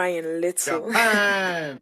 Ryan Little. Japan.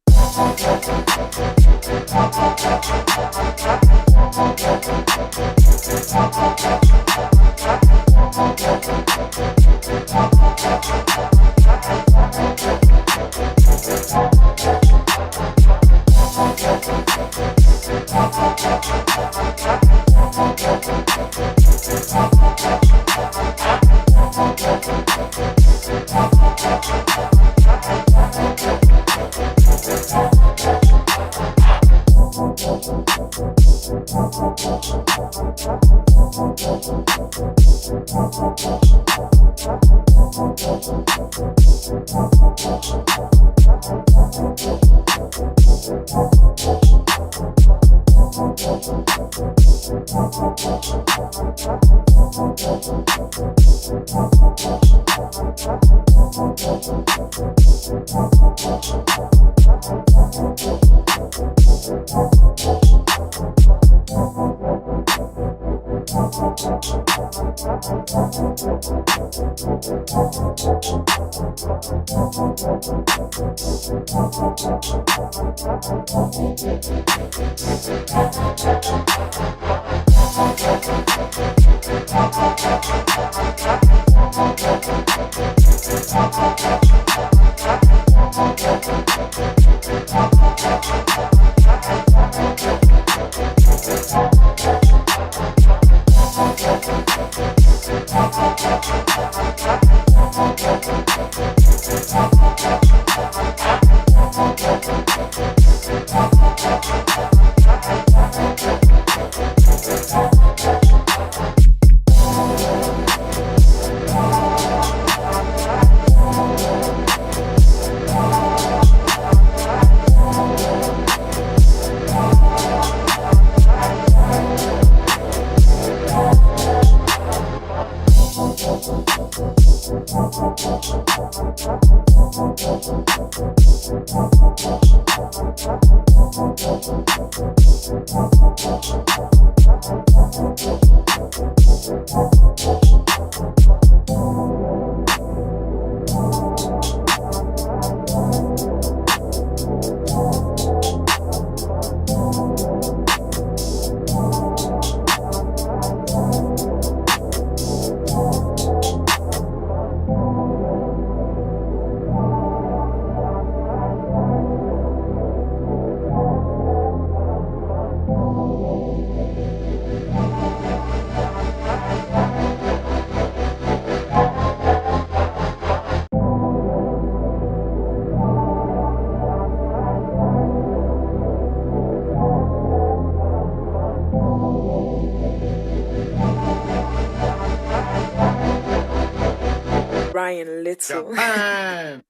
Brian Little. Japan.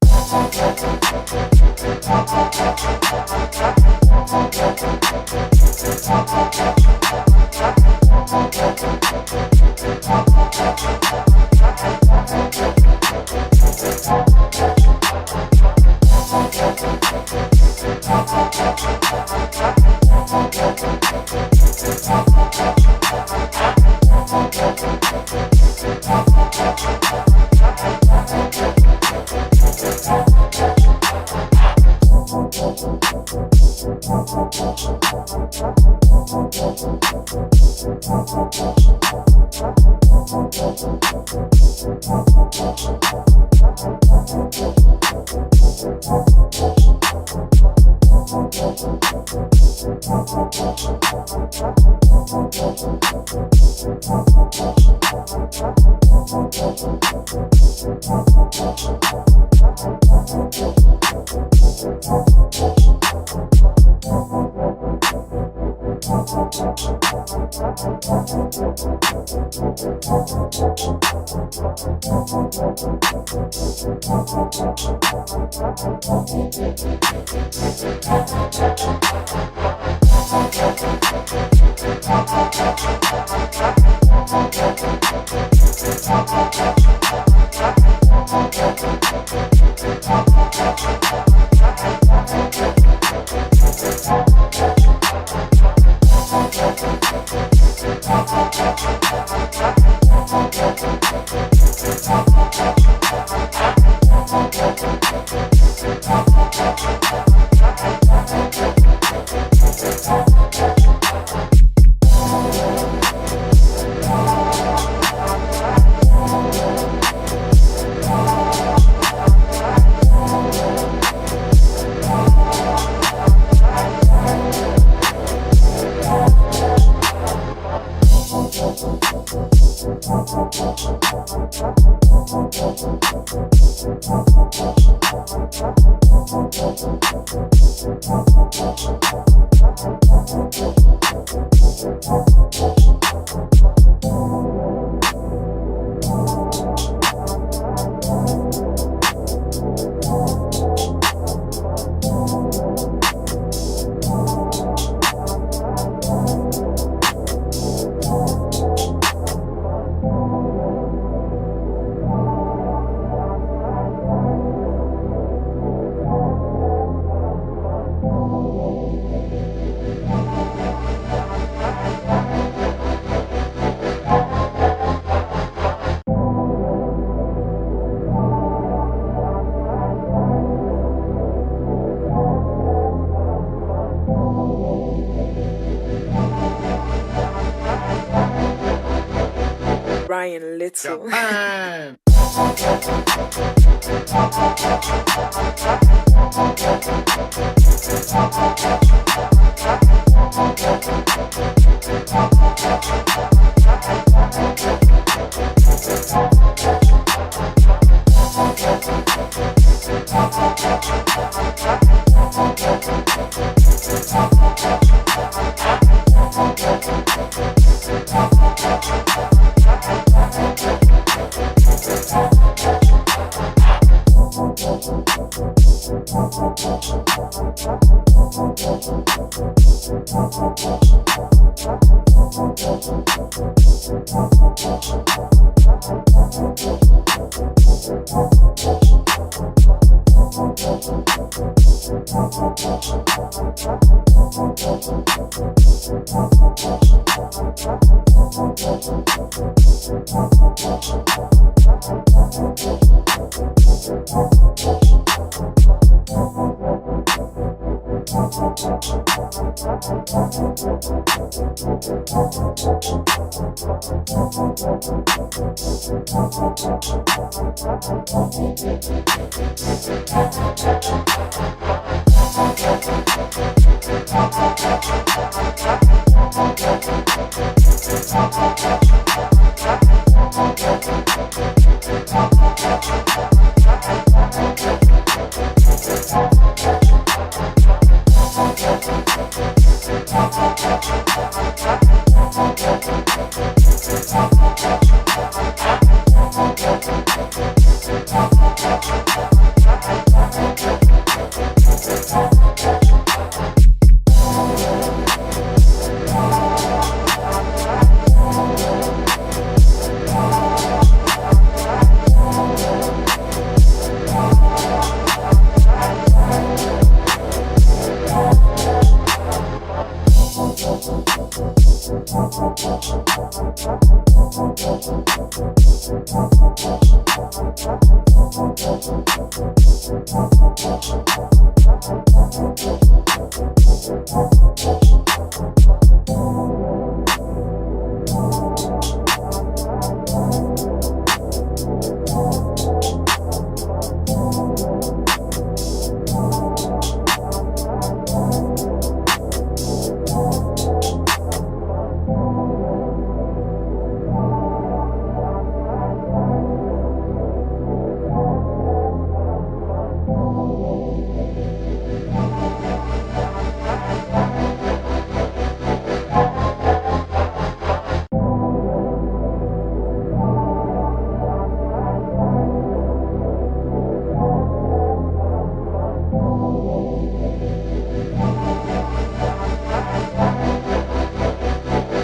Brian Little. Japan.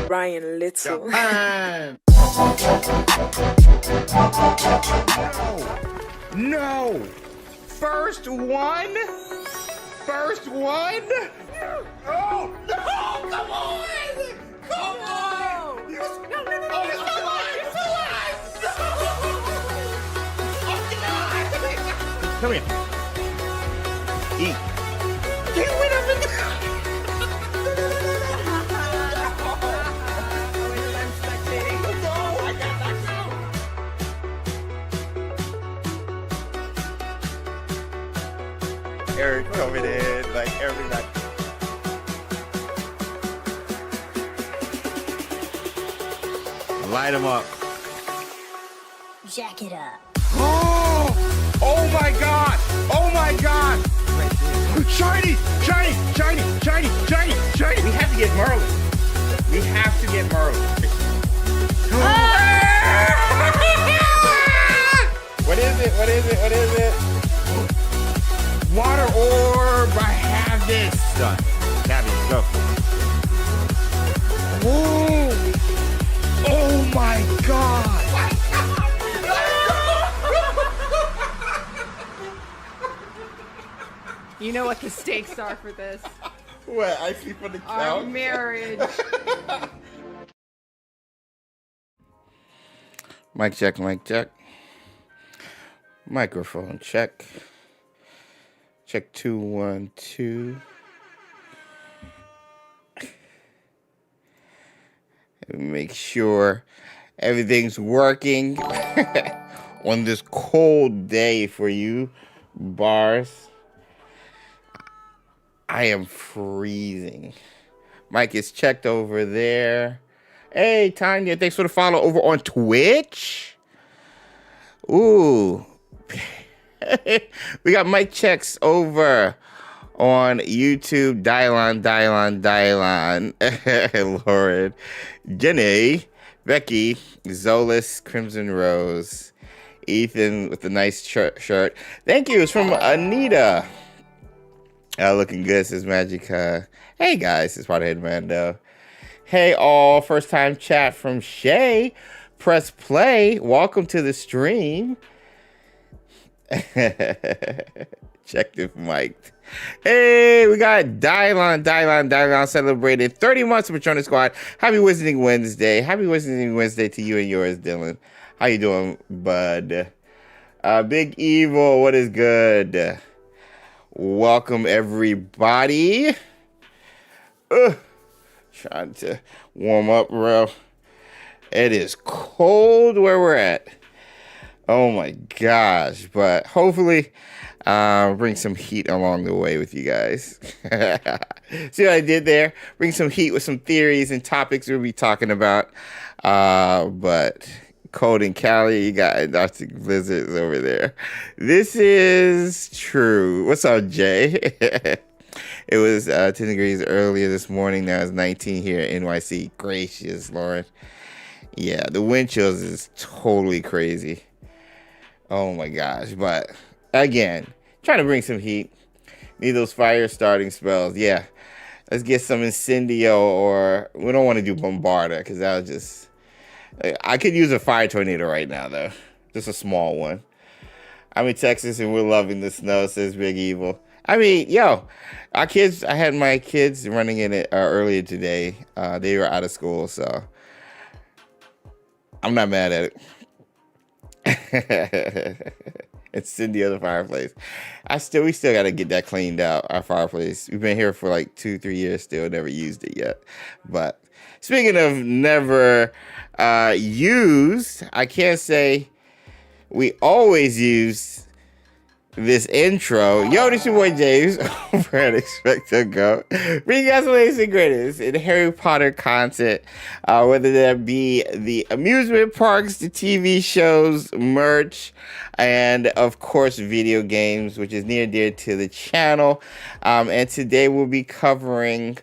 Ryan Little. Japan. No. First one? First one? Oh, no, come on! Come on! No, oh, he's still alive! He's still alive! No! Oh, come here. Eat. Get rid of it! Eric coming in like every night. Light him up. Jack it up. Oh my God! Oh my God! Shiny! Shiny! Shiny! Shiny! Shiny! Shiny! We have to get Merlin. We have to get Merlin. What is it? What is it? What is it? Water orb! I have this! Done. Tabby, go. Oh! Oh my God! You know what the stakes are for this. What? I sleep on the couch? Our marriage. Mic check, mic check. Microphone check. Check 2, 1, 2. Make sure everything's working on this cold day for you, bars. I am freezing. Mike is checked over there. Hey, Tanya, thanks for the follow over on Twitch. Ooh. We got mic checks over on YouTube. Dylon. Lauren. Jenny. Becky. Zolas. Crimson Rose. Ethan with the nice shirt. Thank you. It's from Anita. Looking good, says Magica. Hey guys, it's Pothead Mando. Hey all, first time chat from Shay. Press play. Welcome to the stream. Objective mic'd. Hey, we got Dylon celebrated 30 months of Patronus Squad. Happy Wizarding Wednesday. Happy Wizarding Wednesday to you and yours, Dylan. How you doing, bud? Big Evil, what is good? Welcome, everybody. Trying to warm up, bro. It is cold where we're at. Oh my gosh, but hopefully bring some heat along the way with you guys. See what I did there? Bring some heat with some theories and topics we'll be talking about. But cold in Cali, you got Arctic blizzards over there. This is true. What's up, Jay? It was 10 degrees earlier this morning. Now it's 19 here in NYC. Gracious Lord. Yeah, the wind chills is totally crazy. Oh my gosh. But again, trying to bring some heat. Need those fire starting spells. Yeah. Let's get some Incendio, or we don't want to do Bombarda because that'll just... I could use a fire tornado right now, though. Just a small one. I'm in Texas and we're loving the snow, says Big Evil. I mean, yo, I had my kids running in it earlier today. They were out of school, so I'm not mad at it. It's Cindy of the fireplace. We still got to get that cleaned out, our fireplace. We've been here for like 2-3 years, still never used it yet. But speaking of never used, I can't say we always use this intro. Yo, this your boy James over at XpectoGO. Bring you guys the latest and greatest in Harry Potter content, whether that be the amusement parks, the TV shows, merch, and of course video games, which is near and dear to the channel. And today we'll be covering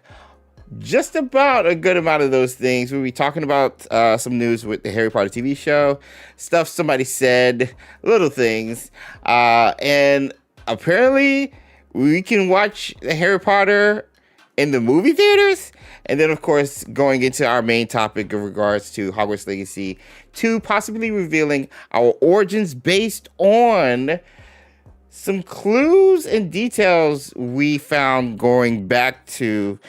just about a good amount of those things. We'll be talking about some news with the Harry Potter TV show, stuff somebody said, little things. And apparently we can watch the Harry Potter in the movie theaters. And then, of course, going into our main topic in regards to Hogwarts Legacy 2, possibly revealing our origins based on some clues and details we found going back to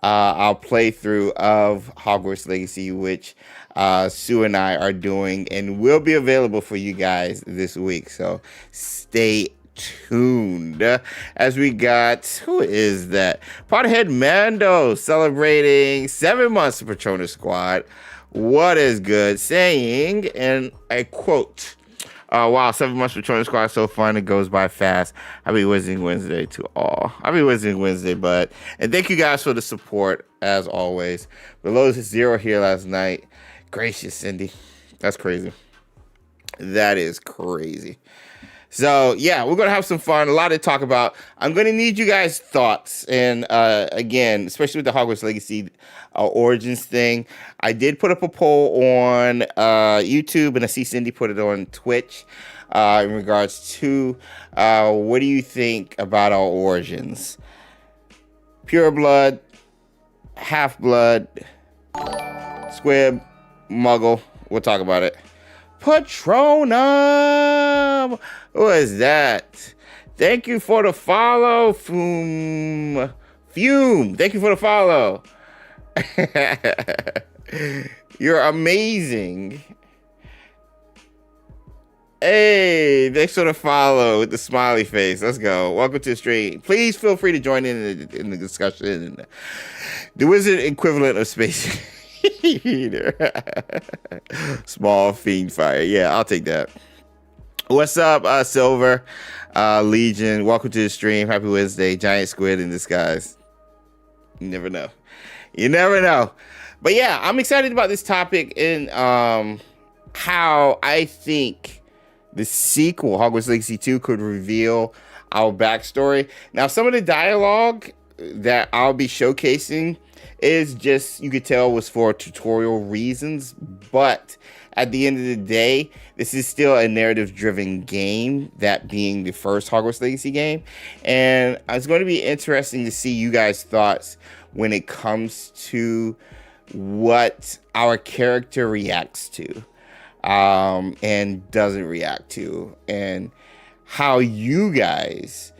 our playthrough of Hogwarts Legacy, which Sue and I are doing and will be available for you guys this week. So stay tuned. As we got, who is that? Potterhead Mando celebrating 7 months of Patronus Squad. What is good? Saying, and I quote, wow, 7 months for Patronus Squad, so fun, it goes by fast. Happy Wizarding Wednesday to all. Happy Wizarding Wednesday, bud. And thank you guys for the support, as always. Below 0 here last night. Gracious, Cindy. That's crazy. That is crazy. So, yeah, we're going to have some fun. A lot to talk about. I'm going to need you guys' thoughts. And, again, especially with the Hogwarts Legacy Origins thing, I did put up a poll on YouTube, and I see Cindy put it on Twitch in regards to what do you think about our origins? Pure blood, half-blood, squib, muggle. We'll talk about it. Patronum! Who is that? Thank you for the follow, Fume. Thank you for the follow. You're amazing. Hey, thanks for the follow with the smiley face. Let's go. Welcome to the stream. Please feel free to join in the discussion. The wizard equivalent of space heater. Small fiend fire. Yeah, I'll take that. What's up, Silver? Legion. Welcome to the stream. Happy Wednesday. Giant squid in disguise. You never know. You never know. But yeah, I'm excited about this topic and how I think the sequel, Hogwarts Legacy 2, could reveal our backstory. Now, some of the dialogue that I'll be showcasing is just, you could tell, was for tutorial reasons. But at the end of the day, this is still a narrative-driven game, that being the first Hogwarts Legacy game. And it's going to be interesting to see you guys' thoughts when it comes to what our character reacts to and doesn't react to, and how you guys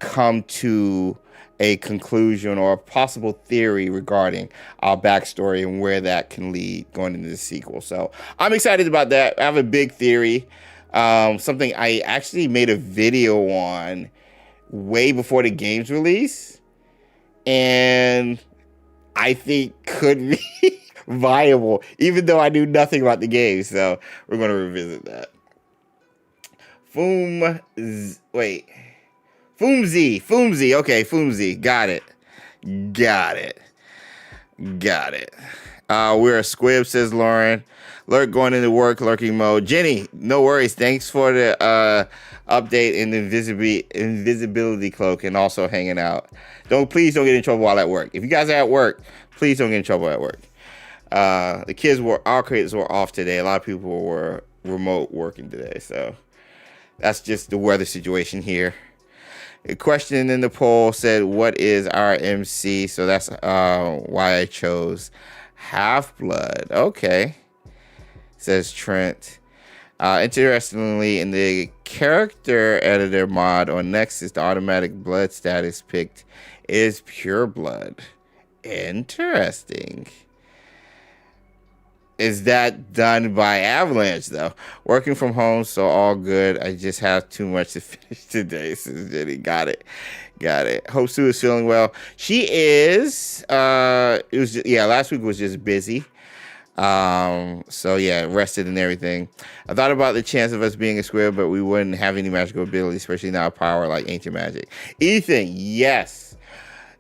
come to a conclusion or a possible theory regarding our backstory and where that can lead going into the sequel. So I'm excited about that. I have a big theory, something I actually made a video on way before the game's release, and I think could be viable, even though I knew nothing about the game. So we're going to revisit that. Foomzy. Okay, Foomzy. Got it. We're a squib, says Lauren. Lurk going into work, lurking mode. Jenny, no worries. Thanks for the update in the invisibility cloak and also hanging out. Please don't get in trouble while at work. If you guys are at work, please don't get in trouble at work. Our kids were off today. A lot of people were remote working today, so that's just the weather situation here. A question in the poll said, what is RMC? So that's why I chose Half-Blood. Okay, says Trent. Interestingly, in the character editor mod on Nexus, the automatic blood status picked is pure blood. Interesting. Is that done by Avalanche, though? Working from home, so all good. I just have too much to finish today, says Jenny. Got it. Hope Sue is feeling well. She is. Last week was just busy. Rested and everything. I thought about the chance of us being a square, but we wouldn't have any magical ability, especially now power like ancient magic. Ethan, yes.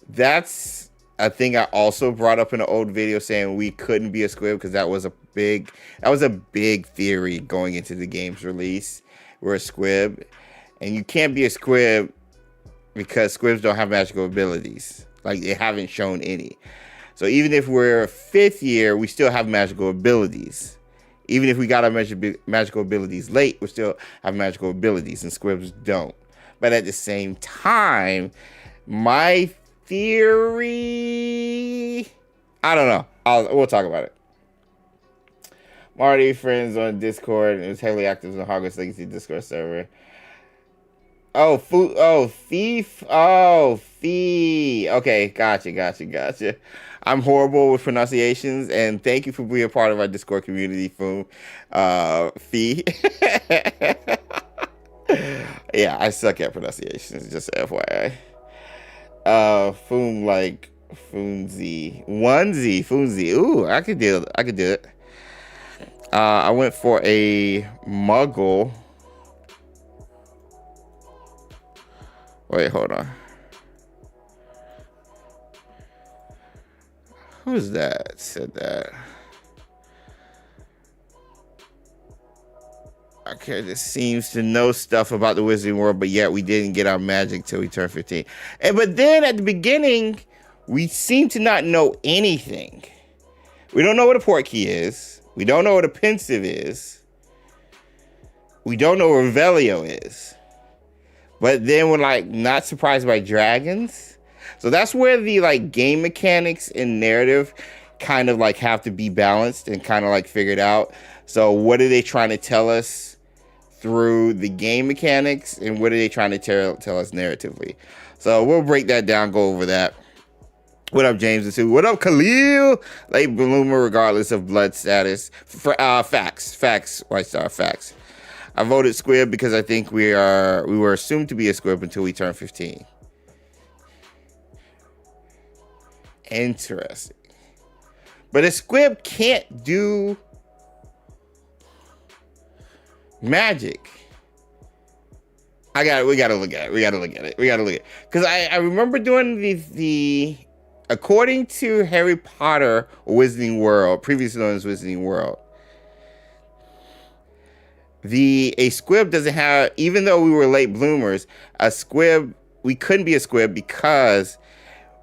That's a thing I also brought up in an old video, saying we couldn't be a squib because that was a big theory going into the game's release. We're a squib, and you can't be a squib because squibs don't have magical abilities. Like, they haven't shown any. So even if we're 5th year, we still have magical abilities. Even if we got our magical abilities late, we still have magical abilities, and squibs don't. But at the same time, my theory, I don't know. We'll talk about it. Marty, friends on Discord, and is heavily active in the Hogwarts Legacy Discord server. Thief. Okay, gotcha. I'm horrible with pronunciations, and thank you for being a part of our Discord community, Foom. Fee. Yeah, I suck at pronunciations, just FYI. Foom like Foomzy. Foomzy. Ooh, I could do it. I went for a muggle. Wait, hold on. Who's that said that? Okay, this seems to know stuff about the Wizarding World, but yet we didn't get our magic till we turned 15. But then at the beginning, we seem to not know anything. We don't know what a portkey is. We don't know what a pensive is. We don't know what Revelio is. But then we're like not surprised by dragons. So that's where the like game mechanics and narrative kind of like have to be balanced and kind of like figured out. So what are they trying to tell us through the game mechanics, and what are they trying to tell us narratively? So we'll break that down, go over that. What up, James and Sue? What up, Khalil? Late bloomer, regardless of blood status. Facts. White Star, facts. I voted squib because I think we were assumed to be a squib until we turned 15. Interesting. But a squib can't do magic. We gotta look at it. Because I remember doing the according to Harry Potter Wizarding World, previously known as Wizarding World, a squib doesn't have, even though we were late bloomers, we couldn't be a squib because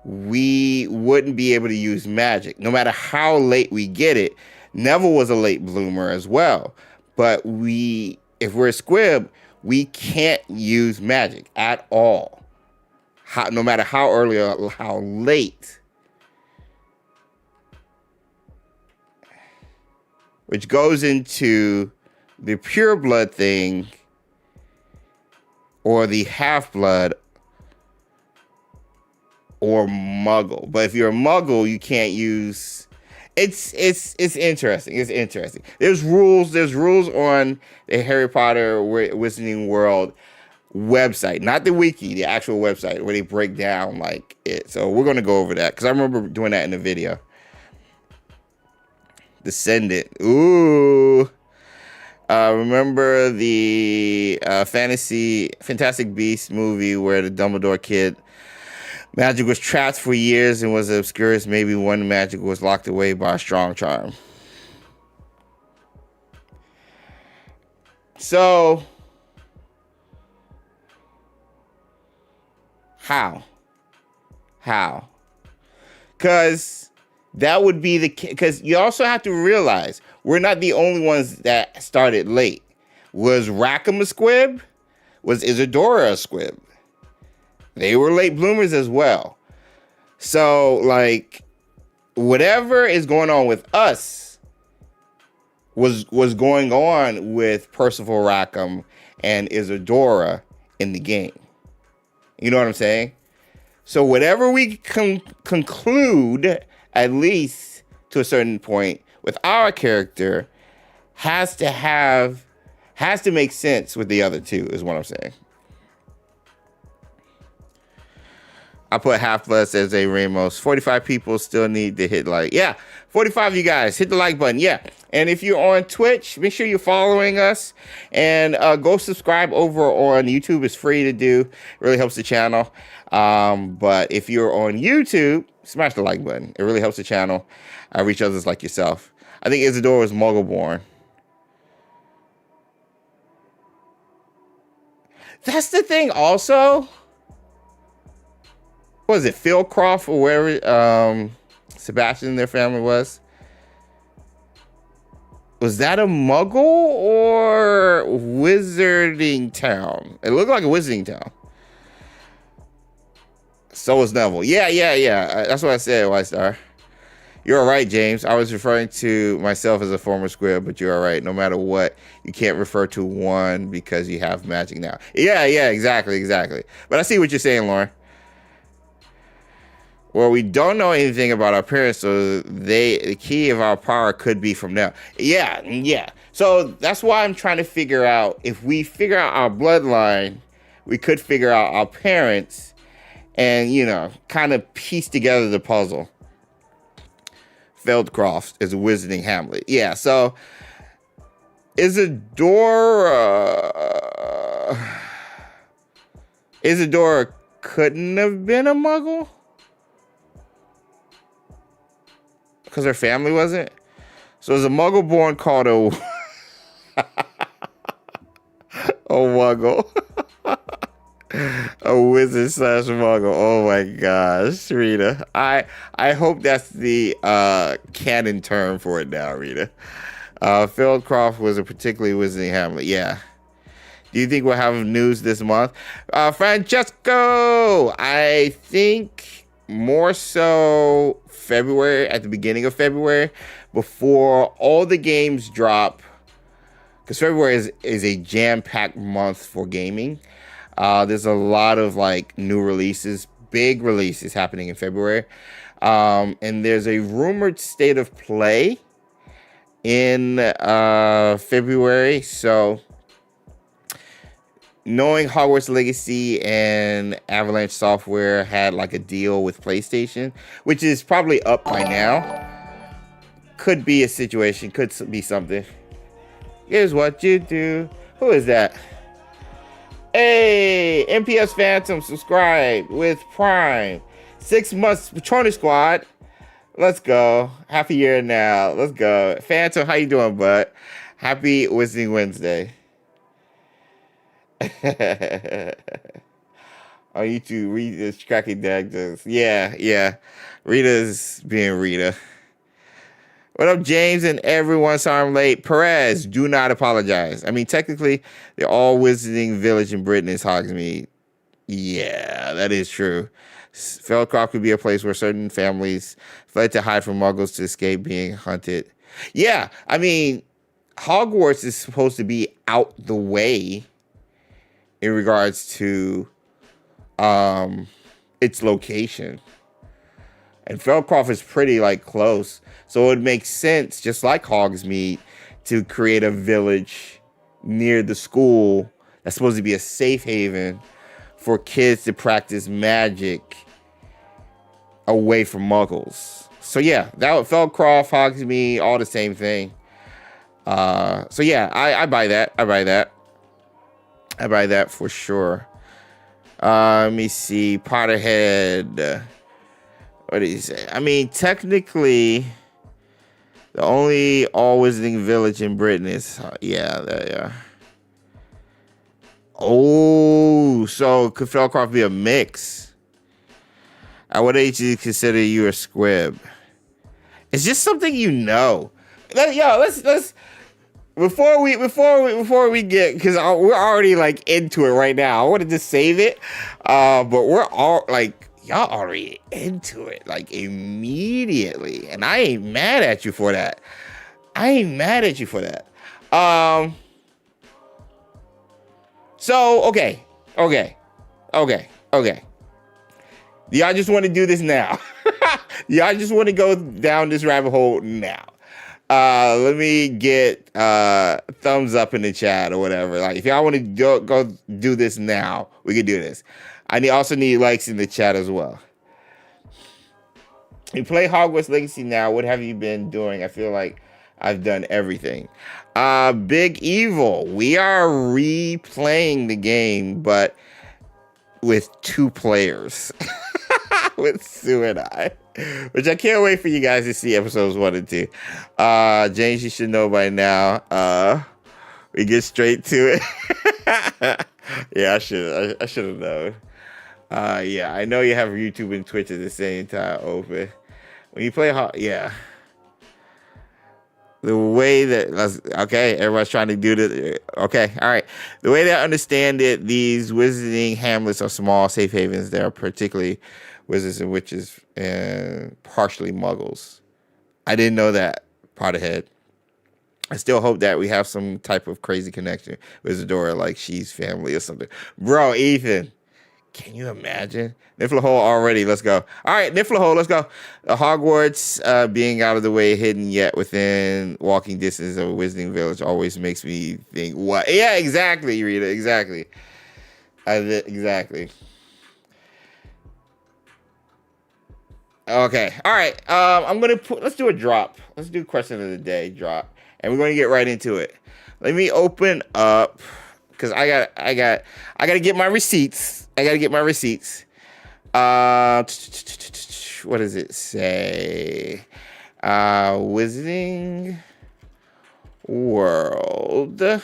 we wouldn't be able to use magic. No matter how late we get it. Neville was a late bloomer as well. But if we're a squib, we can't use magic at all. No matter how early or how late. Which goes into the pure blood thing or the half blood or Muggle. But if you're a Muggle, you can't use. It's interesting. It's interesting. There's rules. There's rules on the Harry Potter Wizarding World website, not the wiki, the actual website where they break down like it. So we're gonna go over that because I remember doing that in the video. Descendant. Ooh. Remember the Fantastic Beasts movie where the Dumbledore kid magic was trapped for years and was obscure. Maybe one magic was locked away by a strong charm. So, how? Because that would be because you also have to realize we're not the only ones that started late. Was Rackham a squib? Was Isadora a squib? They were late bloomers as well. So, like, whatever is going on with us was going on with Percival Rackham and Isadora in the game. You know what I'm saying? So whatever we conclude, at least to a certain point, with our character, has to make sense with the other two, is what I'm saying. I put Half-Blood as a Ramos. 45 people still need to hit like. Yeah, 45 of you guys. Hit the like button. Yeah. And if you're on Twitch, make sure you're following us. And go subscribe over on YouTube. It's free to do. It really helps the channel. But if you're on YouTube, smash the like button. It really helps the channel. Reach others like yourself. I think Isadora was Muggle-born. That's the thing also. What was it, Philcroft or wherever Sebastian and their family was? Was that a Muggle or Wizarding Town? It looked like a Wizarding Town. So was Neville. Yeah. That's what I said, White Star. You're all right, James. I was referring to myself as a former squib, but you're all right. No matter what, you can't refer to one because you have magic now. Yeah, exactly. But I see what you're saying, Lauren. Well, we don't know anything about our parents, so the key of our power could be from them. Yeah. So that's why I'm trying to figure out, if we figure out our bloodline, we could figure out our parents and, kind of piece together the puzzle. Feldcroft is a Wizarding Hamlet. Yeah, so Isadora couldn't have been a Muggle? Because her family wasn't? So there's a Muggle born called a Muggle. A wizard / Muggle. Oh my gosh, Rita. I hope that's the canon term for it now, Rita. Feldcroft was a particularly Wizarding Hamlet. Yeah. Do you think we'll have news this month? Francesco! I think more so February, at the beginning of February, before all the games drop, because February is a jam-packed month for gaming. There's a lot of new releases, big releases happening in February, and there's a rumored state of play in February. So knowing Hogwarts Legacy and Avalanche Software had a deal with PlayStation, which is probably up by now, could be a situation, could be something. Here's what you do. Who is that? Hey, MPS Phantom subscribed with Prime. 6 months Patroni Squad. Let's go. Happy year now. Let's go. Phantom, how you doing, bud? Happy Wizarding Wednesday. On YouTube, Rita's cracking daggers. Yeah. Rita's being Rita. What up, James and everyone? Sorry I'm late. Perez, do not apologize. I mean, technically, they're all Wizarding Village in Britain is Hogsmeade. Yeah, that is true. Feldcroft could be a place where certain families fled to hide from Muggles to escape being hunted. Yeah, I mean, Hogwarts is supposed to be out the way in regards to its location. And Feldcroft is pretty like close. So it would make sense, just like Hogsmeade, to create a village near the school that's supposed to be a safe haven for kids to practice magic away from muggles. So yeah, that would Feldcroft, Hogsmeade, all the same thing. So yeah, I buy that. I buy that for sure. Let me see. Potterhead. What did he say? I mean, technically, the only all-wizarding village in Britain is... yeah. Oh, so could Feldcroft be a mix? At what age do you consider you a squib? It's just something you know. Let's before we get, because we're already like into it right now. I want to just save it, but we're all like, y'all already into it like immediately, and I ain't mad at you for that. So okay. Y'all just want to do this now. Y'all just want to go down this rabbit hole now. Let me get thumbs up in the chat or whatever. Like, if y'all want to go do this now, we can do this. I also need likes in the chat as well. You play Hogwarts Legacy now. What have you been doing? I feel like I've done everything. Big Evil. We are replaying the game, but with 2 players. With Sue and I. Which I can't wait for you guys to see episodes 1 and 2. James, you should know by now. We get straight to it. Yeah, I should have known. Yeah, I know you have YouTube and Twitch at the same time open. When you play, yeah. The way that, okay, everyone's trying to do this. Okay, all right. The way that I understand it, these wizarding hamlets are small safe havens that are particularly wizards and witches and partially muggles. I didn't know that, Potterhead. I still hope that we have some type of crazy connection with Zadora, like she's family or something. Bro, Ethan, can you imagine? Niffler Hole already, let's go. All right, Niffler Hole, let's go. Hogwarts being out of the way, hidden yet within walking distance of a wizarding village always makes me think, what? Yeah, exactly, Rita, exactly. Exactly. Okay, all right. Let's do a drop. Let's do question of the day drop, and we're going to get right into it. Let me open up because I got to get my receipts. What does it say? Wizarding World.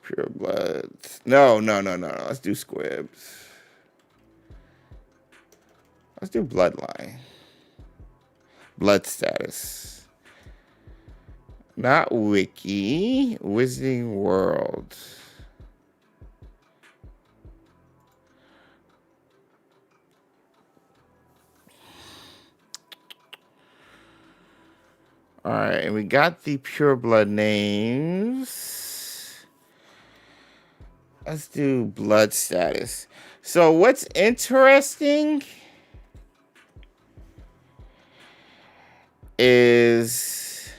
Pure blood. No. Let's do squibs. Let's do bloodline. Blood status. Not wiki. Wizarding World. All right, and we got the pure blood names. Let's do blood status. So what's interesting is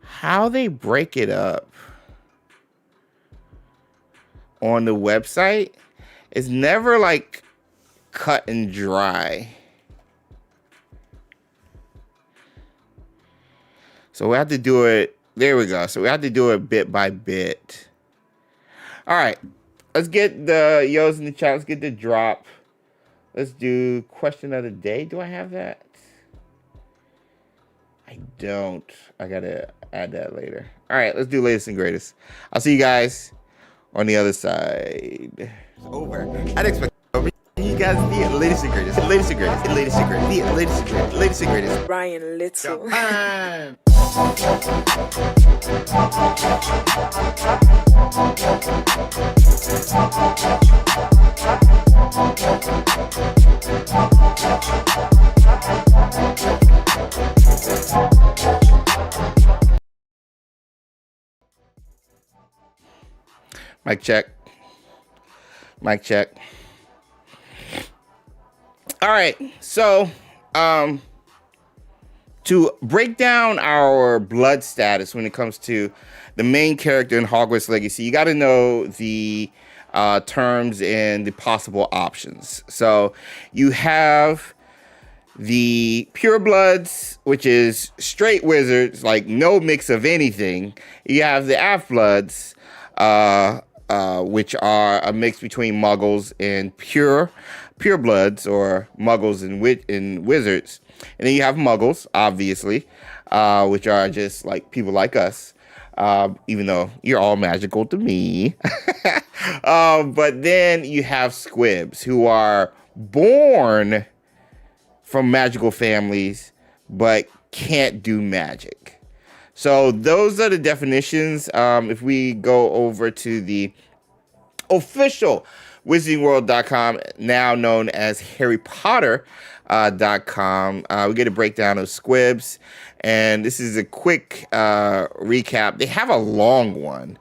how they break it up on the website. It's never like cut and dry. So we have to do it. There we go. So we have to do it bit by bit. All right. Let's get the yos in the chat. Let's get the drop. Let's do question of the day. Do I have that? I don't. I got to add that later. All right. Let's do latest and greatest. I'll see you guys on the other side. It's over. I'd expect you guys the latest and greatest. Brian Little. Mic check. Mic check. All right. So, to break down our blood status when it comes to the main character in Hogwarts Legacy, you got to know the terms and the possible options. So, you have the purebloods, which is straight wizards, like no mix of anything. You have the half-bloods, which are a mix between muggles and purebloods, or muggles and wizards. And then you have muggles, obviously, which are just like people like us, even though you're all magical to me. But then you have squibs, who are born from magical families, but can't do magic. So those are the definitions. If we go over to the official WizardingWorld.com, now known as HarryPotter.com, we get a breakdown of squibs. And this is a quick recap. They have a long one,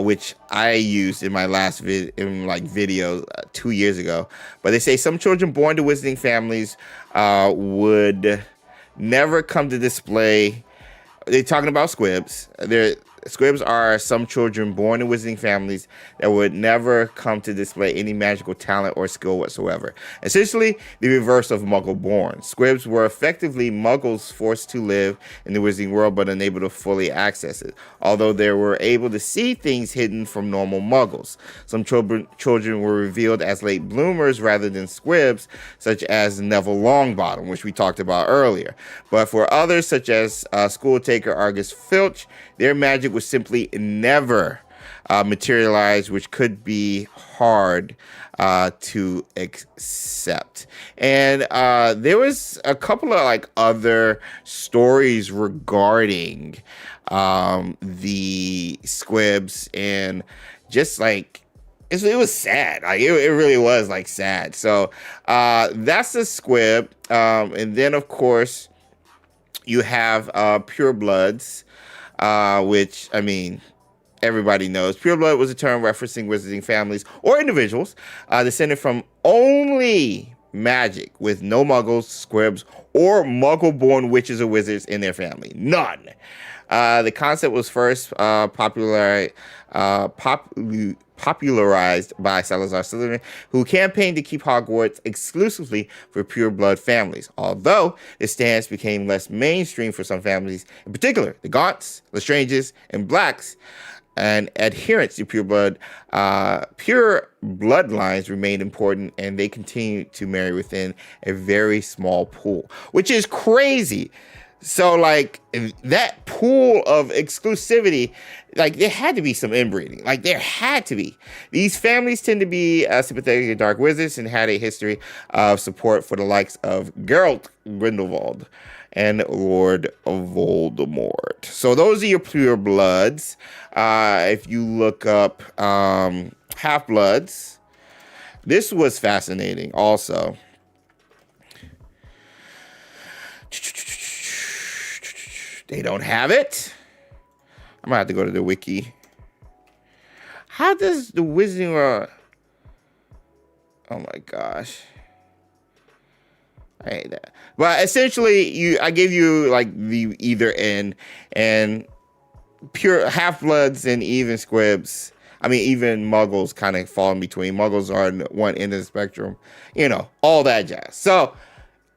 which I used in my last video 2 years ago. But they say some children born to wizarding families would never come to display. They're talking about squibs. Squibs are some children born in wizarding families that would never come to display any magical talent or skill whatsoever. Essentially, the reverse of muggle-born. Squibs were effectively muggles forced to live in the wizarding world but unable to fully access it, although they were able to see things hidden from normal muggles. Some children were revealed as late bloomers rather than squibs, such as Neville Longbottom, which we talked about earlier. But for others, such as school taker Argus Filch, their magic would simply never materialize, which could be hard to accept. And there was a couple of other stories regarding the squibs, and just it was sad. It really was sad. So that's the squib. And then of course you have purebloods, which, I mean, everybody knows. Pureblood was a term referencing wizarding families or individuals descended from only magic, with no muggles, squibs, or muggle-born witches or wizards in their family. None. The concept was first popularized by Salazar Slytherin, who campaigned to keep Hogwarts exclusively for pureblood families, although this stance became less mainstream for some families, in particular the Gaunts, Lestranges, and Blacks. And adherents to pure bloodlines remained important, and they continued to marry within a very small pool, which is crazy. So, that pool of exclusivity, there had to be some inbreeding. There had to be. These families tend to be sympathetic to dark wizards and had a history of support for the likes of Geralt Grindelwald and Lord Voldemort. So those are your pure bloods. If you look up half-bloods, this was fascinating also. They don't have it. I'm gonna have to go to the wiki. How does the Wizarding World... Oh my gosh. I hate that. But essentially, I gave you the either end, and pure half-bloods and even squibs. I mean, even muggles kind of fall in between. Muggles are one end of the spectrum. All that jazz. So,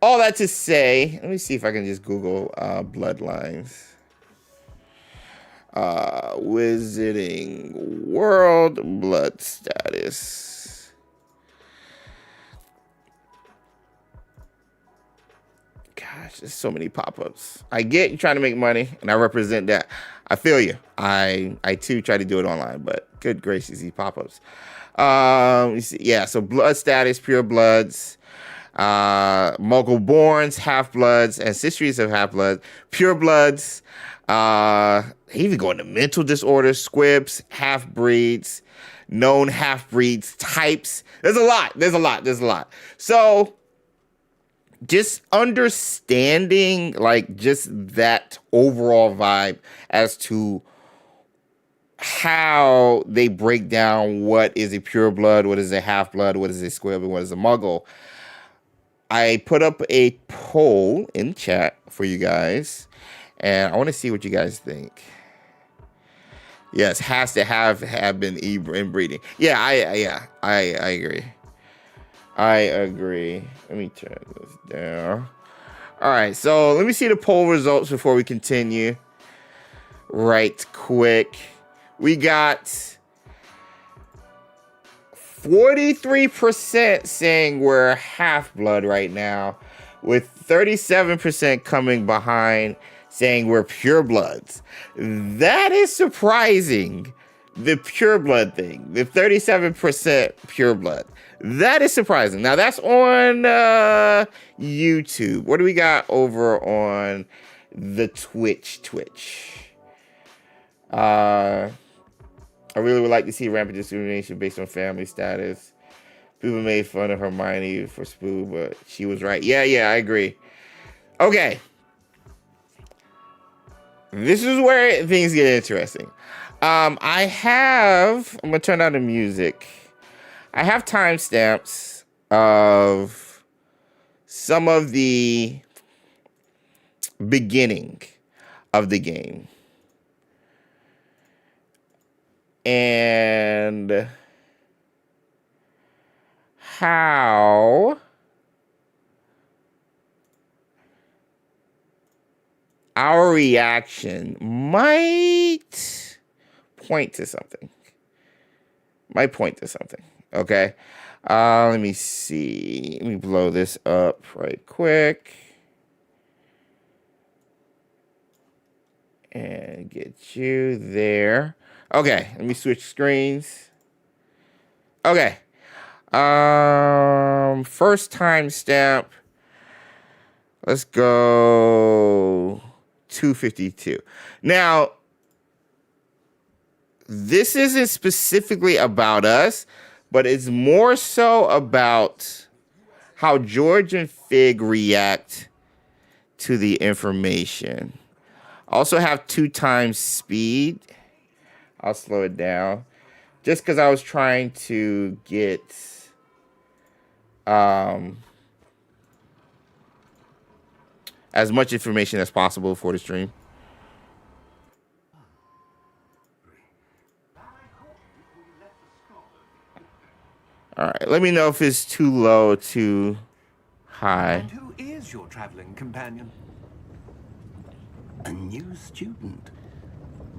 all that to say, let me see if I can just Google bloodlines. Wizarding World blood status. Gosh, there's so many pop-ups. I get you trying to make money, and I represent that. I feel you. I too try to do it online, but good gracious, these pop-ups. Yeah, so blood status, pure bloods, muggle-borns, half-bloods, ancestries of half-bloods, pure bloods, even go into mental disorders, squibs, half-breeds, known half-breeds, types. There's a lot. So just understanding just that overall vibe as to how they break down what is a pureblood, what is a half-blood, what is a squib, and what is a muggle. I put up a poll in chat for you guys, and I want to see what you guys think. Yes, has to have been inbreeding. Yeah, I agree. I agree. Let me turn this down. All right, so let me see the poll results before we continue. Right quick. We got 43% saying we're half-blood right now, with 37% coming behind saying we're purebloods. That is surprising. The pureblood thing, the 37% pureblood. That is surprising. Now that's on YouTube. What do we got over on the Twitch? I really would like to see rampant discrimination based on family status. People made fun of Hermione for Spoo, but she was right. Yeah, I agree. Okay. This is where things get interesting. I'm gonna turn down the music. I have timestamps of some of the beginning of the game. And how our reaction might point to something. Okay. Let me see. Let me blow this up right quick. And get you there. Okay, let me switch screens. Okay. First timestamp. Let's go 252. Now, this isn't specifically about us, but it's more so about how George and Fig react to the information. Also have 2 times speed. I'll slow it down. Just because I was trying to get as much information as possible for the stream. All right, let me know if it's too low or too high. And who is your traveling companion? A new student.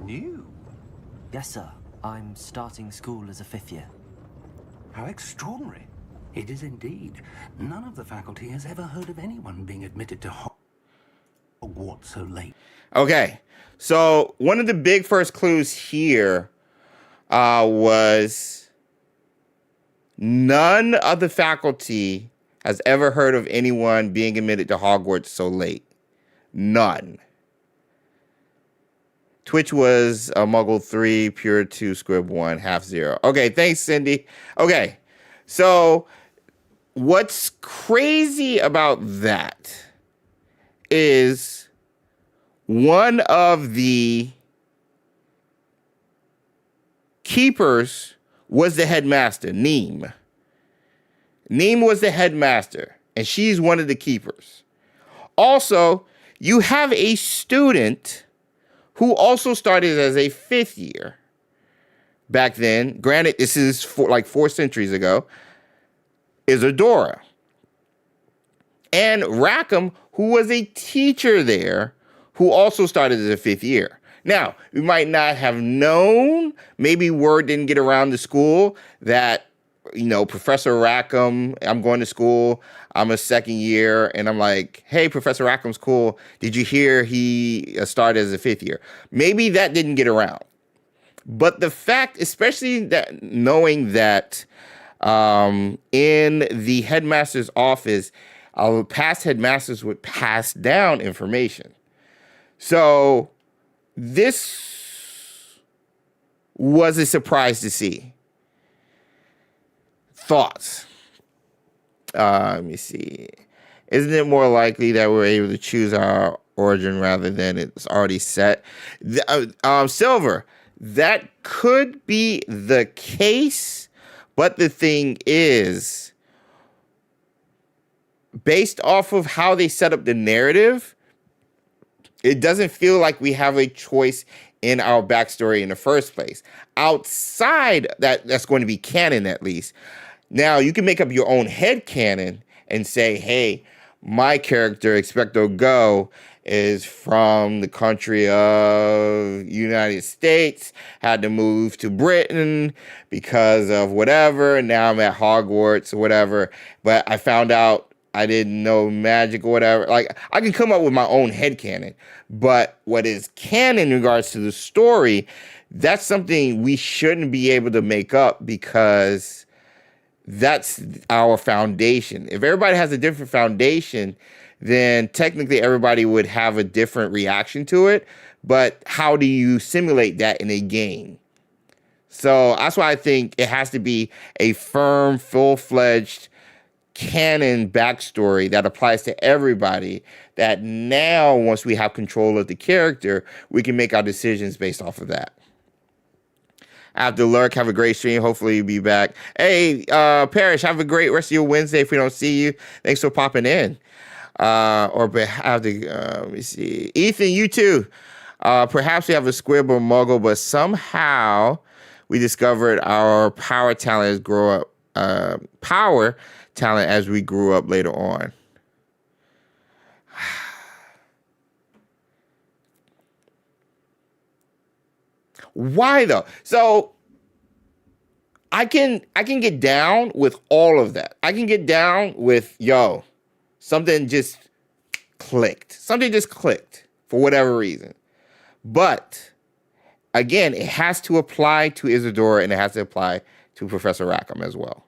New? Yes, sir. I'm starting school as a 5th year. How extraordinary. It is indeed. None of the faculty has ever heard of anyone being admitted to Hogwarts so late. Okay, so one of the big first clues here was none of the faculty has ever heard of anyone being admitted to Hogwarts so late. None. Twitch was a Muggle 3, Pure 2, Squib 1, half 0. Okay, thanks, Cindy. Okay, so what's crazy about that is one of the keepers was the headmaster, Neem. Neem was the headmaster, and she's one of the keepers. Also, you have a student who also started as a 5th year back then. Granted, this is like 4 centuries ago. Isadora. And Rackham, who was a teacher there, who also started as a 5th year. Now, we might not have known, maybe word didn't get around the school that, Professor Rackham, I'm going to school, I'm a 2nd year, and I'm like, hey, Professor Rackham's cool. Did you hear he started as a 5th year? Maybe that didn't get around. But the fact, especially that knowing that in the headmaster's office, past headmasters would pass down information. So this was a surprise to see. Thoughts? Let me see. Isn't it more likely that we're able to choose our origin rather than it's already set? Silver, That could be the case, but the thing is, based off of how they set up the narrative, it doesn't feel like we have a choice in our backstory in the first place. Outside that's going to be canon, at least. Now, you can make up your own head canon and say, hey, my character, XpectoGO, is from the country of United States, had to move to Britain because of whatever, and now I'm at Hogwarts or whatever, but I found out I didn't know magic or whatever. Like, I can come up with my own headcanon, but what is canon in regards to the story, that's something we shouldn't be able to make up because that's our foundation. If everybody has a different foundation, then technically everybody would have a different reaction to it. But how do you simulate that in a game? So that's why I think it has to be a firm, full-fledged canon backstory that applies to everybody, that now, once we have control of the character, we can make our decisions based off of that. After Lurk, have a great stream. Hopefully you'll be back. Hey, Parrish, have a great rest of your Wednesday if we don't see you. Thanks for popping in. Let me see. Ethan, you too. Perhaps we have a squib or muggle, but somehow we discovered our power talent as we grew up later on. Why though? So I can get down with all of that. I can get down with, something just clicked. Something just clicked for whatever reason. But again, it has to apply to Isadora and it has to apply to Professor Rackham as well.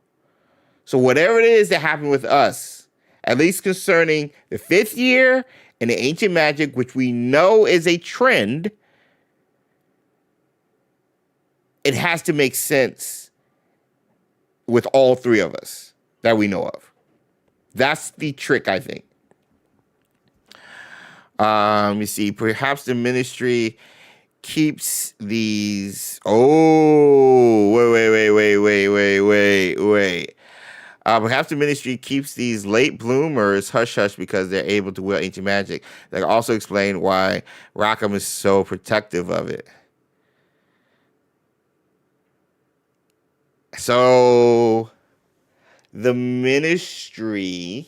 So whatever it is that happened with us, at least concerning the 5th year and the ancient magic, which we know is a trend, it has to make sense with all three of us that we know of. That's the trick, I think. Let me see. Perhaps the ministry keeps these. Oh, wait. Perhaps the ministry keeps these late bloomers hush-hush because they're able to wield ancient magic. That can also explain why Rackham is so protective of it. So, the ministry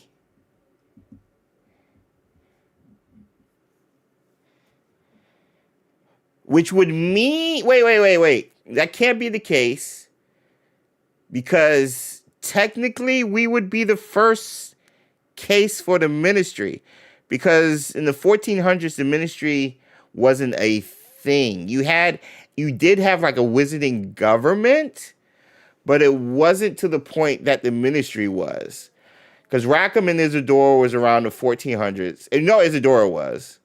which would mean, wait. That can't be the case because technically we would be the first case for the ministry because in the 1400s, the ministry wasn't a thing. You did have like a wizarding government, but it wasn't to the point that the ministry was. Because Rackham and Isadora was around the 1400s. No, Isadora was.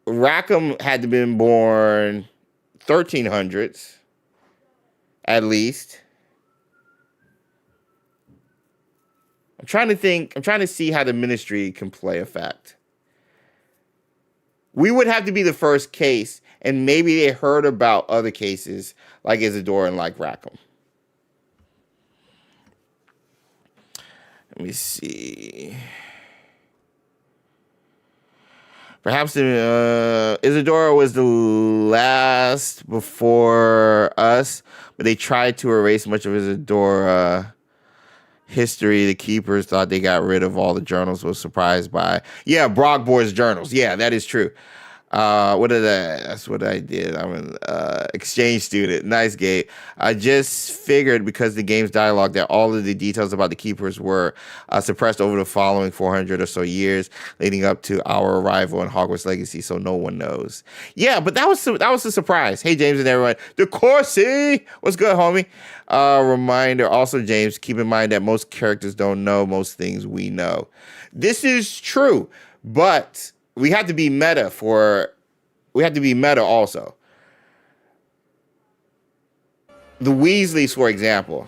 Rackham had to have been born 1300s, at least. I'm trying to see how the ministry can play a fact. We would have to be the first case, and maybe they heard about other cases like Isadora and like Rackham. Let me see. Perhaps Isadora was the last before us, but they tried to erase much of Isadora history. The keepers thought they got rid of all the journals, was surprised by. Yeah, Brogbor's journals. Yeah, that is true. That's what I did. I'm an exchange student. Nice, Gabe. I just figured because the game's dialogue that all of the details about the keepers were suppressed over the following 400 or so years leading up to our arrival in Hogwarts Legacy, so no one knows. Yeah, but that was a surprise. Hey, James and everyone. The Corsi! What's good, homie? Reminder, also, James, keep in mind that most characters don't know most things we know. This is true, but we have to be meta also. The Weasleys, for example.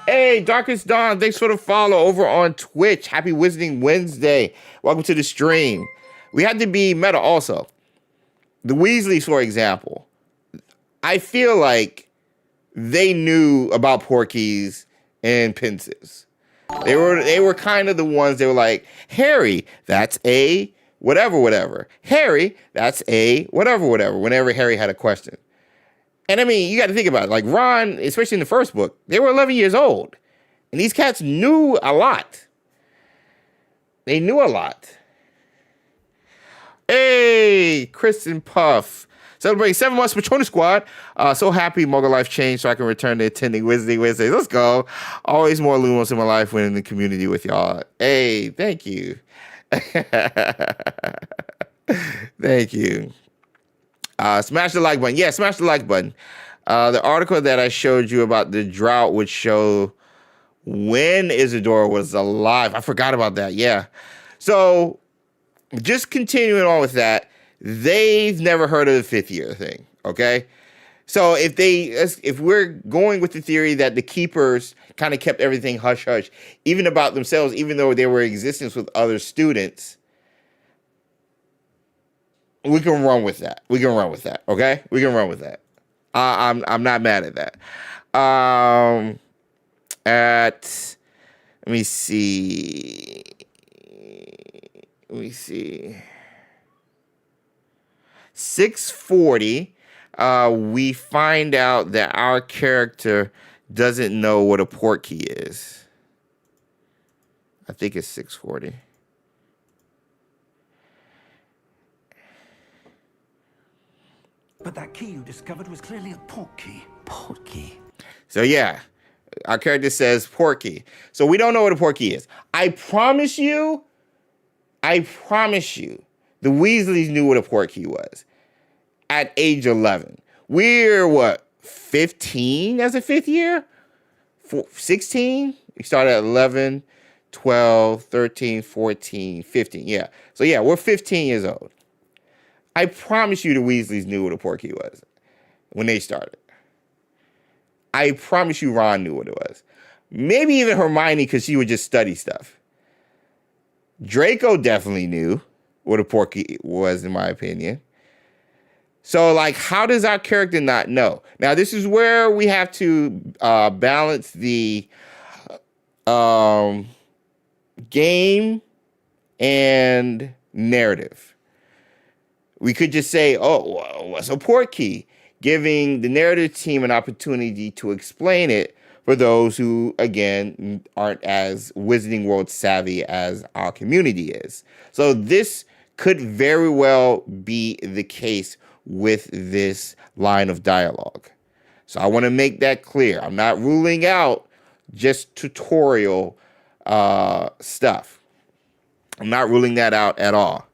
Hey, Darkest Dawn, thanks for the follow over on Twitch. Happy Wizarding Wednesday. Welcome to the stream. We have to be meta also. the Weasleys, for example, I feel like they knew about Porkies and pensives. They were kind of the ones that were like, Harry, that's a whatever, whatever. Harry, that's a whatever, whatever, whenever Harry had a question. And I mean, you got to think about it. Like Ron, especially in the first book, they were 11 years old. And these cats knew a lot. They knew a lot. Hey, Kristen Puff. Celebrating 7 months Patrona Squad. So happy Muggle life changed so I can return to attending Wizarding Wednesdays. Let's go. Always more Lumos in my life when in the community with y'all. Hey, thank you. Thank you. Smash the like button. Yeah, smash the like button. The article that I showed you about the drought would show when Isidore was alive. I forgot about that. Yeah. So just continuing on with that, they've never heard of the 5th year thing. Okay. So if we're going with the theory that the keepers kind of kept everything hush hush, even about themselves, even though they were in existence with other students, we can run with that. We can run with that. Okay, we can run with that. I'm not mad at that. Let me see. 640. We find out that our character doesn't know what a portkey is. I think it's 640. But that key you discovered was clearly a port key. Port key? So yeah, our character says portkey. So we don't know what a portkey is. I promise you, the Weasleys knew what a portkey was at age 11. We're what, 15 as a 5th year? 16? We started at 11, 12, 13, 14, 15. Yeah. So yeah, we're 15 years old. I promise you the Weasleys knew what a portkey was when they started. I promise you Ron knew what it was. Maybe even Hermione because she would just study stuff. Draco definitely knew what a portkey was, in my opinion. So, like, how does our character not know? Now, this is where we have to balance the game and narrative. We could just say, oh, well, what's a portkey? Giving the narrative team an opportunity to explain it for those who, again, aren't as Wizarding World savvy as our community is. So this could very well be the case with this line of dialogue. So I want to make that clear. I'm not ruling out just tutorial stuff. I'm not ruling that out at all.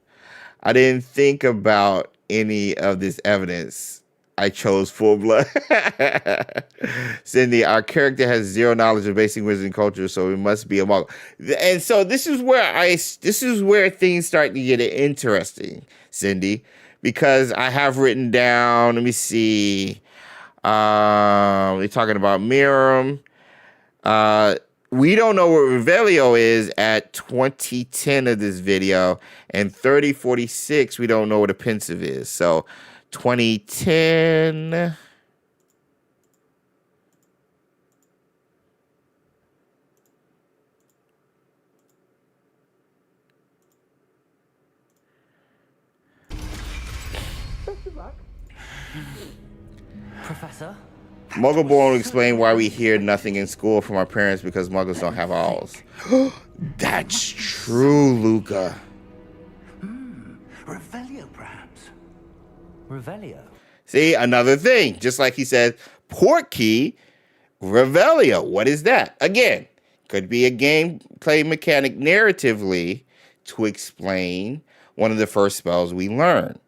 I didn't think about any of this evidence. I chose full blood. Cindy, our character has zero knowledge of basic wizarding culture, so it must be a muggle. And so this is where things start to get interesting, Cindy, because I have written down, let me see. We're talking about Miram. We don't know what Revelio is at 2010 of this video, and 3046, we don't know what a pensive is. So 2010. Professor? Muggleborn will explain why we hear nothing in school from our parents because Muggles don't have owls. That's true, Luca. Revelio, perhaps. Revelio? See, another thing. Just like he said, portkey, Revelio. What is that? Again, could be a gameplay mechanic narratively to explain one of the first spells we learn.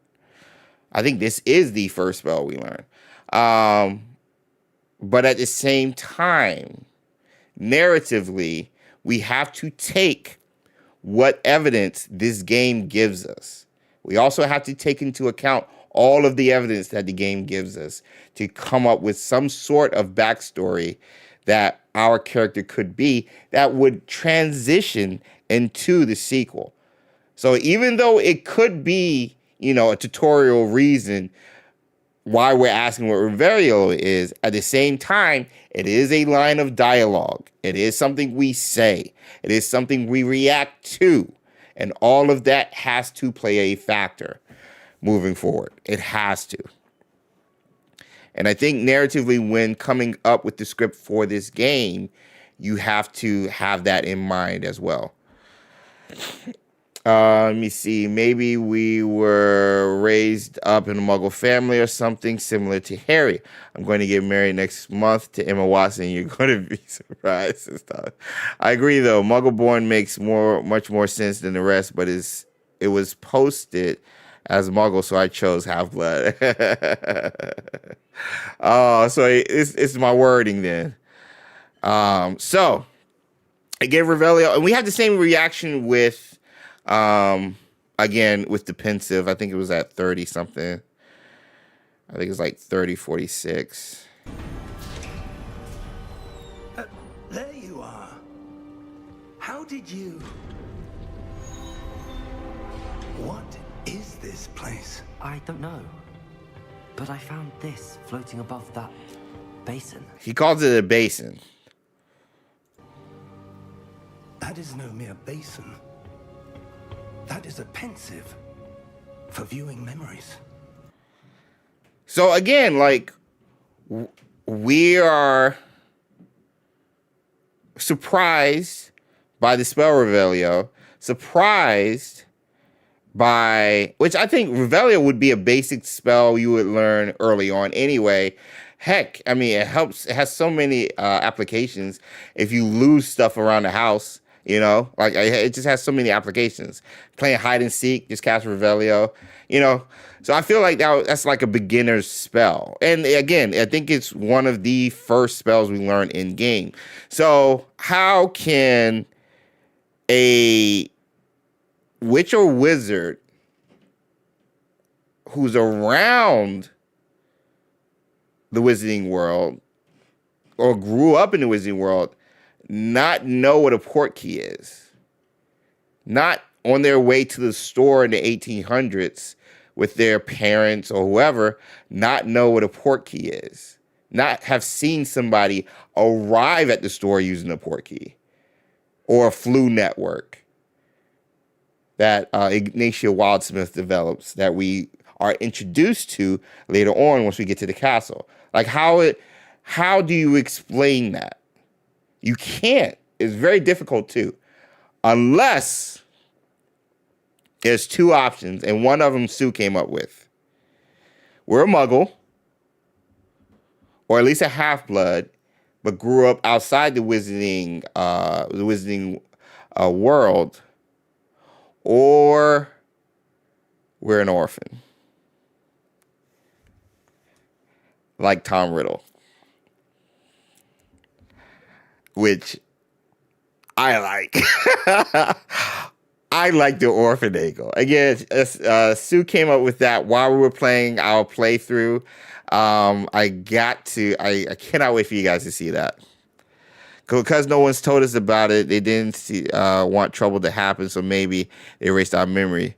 I think this is the first spell we learn. But at the same time, narratively, we have to take what evidence this game gives us. We also have to take into account all of the evidence that the game gives us to come up with some sort of backstory that our character could be that would transition into the sequel. So even though it could be, a tutorial reason why we're asking what Revelio is. At the same time, it is a line of dialogue. It is something we say. It is something we react to. And all of that has to play a factor moving forward. It has to. And I think narratively, when coming up with the script for this game, you have to have that in mind as well. Let me see. Maybe we were raised up in a Muggle family or something similar to Harry. I'm going to get married next month to Emma Watson. You're going to be surprised and stuff. I agree, though. Muggle-born makes much more sense than the rest, but it was posted as Muggle, so I chose Half-Blood. Oh, so it's my wording then. So I gave Revelio, and we had the same reaction with. Again, with the pensive, I think it was at 30 something. I think it's like 3046. There you are. How did you... What is this place? I don't know. But I found this floating above that basin. He calls it a basin. That is no mere basin. That is a pensive for viewing memories. So again, like, we are surprised by the spell Revelio, surprised by, which I think Revelio would be a basic spell you would learn early on anyway. Heck, I mean, it has so many applications. If you lose stuff around the house, like it just has so many applications. Playing hide and seek, just cast Revelio, So I feel like that's like a beginner's spell. And again, I think it's one of the first spells we learn in game. So how can a witch or wizard who's around the wizarding world or grew up in the wizarding world not know what a port key is? Not on their way to the store in the 1800s with their parents or whoever, not know what a port key is. Not have seen somebody arrive at the store using a port key or a flu network that Ignatia Wildsmith develops that we are introduced to later on once we get to the castle. Like how do you explain that? You can't. It's very difficult too. Unless there's two options, and one of them Sue came up with. We're a Muggle, or at least a half-blood, but grew up outside the wizarding world, or we're an orphan. Like Tom Riddle. Which I like. I like the orphan angle. Again, Sue came up with that while we were playing our playthrough. I cannot wait for you guys to see that. Because no one's told us about it, they didn't want trouble to happen, so maybe they erased our memory.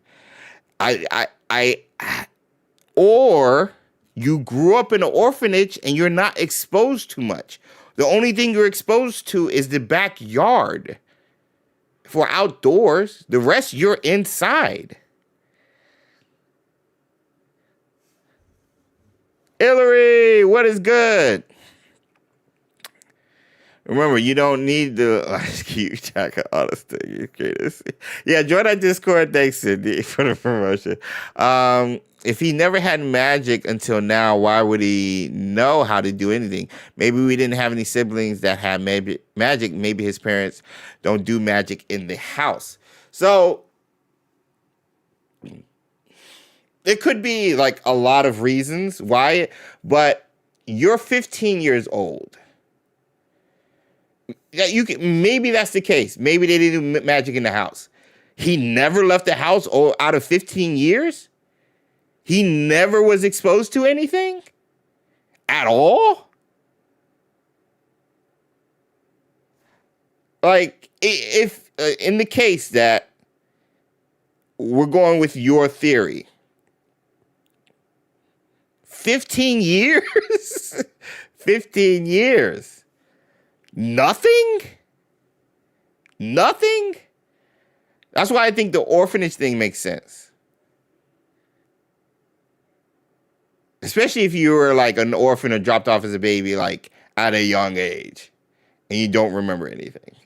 Or you grew up in an orphanage and you're not exposed to much. The only thing you're exposed to is the backyard for outdoors. The rest, you're inside. Hillary, what is good? Remember, you don't need to keep track of all the things. Yeah, join our Discord. Thanks, Cindy, for the promotion. If he never had magic until now, why would he know how to do anything? Maybe we didn't have any siblings that had magic. Maybe his parents don't do magic in the house. So it could be like a lot of reasons why, but you're 15 years old. Maybe that's the case. Maybe they didn't do magic in the house. He never left the house out of 15 years? He never was exposed to anything? At all? Like, if in the case that we're going with your theory, 15 years? 15 years. Nothing? Nothing? That's why I think the orphanage thing makes sense. Especially if you were like an orphan or dropped off as a baby, like at a young age, and you don't remember anything.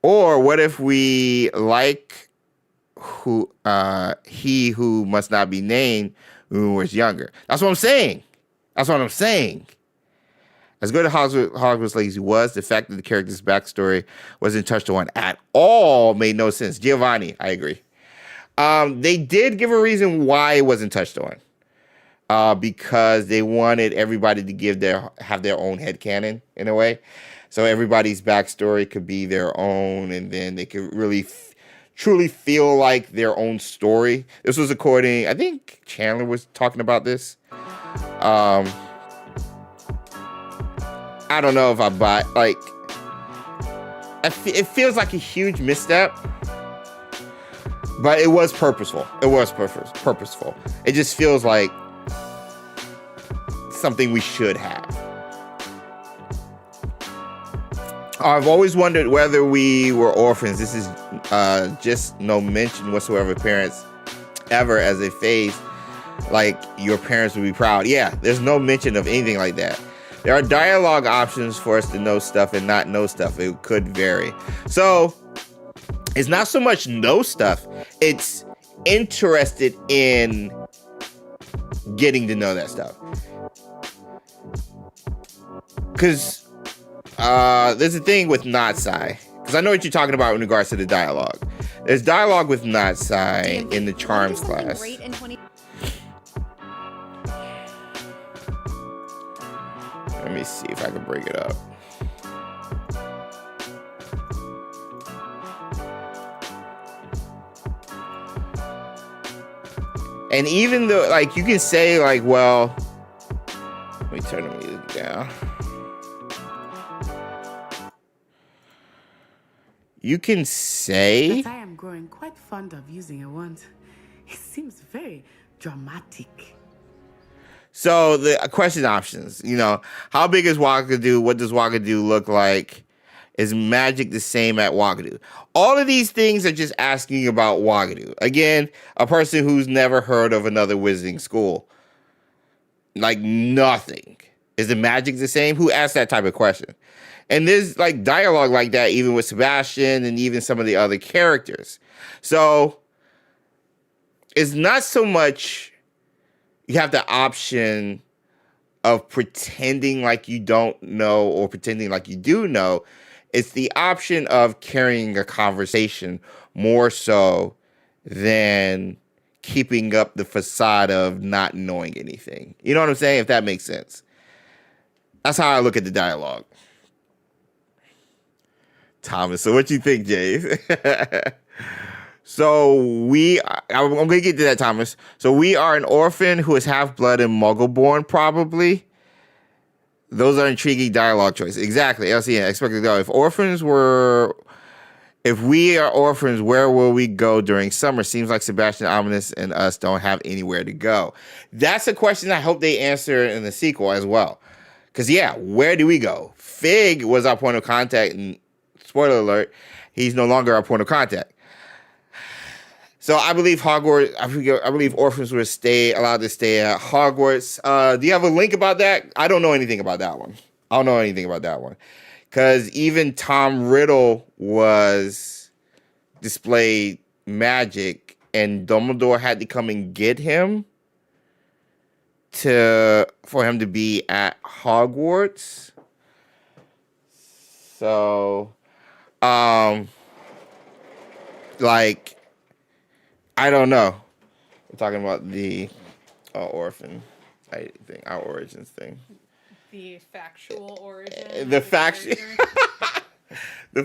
Or what if we like he who must not be named who was younger? That's what I'm saying. That's what I'm saying. As good as Hogwarts Legacy was, the fact that the character's backstory wasn't touched on at all made no sense. Giovanni, I agree. They did give a reason why it wasn't touched on. Because they wanted everybody to have their own headcanon in a way. So everybody's backstory could be their own, and then they could really truly feel like their own story. This was according, I think Chandler was talking about this. I don't know if I buy, like, it feels like a huge misstep, but it was purposeful. It was purposeful. It just feels like something we should have. I've always wondered whether we were orphans. This is just no mention whatsoever of parents ever as a phase, like your parents would be proud. Yeah, there's no mention of anything like that. There are dialogue options for us to know stuff and not know stuff. It could vary. So it's not so much know stuff. It's interested in getting to know that stuff. Because there's a thing with not Sai. Because I know what you're talking about in regards to the dialogue. There's dialogue with not Sai in the charms class. Let me see if I can break it up. And even though, like, you can say, like, well, let me turn the music down. You can say, But I am growing quite fond of using a wand. It seems very dramatic. So the question options, you know, how big is Wakadu? What does Wakadu look like? Is magic the same at Wakadu? All of these things are just asking about Wakadu. Again, a person who's never heard of another wizarding school. Like nothing. Is the magic the same? Who asked that type of question? And there's like dialogue like that even with Sebastian and even some of the other characters. So it's not so much you have the option of pretending like you don't know or pretending like you do know. It's the option of carrying a conversation more so than keeping up the facade of not knowing anything. You know what I'm saying? If that makes sense. That's how I look at the dialogue. Thomas, so what you think, James? So I'm going to get to that, Thomas. So we are an orphan who is half-blood and muggle-born, probably. Those are intriguing dialogue choices. Exactly. LCN, XpectoGO. If we are orphans, where will we go during summer? Seems like Sebastian, Ominous, and us don't have anywhere to go. That's a question I hope they answer in the sequel as well. Because, yeah, where do we go? Fig was our point of contact, and spoiler alert, he's no longer our point of contact. So I believe I believe orphans were allowed to stay at Hogwarts. Do you have a link about that? I don't know anything about that one. I don't know anything about that one. Because even Tom Riddle was displayed magic, and Dumbledore had to come and get him for him to be at Hogwarts. So, like, I don't know. We're talking about the orphan thing, our origins thing. The factual origin. The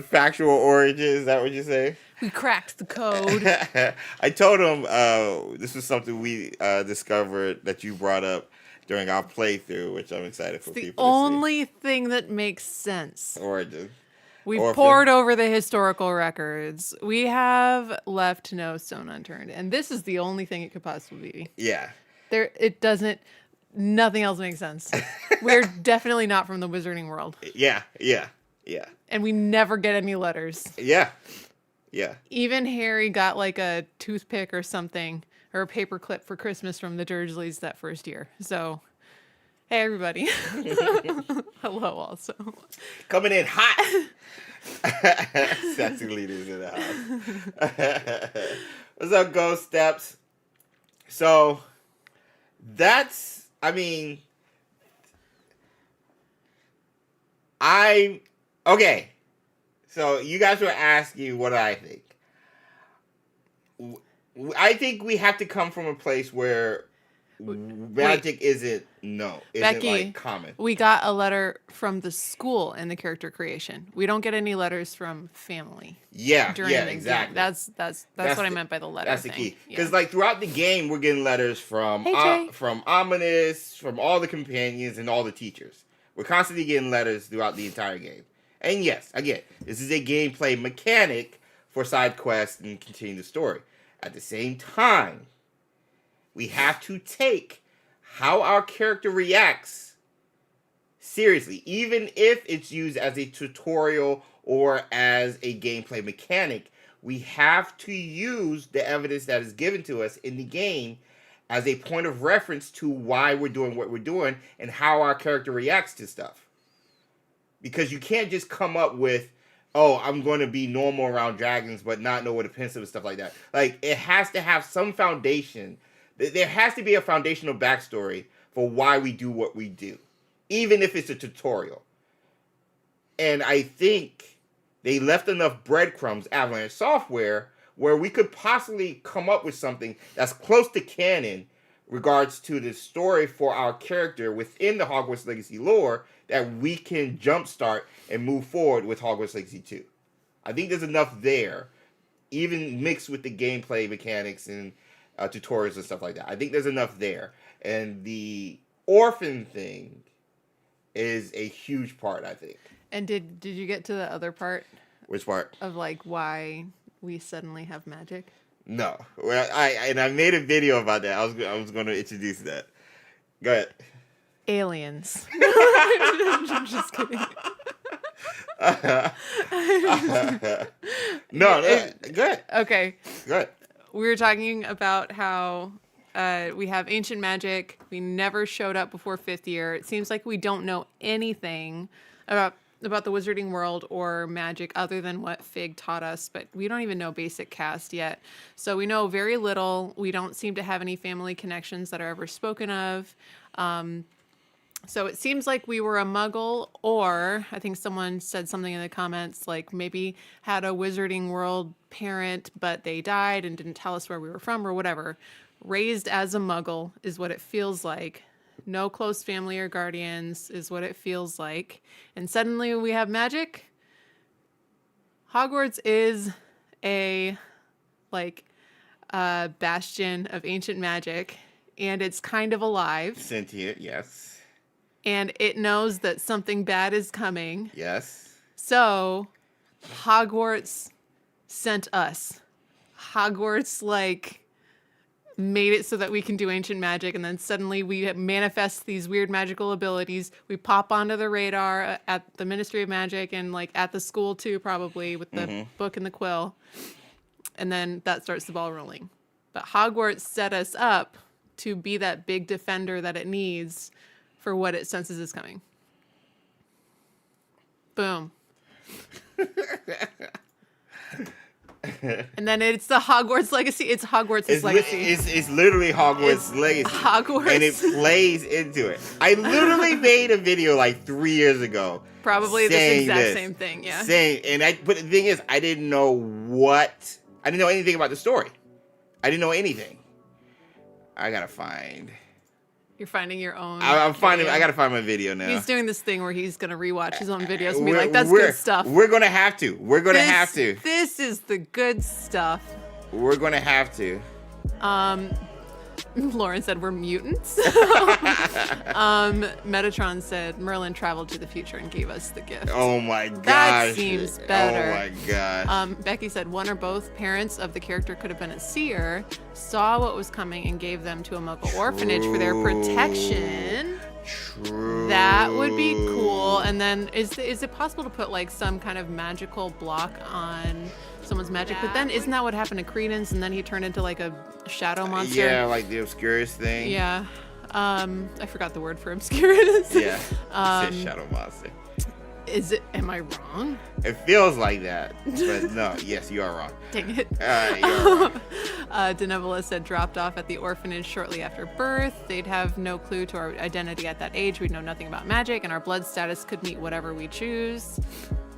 factual origin, is that what you say? We cracked the code. I told him this was something we discovered that you brought up during our playthrough, which I'm excited for people to see. The only thing that makes sense. Origin. We've Orphan. poured over the historical records. We have left no stone unturned, and this is the only thing it could possibly be. Yeah. It doesn't. Nothing else makes sense. We're definitely not from the Wizarding world, Yeah. and we never get any letters. Yeah. Even Harry got like a toothpick or something, or a paper clip for Christmas from the Dursleys that first year. So, hey everybody, hello also. Coming in hot. Sassy leaders in the house. What's up, Ghost Steps? So, okay. So you guys were asking what I think. I think we have to come from a place where magic isn't Becky, like common. We got a letter from the school in the character creation. We don't get any letters from family. Yeah, during the exactly. game. That's what I meant by the letter. That's the thing. key. Because like throughout the game, we're getting letters from Hey, Jay. from Ominous, from all the companions and all the teachers. We're constantly getting letters throughout the entire game. And yes, again, this is a gameplay mechanic for side quests and continue the story. At the same time, we have to take how our character reacts seriously, even if it's used as a tutorial or as a gameplay mechanic. We have to use the evidence that is given to us in the game as a point of reference to why we're doing what we're doing and how our character reacts to stuff. Because you can't just come up with, oh, I'm going to be normal around dragons, but not know what a pencil and stuff like that. Like, it has to have some foundation. There has to be a foundational backstory for why we do what we do, even if it's a tutorial. And I think they left enough breadcrumbs, Avalanche Software, where we could possibly come up with something that's close to canon regards to the story for our character within the Hogwarts Legacy lore that we can jumpstart and move forward with Hogwarts Legacy 2. I think there's enough there, even mixed with the gameplay mechanics and tutorials and stuff like that. I think there's enough there. And the orphan thing is a huge part, I think. And did you get to the other part Which part? of like why we suddenly have magic? No. Well, I made a video about that. I was going to introduce that. Go ahead. Aliens. I'm just kidding. No, go ahead. Okay. Go ahead. We were talking about how we have ancient magic. We never showed up before 5th year. It seems like we don't know anything about the wizarding world or magic other than what Fig taught us, but we don't even know basic cast yet. So we know very little. We don't seem to have any family connections that are ever spoken of. So it seems like we were a muggle, or I think someone said something in the comments, like maybe had a wizarding world parent, but they died and didn't tell us where we were from or whatever. Raised as a muggle is what it feels like. No close family or guardians is what it feels like. And suddenly we have magic. Hogwarts is a bastion of ancient magic, and it's kind of alive. Sentient, yes. And it knows that something bad is coming. Yes. So Hogwarts sent us. Hogwarts made it so that we can do ancient magic, and then suddenly we manifest these weird magical abilities. We pop onto the radar at the Ministry of Magic and at the school too, probably with the book and the quill. And then that starts the ball rolling. But Hogwarts set us up to be that big defender that it needs for what it senses is coming. Boom. And then it's the Hogwarts Legacy. It's Hogwarts' Legacy. It's literally Hogwarts Legacy. Hogwarts. And it plays into it. I literally made a video 3 years ago. Probably this exact same thing, yeah. But the thing is, I didn't know anything about the story. I didn't know anything. I gotta find. You're finding your own. I gotta find my video now. He's doing this thing where he's gonna rewatch his own videos and be like, "That's good stuff." We're gonna have to. This is the good stuff. We're gonna have to. Lauren said we're mutants. Metatron said Merlin traveled to the future and gave us the gift. Oh my gosh. That seems better. Oh my gosh. Becky said one or both parents of the character could have been a seer, saw what was coming, and gave them to a Muggle orphanage for their protection. True. That would be cool. And then is it possible to put like some kind of magical block on someone's magic? But then isn't that what happened to Credence? And then he turned into like a shadow monster. Yeah, like the Obscurus thing. Yeah. I forgot the word for Obscurus. Yeah. It says shadow monster. Am I wrong? It feels like that, but no. Yes, you are wrong. Dang it. You're wrong. Denebola said dropped off at the orphanage shortly after birth. They'd have no clue to our identity at that age. We'd know nothing about magic, and our blood status could meet whatever we choose.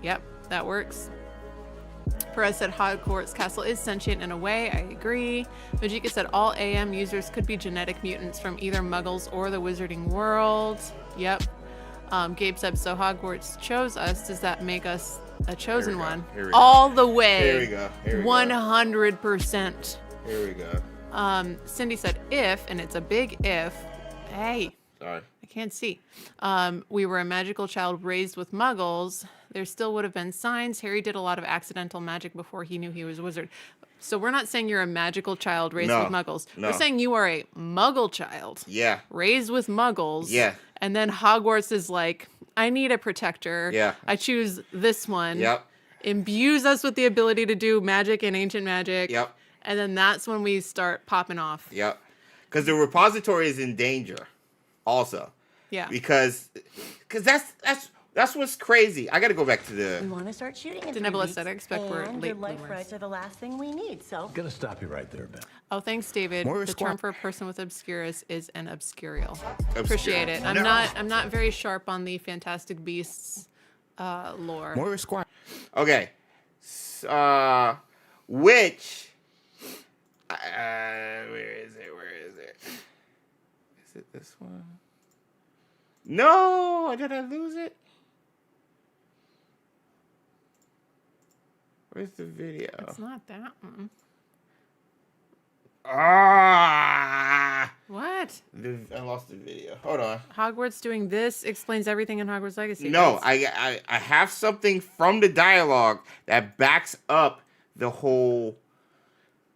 Yep, that works. Perez said Hogwarts Castle is sentient in a way. I agree. Majika said all AM users could be genetic mutants from either Muggles or the Wizarding World. Yep. Gabe said, so Hogwarts chose us. Does that make us a chosen one? Here we go. All the way. Here we go. 100%. Here we go. Cindy said, if, and it's a big if. Hey. Sorry. I can't see. We were a magical child raised with Muggles. There still would have been signs. Harry did a lot of accidental magic before he knew he was a wizard. So we're not saying you're a magical child raised with Muggles. No. We're saying you are a Muggle child. Yeah. Raised with Muggles. Yeah. And then Hogwarts is like, I need a protector. Yeah. I choose this one. Yep. Imbues us with the ability to do magic and ancient magic. Yep. And then that's when we start popping off. Yep. Because the repository is in danger also. Yeah. Because that's what's crazy. I got to go back to We the... want to start shooting in 3 Nebula weeks, said, I expect we're and late your life bloomers. rights are the last thing we need, so... Gonna stop you right there, Ben. Oh, thanks, David. More The term squat. for a person with obscurus is an obscurial. Obscure. Appreciate it. I'm not very sharp on the Fantastic Beasts lore. More squat. Okay. Which... where is it? Is it this one? No! Did I lose it? Where's the video? It's not that one. Ah! What? I lost the video. Hold on. Hogwarts doing this explains everything in Hogwarts Legacy. No, guys. I have something from the dialogue that backs up the whole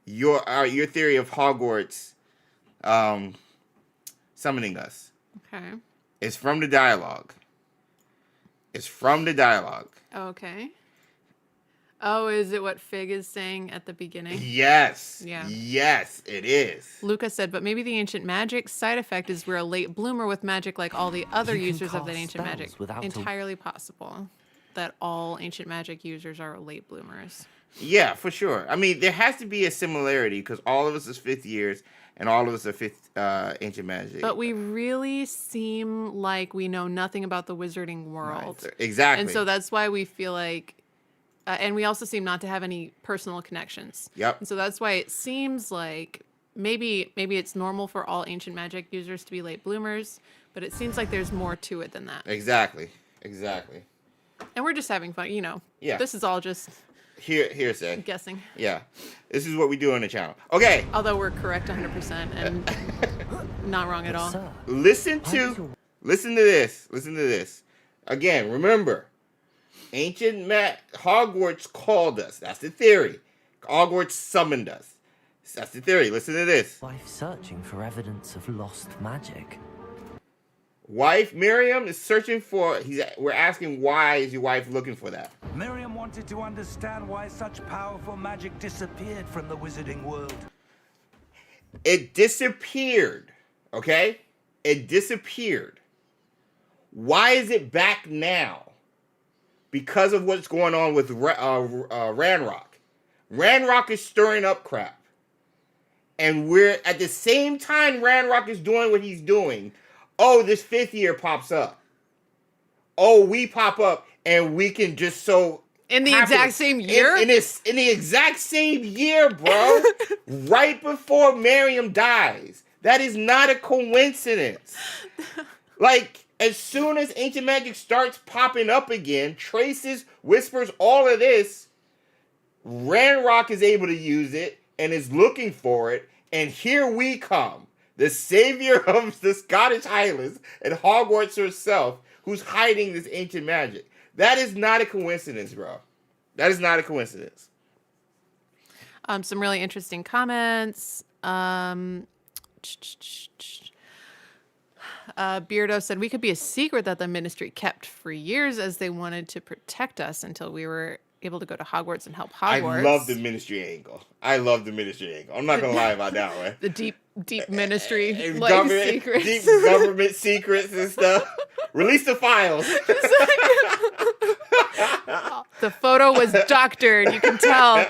your theory of Hogwarts summoning us. Okay. It's from the dialogue. Okay. Oh, is it what Fig is saying at the beginning? Yes. Yeah. Yes, it is. Lucas said, but maybe the ancient magic side effect is we're a late bloomer with magic like all the other You can users of that cast ancient spells magic. without a- Entirely possible that all ancient magic users are late bloomers. Yeah, for sure. I mean, there has to be a similarity because all of us is 5th years and all of us are 5th ancient magic. But we really seem like we know nothing about the wizarding world. Right, exactly. And so that's why we feel like, and we also seem not to have any personal connections. Yep. And so that's why it seems like maybe it's normal for all ancient magic users to be late bloomers, but it seems like there's more to it than that. Exactly. And we're just having fun, Yeah. This is all just Hearsay. guessing. Yeah. This is what we do on the channel. Okay. Although we're correct 100% and not wrong at all. Sir, Listen to this. Again, remember, Hogwarts called us. That's the theory. Hogwarts summoned us. That's the theory. Listen to this. wife searching for evidence of lost magic. Wife Miriam is searching for. We're asking why is your wife looking for that? Miriam wanted to understand why such powerful magic disappeared from the wizarding world. It disappeared. Okay, it disappeared. Why is it back now? Because of what's going on with Ranrock. Ranrock is stirring up crap. And we're, at the same time Ranrock is doing what he's doing, this 5th year pops up. We pop up and we can just In the exact same year? In the exact same year, bro. Right before Miriam dies. That is not a coincidence. Like, as soon as ancient magic starts popping up again, traces, whispers, all of this, Ranrock is able to use it and is looking for it, and here we come. the savior of the Scottish Highlands and Hogwarts herself, who's hiding this ancient magic. That is not a coincidence, bro. That is not a coincidence. Some really interesting comments. Beardo said we could be a secret that the Ministry kept for years as they wanted to protect us until we were able to go to Hogwarts and help Hogwarts. I love the Ministry angle. I'm not gonna lie about that one. The deep Ministry Deep secrets. government secrets and stuff. Release the files. The photo was doctored. You can tell.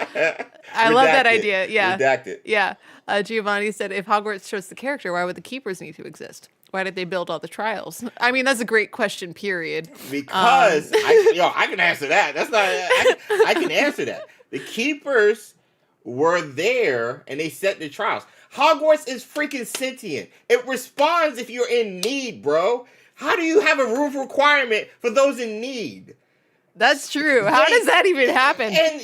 I love that idea. Yeah. Redacted. Yeah. Giovanni said, if Hogwarts trusts the character, why would the keepers need to exist? Why did they build all the trials? I mean, that's a great question, period. Because I can answer that. That's not. I can answer that. The keepers were there and they set the trials. Hogwarts is freaking sentient. It responds if you're in need, bro. How do you have a rule requirement for those in need? That's true. How does that even happen? And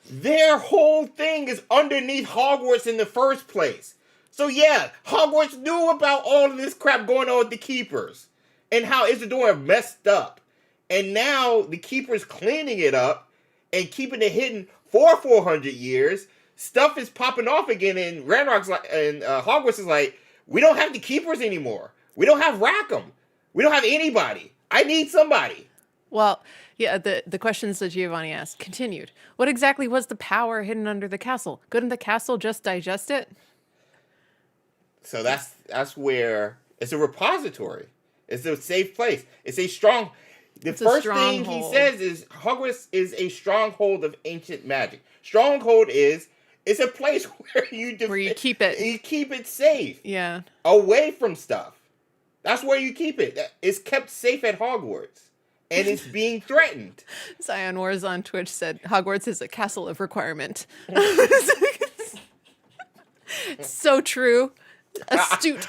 their whole thing is underneath Hogwarts in the first place. So yeah, Hogwarts knew about all of this crap going on with the keepers and how Isidora messed up. And now the keepers cleaning it up and keeping it hidden for 400 years. Stuff is popping off again, and Hogwarts is like, we don't have the keepers anymore. We don't have Rackham. We don't have anybody. I need somebody. Well, yeah, the questions that Giovanni asked continued. What exactly was the power hidden under the castle? Couldn't the castle just digest it? So that's where it's a repository. It's a safe place. It's a strong. The first thing he says is Hogwarts is a stronghold of ancient magic. Stronghold it's a place where you keep it. You keep it safe. Yeah. Away from stuff. That's where you keep it. It's kept safe at Hogwarts. And it's being threatened. Zion Wars on Twitch said Hogwarts is a castle of requirement. So true. Astute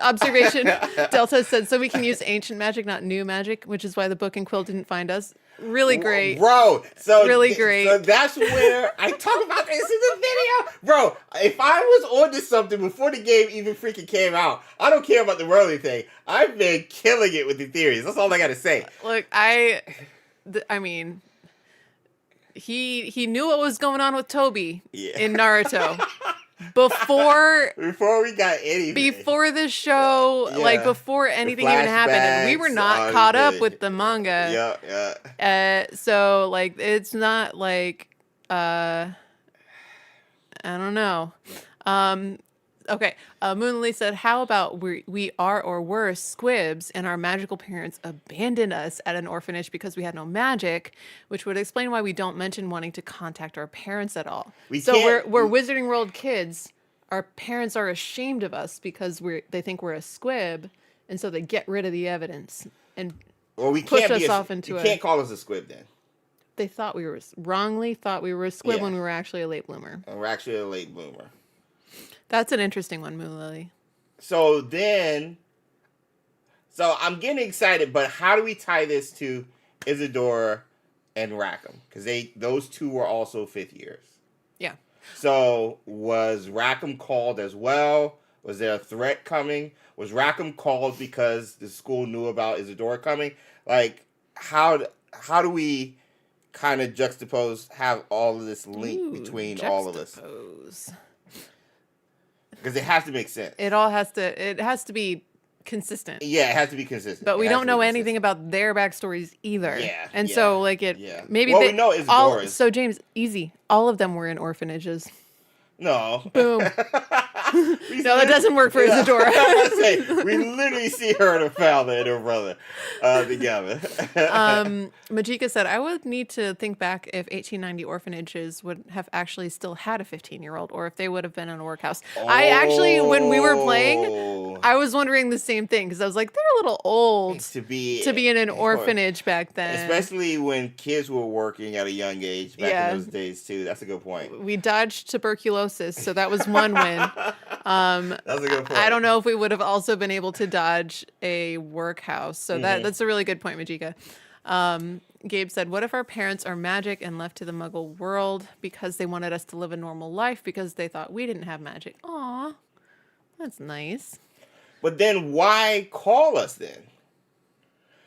observation. Delta said, so we can use ancient magic, not new magic, which is why the book and quill didn't find us. Really great. Bro, really great. So that's where I talk about this in the video. Bro, if I was onto something before the game even freaking came out, I don't care about the worldly thing. I've been killing it with the theories. That's all I gotta say. Look, I mean, he knew what was going on with Toby in Naruto. Before we got anything. Before the show, before anything even happened, and we were not caught up with the manga. Yeah. So it's not like I don't know. Okay. Moonlee said, how about we are or were squibs and our magical parents abandoned us at an orphanage because we had no magic, which would explain why we don't mention wanting to contact our parents at all. We're Wizarding World kids. Our parents are ashamed of us because they think we're a squib, and so they get rid of the evidence and push us off into You can't call us a squib then. They wrongly thought we were a squib when we were actually a late bloomer. And we're actually a late bloomer. That's an interesting one, Moonlily. So I'm getting excited, but how do we tie this to Isidora and Rackham? Because those two were also 5th years. Yeah. So was Rackham called as well? Was there a threat coming? Was Rackham called because the school knew about Isidora coming? Like, how do we kind of have all of this link between all of us? Because it has to make sense. It has to be consistent. Yeah, it has to be consistent. But we don't know anything about their backstories either. Yeah. And so maybe we know Isidora's. So James, easy. All of them were in orphanages. No. Boom. No, that doesn't work for Isidora. We literally see her and her father and her brother together. Majika said, I would need to think back if 1890 orphanages would have actually still had a 15-year-old or if they would have been in a workhouse. I actually, when we were playing, I was wondering the same thing because I was like, they're a little old to be in an orphanage back then. Especially when kids were working at a young age back in those days, too. That's a good point. We dodged tuberculosis, so that was one win. That's a good point. I don't know if we would have also been able to dodge a workhouse. So that's a really good point, Majika. Gabe said, what if our parents are magic and left to the Muggle world because they wanted us to live a normal life because they thought we didn't have magic? Aw. That's nice. But then why call us then?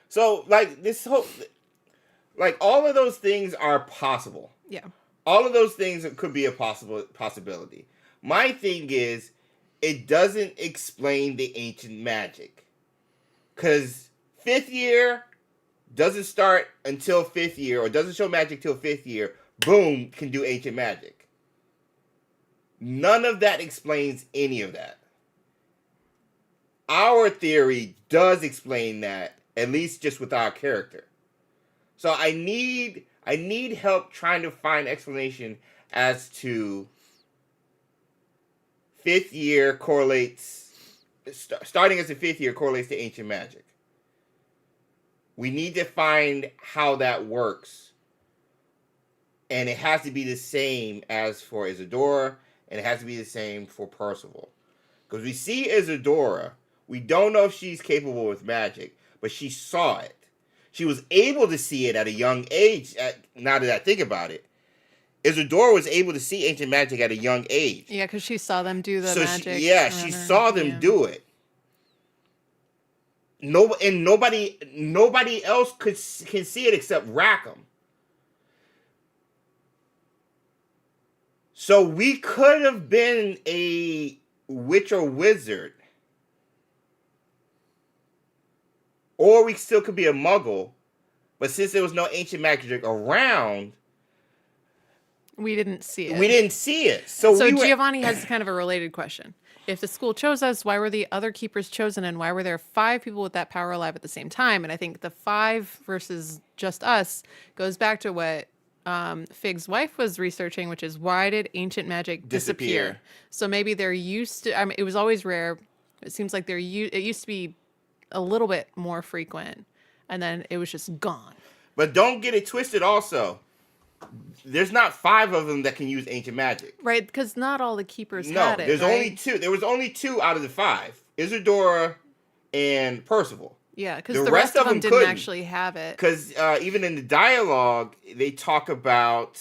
So like this whole, like all of those things are possible. Yeah. All of those things could be a possibility. My thing is, it doesn't explain the ancient magic. Because 5th year doesn't start until 5th year, or doesn't show magic till 5th year. Boom, can do ancient magic. None of that explains any of that. Our theory does explain that, at least just with our character. So I need help trying to find explanation as to 5th year correlates, starting as a 5th year correlates to ancient magic. We need to find how that works. And it has to be the same as for Isadora, and it has to be the same for Percival. Because we see Isadora, we don't know if she's capable with magic, but she saw it. She was able to see it at a young age, now that I think about it. Isadora was able to see ancient magic at a young age. Yeah, because she saw them do the So magic. she saw them do it. Nobody else can see it except Rackham. So we could have been a witch or wizard, or we still could be a muggle. But since there was no ancient magic around, we didn't see it. So Giovanni has kind of a related question. If the school chose us, why were the other keepers chosen, and why were there 5 people with that power alive at the same time? And I think the 5 versus just us goes back to what Fig's wife was researching, which is why did ancient magic disappear? So maybe they're used to. I mean, it was always rare. It seems like it used to be a little bit more frequent, and then it was just gone. But don't get it twisted. Also, there's not 5 of them that can use ancient magic, right? Because not all the keepers had it. There's only 2. There was only 2 out of the 5: Isadora and Percival. Yeah, because the rest of them didn't actually have it. Because even in the dialogue, they talk about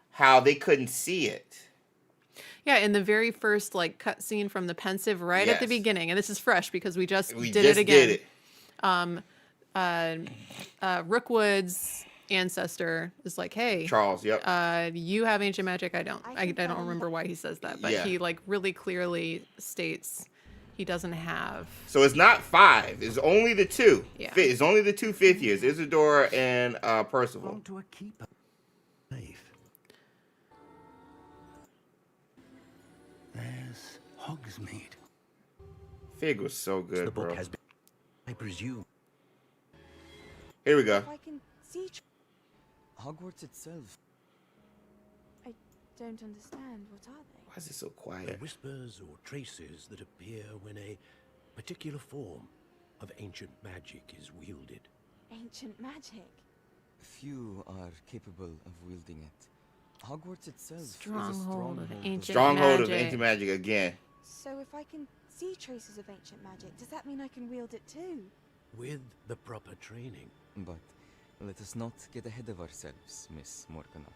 how they couldn't see it. Yeah, in the very first cut scene from the pensive at the beginning, and this is fresh because we just did it again. Rookwood's ancestor is like, "Hey, Charles, you have ancient magic. I don't. I don't remember why he says that, but he really clearly states he doesn't have." So it's not 5. It's only the 2. Yeah. It's only the 2 5th years, Isadora and Percival. To a keeper. Safe. There's Hogsmeade. Fig was so good, The book bro. has been, I presume. Here we go. I can see. Hogwarts itself. I don't understand. What are they? Why is it so The quiet? whispers or traces that appear when a particular form of ancient magic is wielded. Ancient magic. Few are capable of wielding it. Hogwarts itself is a Stronghold of ancient Stronghold of magic. ancient magic again. So if I can see traces of ancient magic, does that mean I can wield it too? With the proper training. But let us not get ahead of ourselves, Miss Morganach.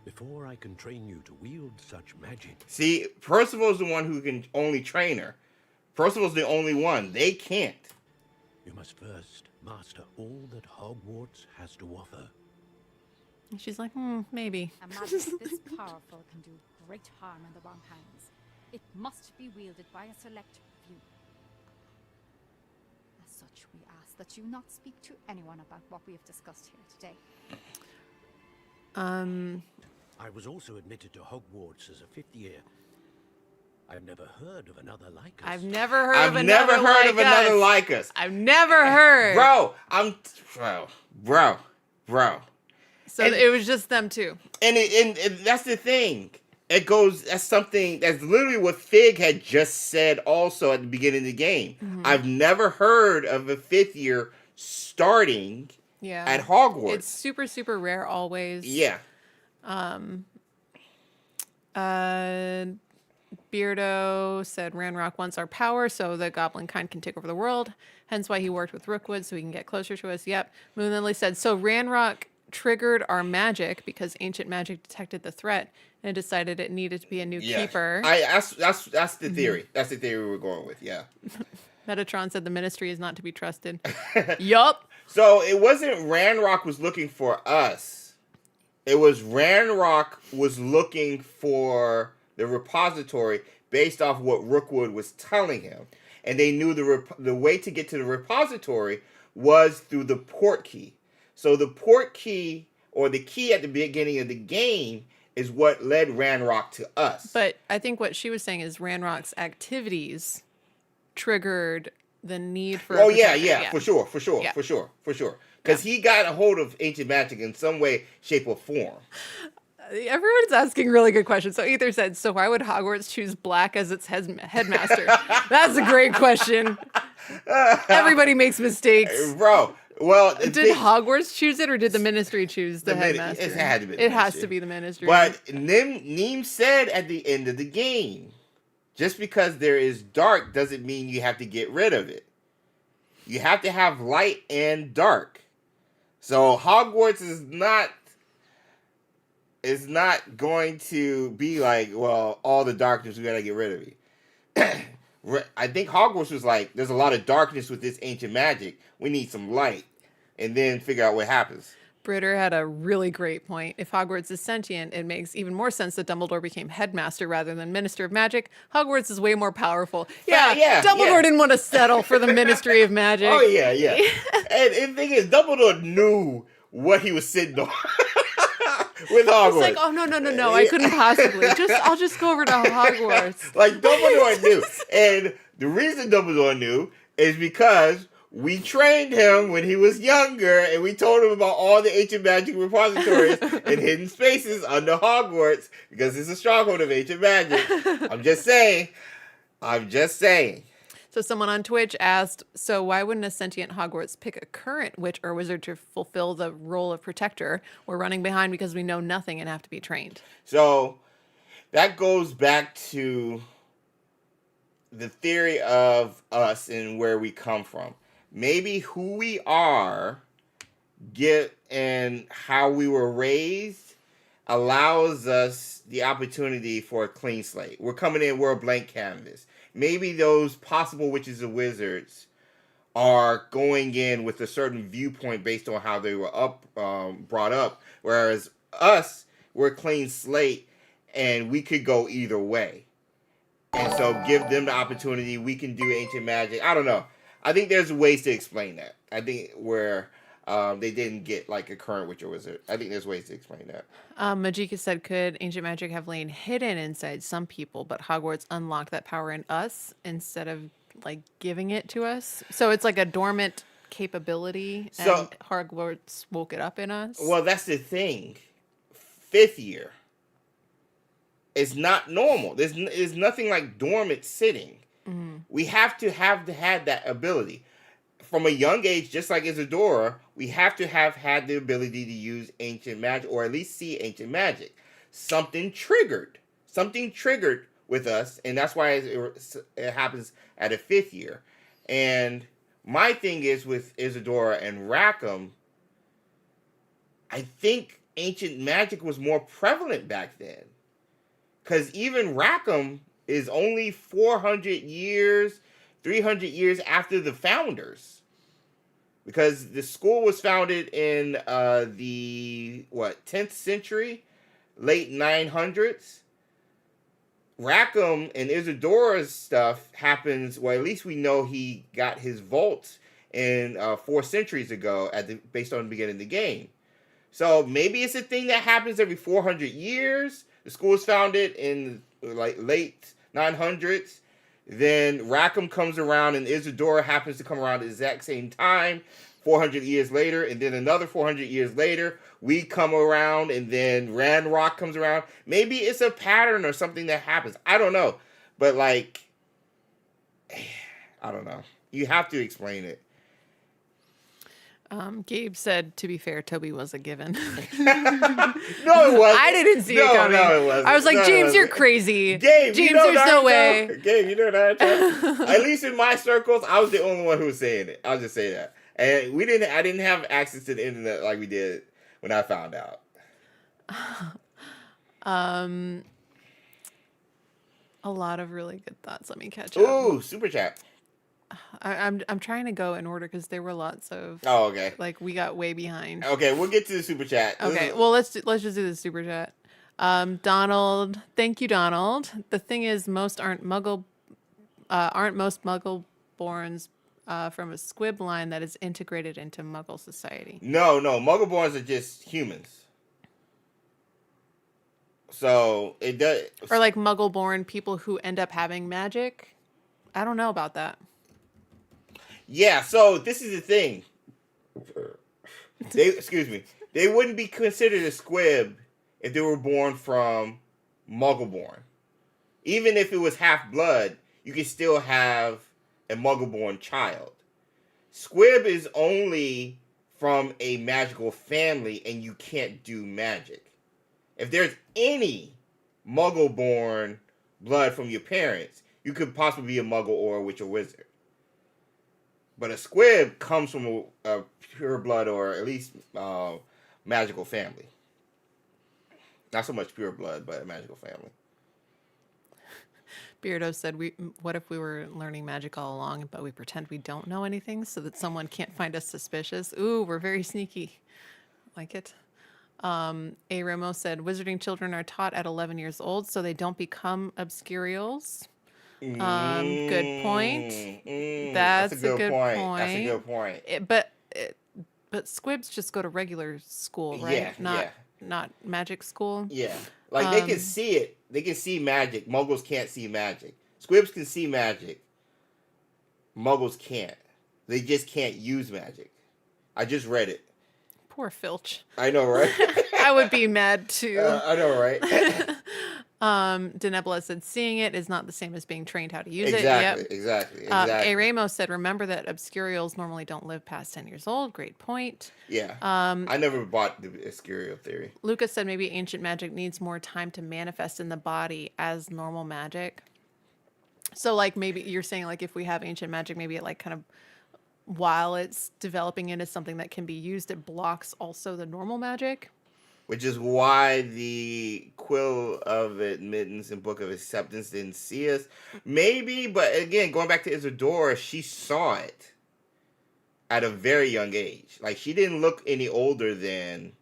Before I can train you to wield such magic. See, Percival's the one who can only train her. Percival's the only one. They can't. You must first master all that Hogwarts has to offer. And she's like, maybe. A magic this powerful can do great harm in the wrong hands. It must be wielded by a select few. As such, we ask that you not speak to anyone about what we have discussed here today. I was also admitted to Hogwarts as a 5th year. I've never heard of another like us. I've never heard of another like us. I've never heard. Bro. So it was just them two. And that's the thing. That's something, that's literally what Fig had just said also at the beginning of the game. Mm-hmm. I've never heard of a 5th year starting at Hogwarts. It's super, super rare always. Yeah. Beardo said Ranrock wants our power so the goblin kind can take over the world. Hence why he worked with Rookwood so he can get closer to us. Yep. Moon Lily said, so Ranrock triggered our magic because ancient magic detected the threat and decided it needed to be a new keeper. That's the theory. That's the theory we're going with. Yeah. Metatron said the ministry is not to be trusted. Yup. So it wasn't Ranrock was looking for us. It was Ranrock was looking for the repository based off what Rookwood was telling him. And they knew the way to get to the repository was through the port key. So the port key, or the key at the beginning of the game, is what led Ranrock to us. But I think what she was saying is Ranrock's activities triggered the need for... Oh, yeah, for sure. Because he got a hold of ancient magic in some way, shape, or form. Everyone's asking really good questions. So Ether said, so why would Hogwarts choose black as its headmaster? That's a great question. Everybody makes mistakes. Bro, well... Did Hogwarts choose it, or did the ministry choose the headmaster? It had to be the It has ministry. to be the ministry. But Neem said at the end of the game, just because there is dark doesn't mean you have to get rid of it. You have to have light and dark. So Hogwarts is not going to be like, well, all the darkness, we gotta get rid of it. I think Hogwarts was like, there's a lot of darkness with this ancient magic. We need some light, and then figure out what happens. Britter had a really great point. If Hogwarts is sentient, it makes even more sense that Dumbledore became headmaster rather than Minister of Magic. Hogwarts is way more powerful. Yeah, Dumbledore didn't want to settle for the Ministry of Magic. Oh, yeah. And the thing is, Dumbledore knew what he was sitting on. With Hogwarts. It's like, oh, no, I couldn't possibly. I'll just go over to Hogwarts. Like, Dumbledore knew. And the reason Dumbledore knew is because we trained him when he was younger, and we told him about all the ancient magic repositories and hidden spaces under Hogwarts, because it's a stronghold of ancient magic. I'm just saying. So someone on Twitch asked, so why wouldn't a sentient Hogwarts pick a current witch or wizard to fulfill the role of protector? We're running behind because we know nothing and have to be trained. So that goes back to the theory of us and where we come from. Maybe who we are and how we were raised allows us the opportunity for a clean slate. We're coming in, we're a blank canvas. Maybe those possible witches and wizards are going in with a certain viewpoint based on how they were brought up, whereas us, we're a clean slate, and we could go either way. And so give them the opportunity. We can do ancient magic. I don't know. I think there's ways to explain that. I think where they didn't get like a current witch or wizard. I think there's ways to explain that. Majika said, could ancient magic have lain hidden inside some people, but Hogwarts unlocked that power in us instead of like giving it to us? So it's like a dormant capability, and Hogwarts woke it up in us? Well, that's the thing. 5th year is not normal. There's nothing like dormant sitting. Mm-hmm. We have to have had that ability. From a young age, just like Isadora, we have to have had the ability to use ancient magic, or at least see ancient magic. Something triggered with us, and that's why it happens at a 5th year. And my thing is with Isadora and Rackham, I think ancient magic was more prevalent back then. Because even Rackham is only 400 years, 300 years after the founders. Because the school was founded in the 10th century, late 900s. Rackham and Isadora's stuff happens, well, at least we know he got his vault in 4 centuries ago based on the beginning of the game. So maybe it's a thing that happens every 400 years. The school was founded in like late 900s. Then Rackham comes around and Isadora happens to come around at the exact same time, 400 years later. And then another 400 years later, we come around, and then Ranrock comes around. Maybe it's a pattern or something that happens. I don't know. But like, I don't know. You have to explain it. Gabe said, to be fair, Toby was a given. No, it wasn't. I didn't see it coming. No, it wasn't. I was like, James, you're crazy. James, there's no way. Gabe, you know that. At least in my circles, I was the only one who was saying it. I'll just say that. And I didn't have access to the internet like we did when I found out. A lot of really good thoughts. Let me catch up. Ooh, super chat. I'm trying to go in order because there were lots of. Oh, okay. Like we got way behind. Okay, we'll get to the super chat. Okay, well let's just do the super chat. Donald, thank you, Donald. The thing is, most aren't most Muggle-borns from a squib line that is integrated into Muggle society. No, Muggle-borns are just humans. So it does. Or like Muggle-born people who end up having magic. I don't know about that. Yeah, so this is the thing. They wouldn't be considered a squib if they were born from Muggle-born. Even if it was half-blood, you could still have a Muggle-born child. Squib is only from a magical family, and you can't do magic. If there's any Muggle-born blood from your parents, you could possibly be a Muggle or a witch or wizard. But a squib comes from a pure blood or at least magical family. Not so much pure blood, but a magical family. Beardo said, what if we were learning magic all along, but we pretend we don't know anything so that someone can't find us suspicious? Ooh, we're very sneaky. Like it. A. Remo said, wizarding children are taught at 11 years old so they don't become obscurials. Good point. That's a good point. That's a good point. But squibs just go to regular school, right? Yeah, not magic school. Yeah. Like they can see it. They can see magic. Muggles can't see magic. Squibs can see magic. Muggles can't. They just can't use magic. I just read it. Poor Filch. I know, right? I would be mad too. I know, right? Denebula said, seeing it is not the same as being trained how to use exactly, it. Yep. Exactly. A. Ramos said, remember that obscurials normally don't live past 10 years old. Great point. Yeah. I never bought the obscurial theory. Lucas said maybe ancient magic needs more time to manifest in the body as normal magic. So like maybe you're saying like if we have ancient magic, maybe it like kind of while it's developing into something that can be used, it blocks also the normal magic. Which is why the Quill of Admittance and Book of Acceptance didn't see us. Maybe, but again, going back to Isadora, she saw it at a very young age. Like, she didn't look any older than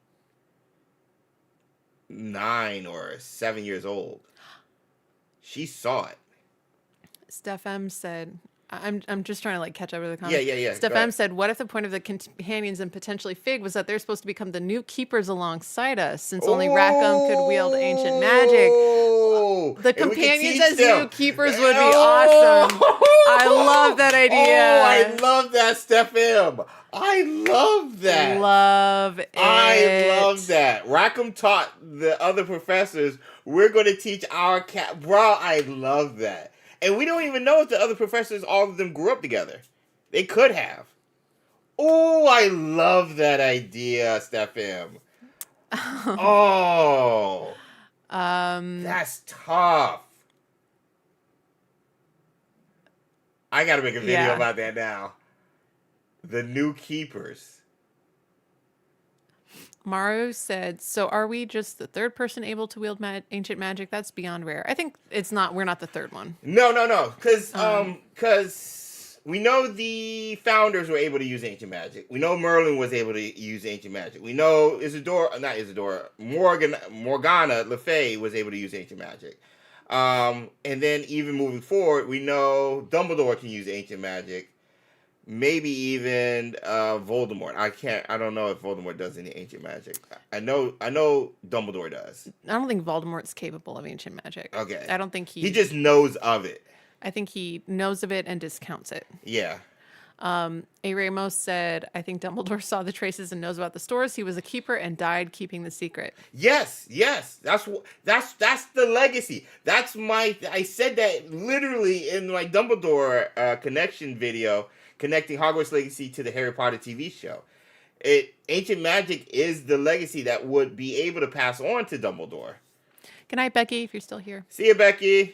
9 or 7 years old. She saw it. Steph M said... I'm just trying to like catch up with the comments. Yeah. Steph M said, what if the point of the companions and potentially Fig was that they're supposed to become the new keepers alongside us, since only Rackham could wield ancient magic? The companions as new keepers would be awesome. I love that idea. Oh, I love that, Steph M. I love that. Love it. I love that. Rackham taught the other professors, we're going to teach our cat. Bro, I love that. And we don't even know if the other professors, all of them grew up together. They could have. Oh, I love that idea, Steph M. Oh. That's tough. I got to make a video about that now. The new keepers. Maru said, so are we just the third person able to wield ancient magic? That's beyond rare. I think we're not the third one. No. Because we know the founders were able to use ancient magic. We know Merlin was able to use ancient magic. We know Morgana Le Fay was able to use ancient magic. And then even moving forward, we know Dumbledore can use ancient magic. Maybe even Voldemort. I don't know if Voldemort does any ancient magic. I know Dumbledore does. I don't think Voldemort's capable of ancient magic. Okay. I don't think he just knows of it. I think he knows of it and discounts it. Yeah. A. Ramos said, I think Dumbledore saw the traces and knows about the stores. He was a keeper and died keeping the secret. Yes. That's the legacy. I said that literally in my Dumbledore connection video, connecting Hogwarts Legacy to the Harry Potter TV show. Ancient magic is the legacy that would be able to pass on to Dumbledore. Good night, Becky, if you're still here. See you, Becky.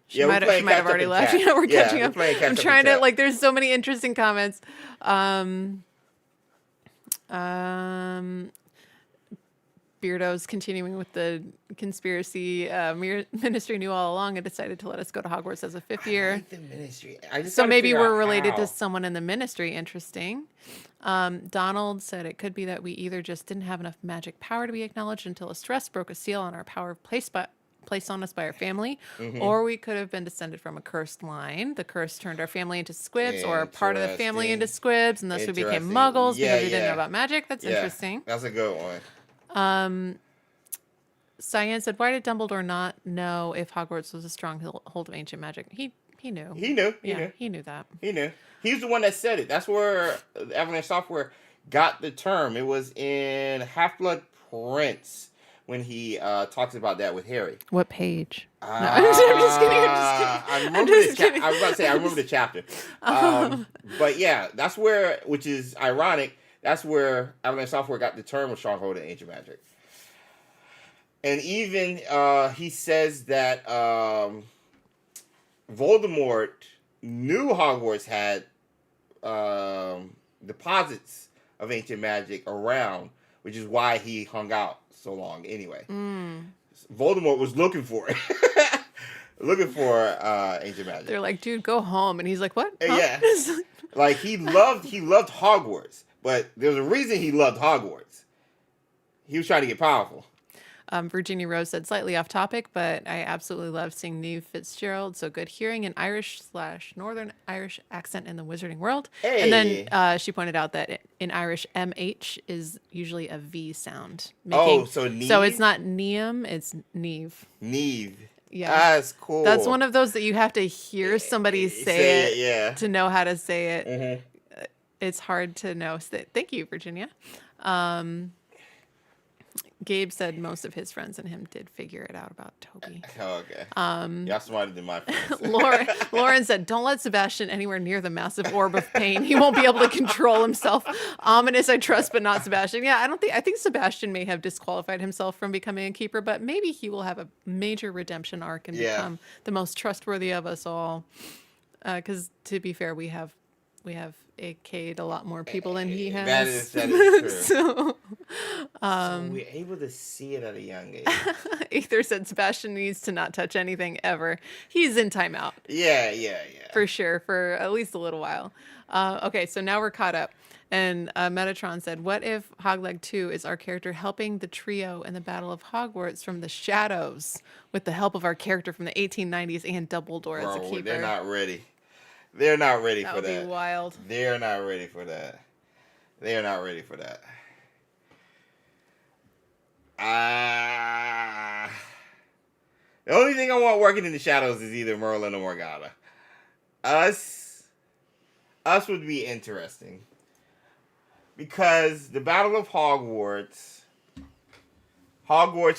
She might have already left. We're catching up. I'm trying to, like, there's so many interesting comments. Beardos continuing with the conspiracy ministry knew all along and decided to let us go to Hogwarts as a 5th year. I like the ministry. I just So gotta maybe figure we're out related how. to someone in the ministry. Interesting. Donald said it could be that we either just didn't have enough magic power to be acknowledged until a stress broke a seal on our power placed on us by our family, or we could have been descended from a cursed line. The curse turned our family into squibs, or a part of the family into squibs, and thus we became Interesting. muggles Yeah, because we didn't know yeah. about magic. That's interesting. That's a good one. Cyan said, why did Dumbledore not know if Hogwarts was a stronghold of ancient magic? He knew. He knew. He knew that. He knew. He's the one that said it. That's where Avalanche Software got the term. It was in Half-Blood Prince when he talks about that with Harry. What page? No, I'm just kidding. I remember the I was about to say I remember the chapter. But yeah, that's where, which is ironic. That's where Avalanche Software got the term of stronghold in ancient magic. And even he says that Voldemort knew Hogwarts had deposits of ancient magic around, which is why he hung out so long anyway. Voldemort was looking for it. Looking for ancient magic. They're like, dude, go home. And he's like, what? Huh? Yeah. Like he loved Hogwarts, but there's a reason he loved Hogwarts. He was trying to get powerful. Virginia Rose said, slightly off topic, but I absolutely love seeing Neve Fitzgerald. So good hearing an Irish/Northern Irish accent in the wizarding world. Hey. And then she pointed out that in Irish, MH is usually a V sound. So Neve? So it's not Neum, it's Neve. Neve. Yeah. That's cool. That's one of those that you have to hear somebody say it to know how to say it. Mm-hmm. It's hard to know. Thank you, Virginia. Gabe said most of his friends and him did figure it out about Toby. Oh, okay. Y'all smarter than my friends. Lauren said, don't let Sebastian anywhere near the massive orb of pain. He won't be able to control himself. Ominous, I trust, but not Sebastian. Yeah, I think Sebastian may have disqualified himself from becoming a keeper, but maybe he will have a major redemption arc and become the most trustworthy of us all. Because to be fair, we have AK'd a lot more people than he has. That is true. So we're able to see it at a young age. Aether said Sebastian needs to not touch anything ever. He's in timeout. Yeah. For sure, for at least a little while. Okay, so now we're caught up. And Metatron said, what if Hogleg 2 is our character helping the trio in the Battle of Hogwarts from the shadows with the help of our character from the 1890s and Dumbledore as a keeper? They're not ready. They're not ready for that. That would be wild. They're not ready for that. They are not ready for that. The only thing I want working in the shadows is either Merlin or Morgana. Us would be interesting. Because the Battle of Hogwarts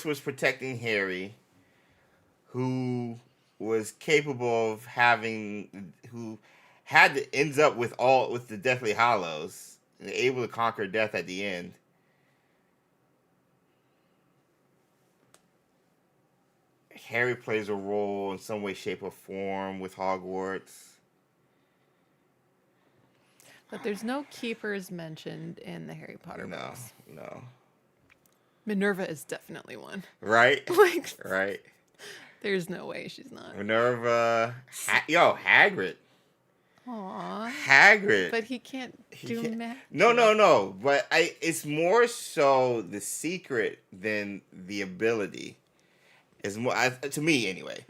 was protecting Harry, who was capable of ends up with the Deathly Hallows and able to conquer death at the end. Harry plays a role in some way, shape, or form with Hogwarts. But there's no keepers mentioned in the Harry Potter books. No. Minerva is definitely one. Right? Right. There's no way she's not. Minerva. Hagrid. Aww. Hagrid. But he can't do magic. No. But it's more so the secret than the ability. It's more, to me anyway.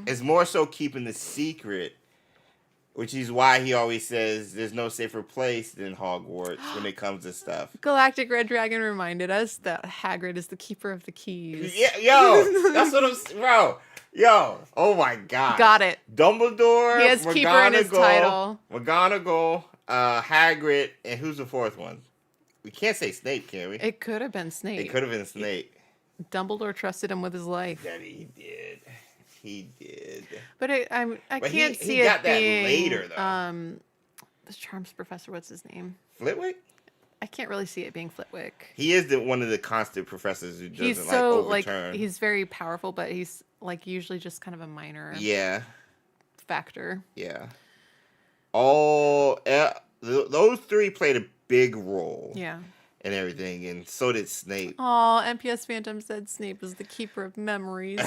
It's more so keeping the secret, which is why he always says there's no safer place than Hogwarts when it comes to stuff. Galactic Red Dragon reminded us that Hagrid is the keeper of the keys. Yeah, yo, that's what I'm, bro. Yo, oh my God. Got it. Dumbledore. He has keeper in his title. McGonagall, Hagrid, and who's the fourth one? We can't say Snape, can we? It could have been Snape. It could have been Snape. Dumbledore trusted him with his life. That he did. He did. But I can't see it got that being later, though. the Charms Professor. What's his name? Flitwick? I can't really see it being Flitwick. He is one of the constant professors who doesn't He's so overturn. he's very powerful, but he's usually just kind of a minor factor. Yeah. Those three played a big role. Yeah. and everything, and so did Snape. Oh, MPS Phantom said Snape was the keeper of memories.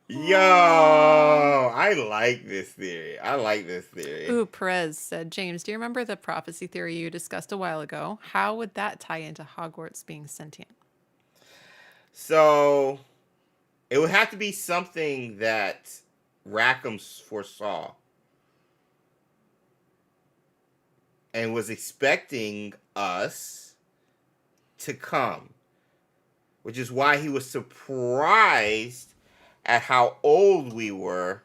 Yo, I like this theory. Ooh, Perez said, James, do you remember the prophecy theory you discussed a while ago? How would that tie into Hogwarts being sentient? So, it would have to be something that Rackham foresaw and was expecting us to come, which is why he was surprised at how old we were.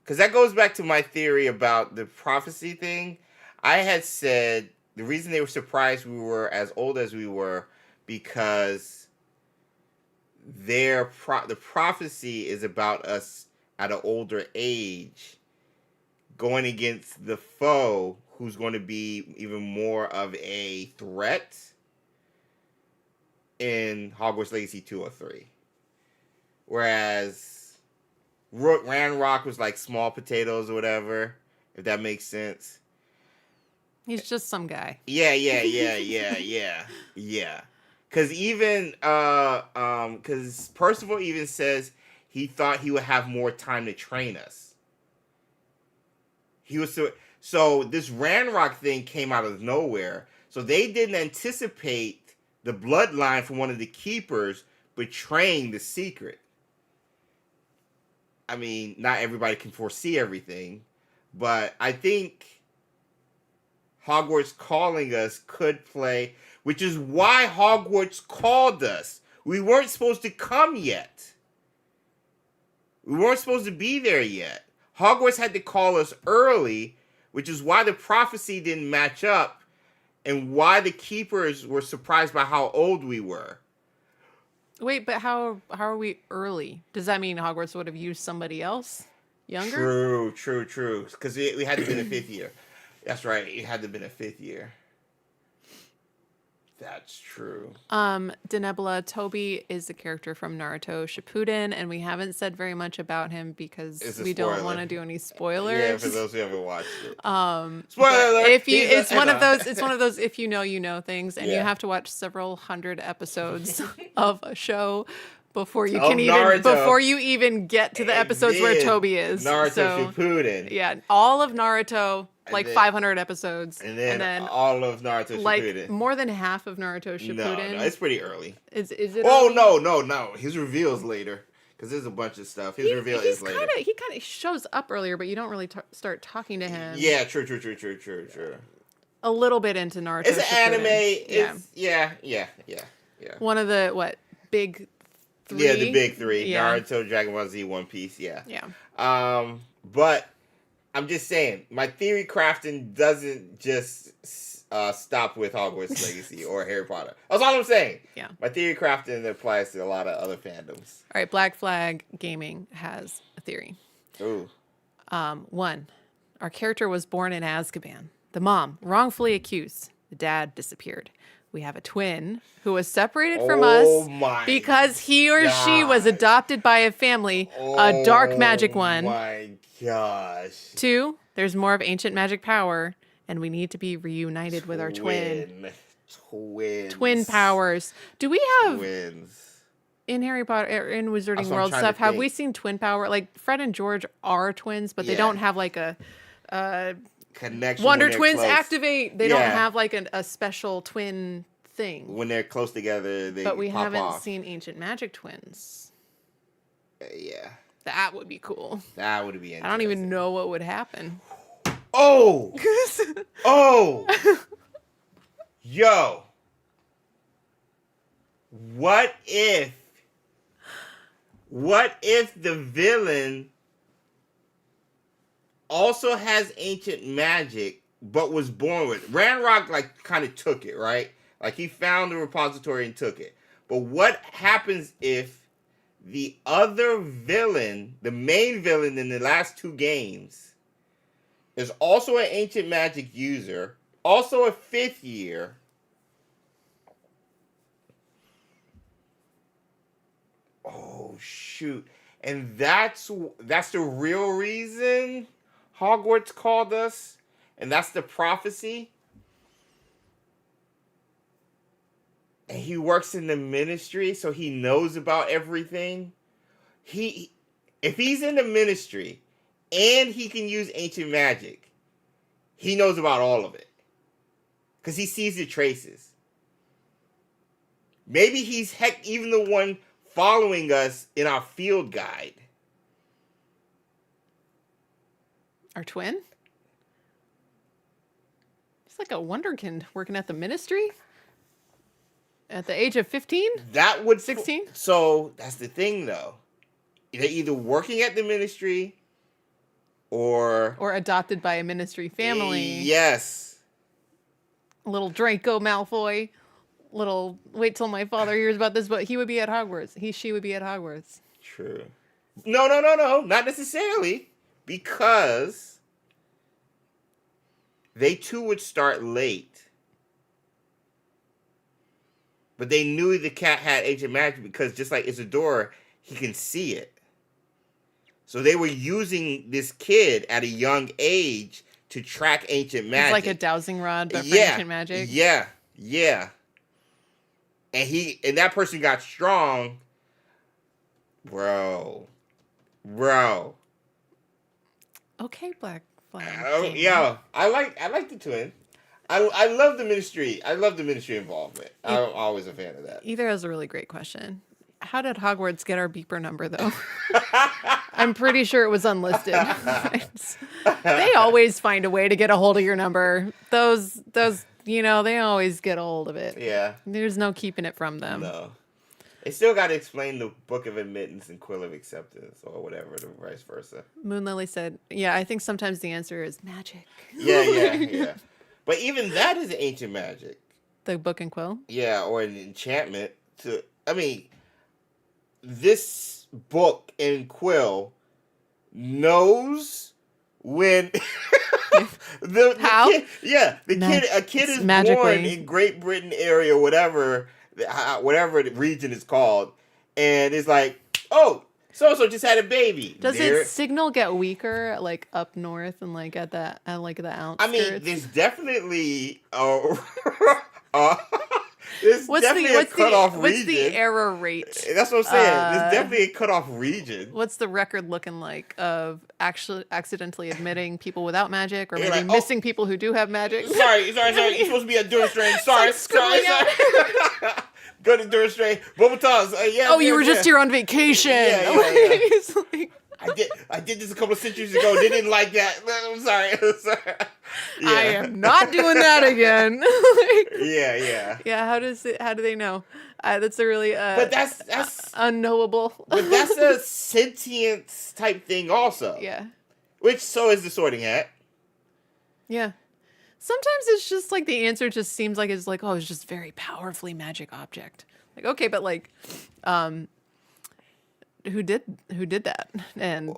Because that goes back to my theory about the prophecy thing. I had said the reason they were surprised we were as old as we were because the prophecy is about us at an older age going against the foe who's going to be even more of a threat in Hogwarts Legacy 2 or 3. Whereas Ranrock was like small potatoes or whatever, if that makes sense. He's just some guy. Yeah. Because even, because Percival even says he thought he would have more time to train us. He was so this Ranrock thing came out of nowhere. So they didn't anticipate the bloodline from one of the keepers betraying the secret. I mean, not everybody can foresee everything, but I think Hogwarts calling us could play, which is why Hogwarts called us. We weren't supposed to come yet. We weren't supposed to be there yet. Hogwarts had to call us early, which is why the prophecy didn't match up and why the keepers were surprised by how old we were. Wait, but how are we early? Does that mean Hogwarts would have used somebody else younger? True. Because we had to be in the 5th year. That's right. It had to have been a 5th year. That's true. Denebula, Toby is the character from Naruto Shippuden, and we haven't said very much about him because we don't want to do any spoilers. Yeah, for those who haven't watched it. Spoiler alert! It's one of those if you know things, and you have to watch several hundred episodes of a show before you even get to the episodes where Toby is. Naruto Shippuden. Yeah, all of Naruto. Like 500 episodes. And then all of Naruto Shippuden. Like more than half of Naruto Shippuden. No, it's pretty early. Is it Oh, early? no. His reveal's later. Because there's a bunch of stuff. His reveal is later. He kind of shows up earlier, but you don't really start talking to him. Yeah, true. A little bit into Naruto It's an Shippuden. anime. Yeah. One of the, big 3? Yeah, the big 3. Yeah. Naruto, Dragon Ball Z, One Piece, yeah. Yeah. But I'm just saying, my theory crafting doesn't just stop with Hogwarts Legacy or Harry Potter. That's all I'm saying. Yeah. My theory crafting applies to a lot of other fandoms. All right, Black Flag Gaming has a theory. Ooh. 1, our character was born in Azkaban. The mom, wrongfully accused. The dad disappeared. We have a twin who was separated from us because he or she was adopted by a family, a dark magic one. Oh my gosh. 2, there's more of ancient magic power, and we need to be reunited with our twin. Twin powers. Do we have twins in Harry Potter, in Wizarding World stuff? Have we seen twin power? Like Fred and George are twins, but they don't have like a connection. Wonder Twins activate. They don't have like a special twin thing. When they're close together, they But we pop haven't off. seen ancient magic twins. Yeah. That would be cool. That would be interesting. I don't even know what would happen. Oh! Yo! What if the villain also has ancient magic, but was born with it? Ranrock, kind of took it, right? Like, he found the repository and took it. But what happens if the other villain, the main villain in the last 2 games, is also an ancient magic user, also a 5th year, oh shoot, and that's the real reason Hogwarts called us, and that's the prophecy? and he works in the ministry, so he knows about everything. If he's in the ministry and he can use ancient magic, he knows about all of it. Because he sees the traces. Maybe he's even the one following us in our field guide. Our twin? He's like a wonderkind working at the ministry? At the age of 15? That would 16? So that's the thing, though. They're either working at the ministry or adopted by a ministry family. Yes. Little Draco Malfoy. Wait till my father hears about this, but he would be at Hogwarts. She would be at Hogwarts. True. No. Not necessarily. Because they too would start late. But they knew the cat had ancient magic because just like Isidore, he can see it. So they were using this kid at a young age to track ancient magic. It's like a dowsing rod, but for ancient magic. Yeah. And that person got strong. Bro. Okay, Black Flag. Yeah. I like the twin. I love the ministry. I love the ministry involvement. I'm always a fan of that. Either has a really great question. How did Hogwarts get our beeper number, though? I'm pretty sure it was unlisted. They always find a way to get a hold of your number. Those, they always get a hold of it. Yeah. There's no keeping it from them. No. They still got to explain the Book of Admittance and Quill of Acceptance or whatever, or vice versa. Moonlily said, yeah, I think sometimes the answer is magic. Yeah. But even that is ancient magic. The Book and Quill? Yeah, or an enchantment. This book and Quill knows when How? A kid is born in Great Britain area, whatever the region is called, and it's like, oh, so just had a baby. Does its signal get weaker, like up north and like at the outskirts? I mean, there's definitely what's the error rate? That's what I'm saying. There's definitely a cutoff region. What's the record looking like of actually accidentally admitting people without magic, or maybe missing people who do have magic? Sorry. You're supposed to be at Durstrain. Sorry. Go to Durstrain. Bobatas. You were just here on vacation. Yeah. I did this a couple of centuries ago. They didn't like that. I'm sorry. Yeah. I am not doing that again. Yeah. How do they know? That's a really but that's unknowable. But that's a sentience type thing also. Yeah. Which so is the Sorting Hat. Yeah. Sometimes it's just like the answer just seems like it's like, oh, it's just very powerfully magic object. Like, okay, but like who did that? And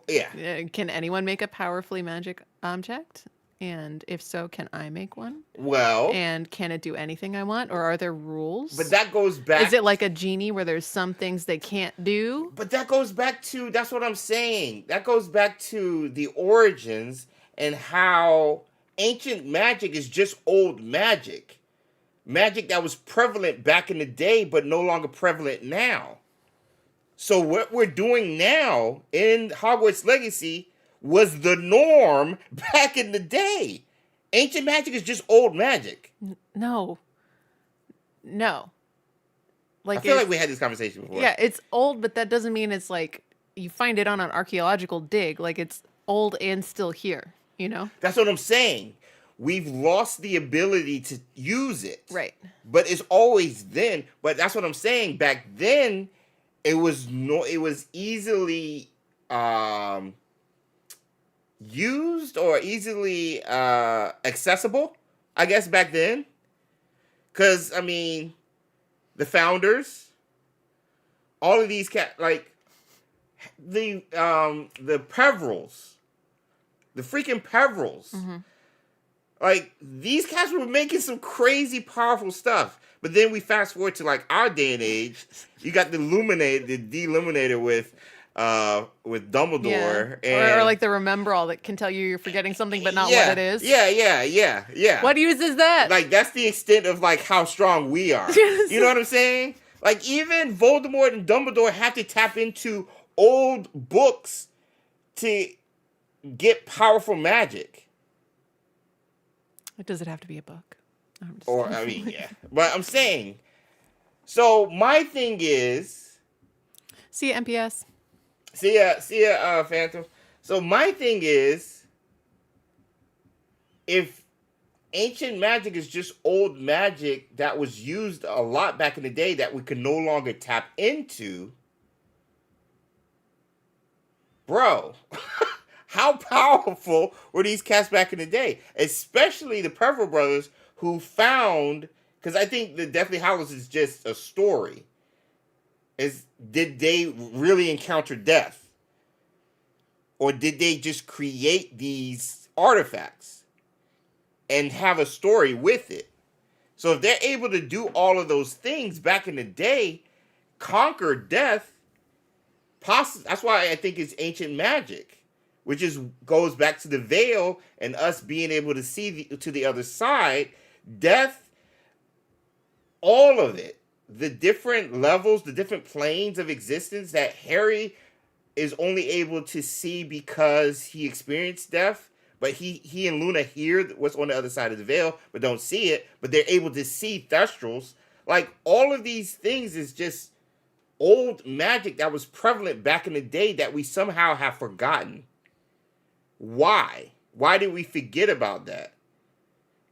can anyone make a powerfully magic object? And if so, can I make one? Well, and can it do anything I want, or are there rules? But that goes back. Is it like a genie where there's some things they can't do? But that goes back to, that's what I'm saying. That goes back to the origins and how ancient magic is just old magic. Magic that was prevalent back in the day, but no longer prevalent now. So what we're doing now in Hogwarts Legacy was the norm back in the day. Ancient magic is just old magic. No. Like I feel like we had this conversation before. Yeah, it's old, but that doesn't mean it's like you find it on an archaeological dig. Like it's old and still here, you know? That's what I'm saying. We've lost the ability to use it. Right. But it's always then. But that's what I'm saying. Back then, it was easily used or easily accessible, I guess, back then. Because, I mean, the founders, all of these like the Peverils, the freaking Peverils. Mm-hmm. Like, these cats were making some crazy powerful stuff. But then we fast forward to, like, our day and age. You got the Deluminator with with Dumbledore, Yeah. Or like the remember all that can tell you you're forgetting something but not yeah, what it is. Yeah. What use is that? Like that's the extent of like how strong we are. You know what I'm saying? Like even Voldemort and Dumbledore have to tap into old books to get powerful magic. Does it have to be a book? Or I mean, yeah. But I'm saying. So my thing is. See ya, MPS. See ya, Phantom. So my thing is, if ancient magic is just old magic that was used a lot back in the day that we can no longer tap into, bro, how powerful were these cats back in the day? Especially the Percival brothers who found, because I think the Deathly Hallows is just a story. Did they really encounter death? Or did they just create these artifacts and have a story with it? So if they're able to do all of those things back in the day, conquer death, that's why I think it's ancient magic, which goes back to the veil and us being able to see to the other side, death, all of it. The different levels, the different planes of existence that Harry is only able to see because he experienced death, but he and Luna hear what's on the other side of the veil, but don't see it, but they're able to see Thestrals. Like, all of these things is just old magic that was prevalent back in the day that we somehow have forgotten. Why? Why did we forget about that?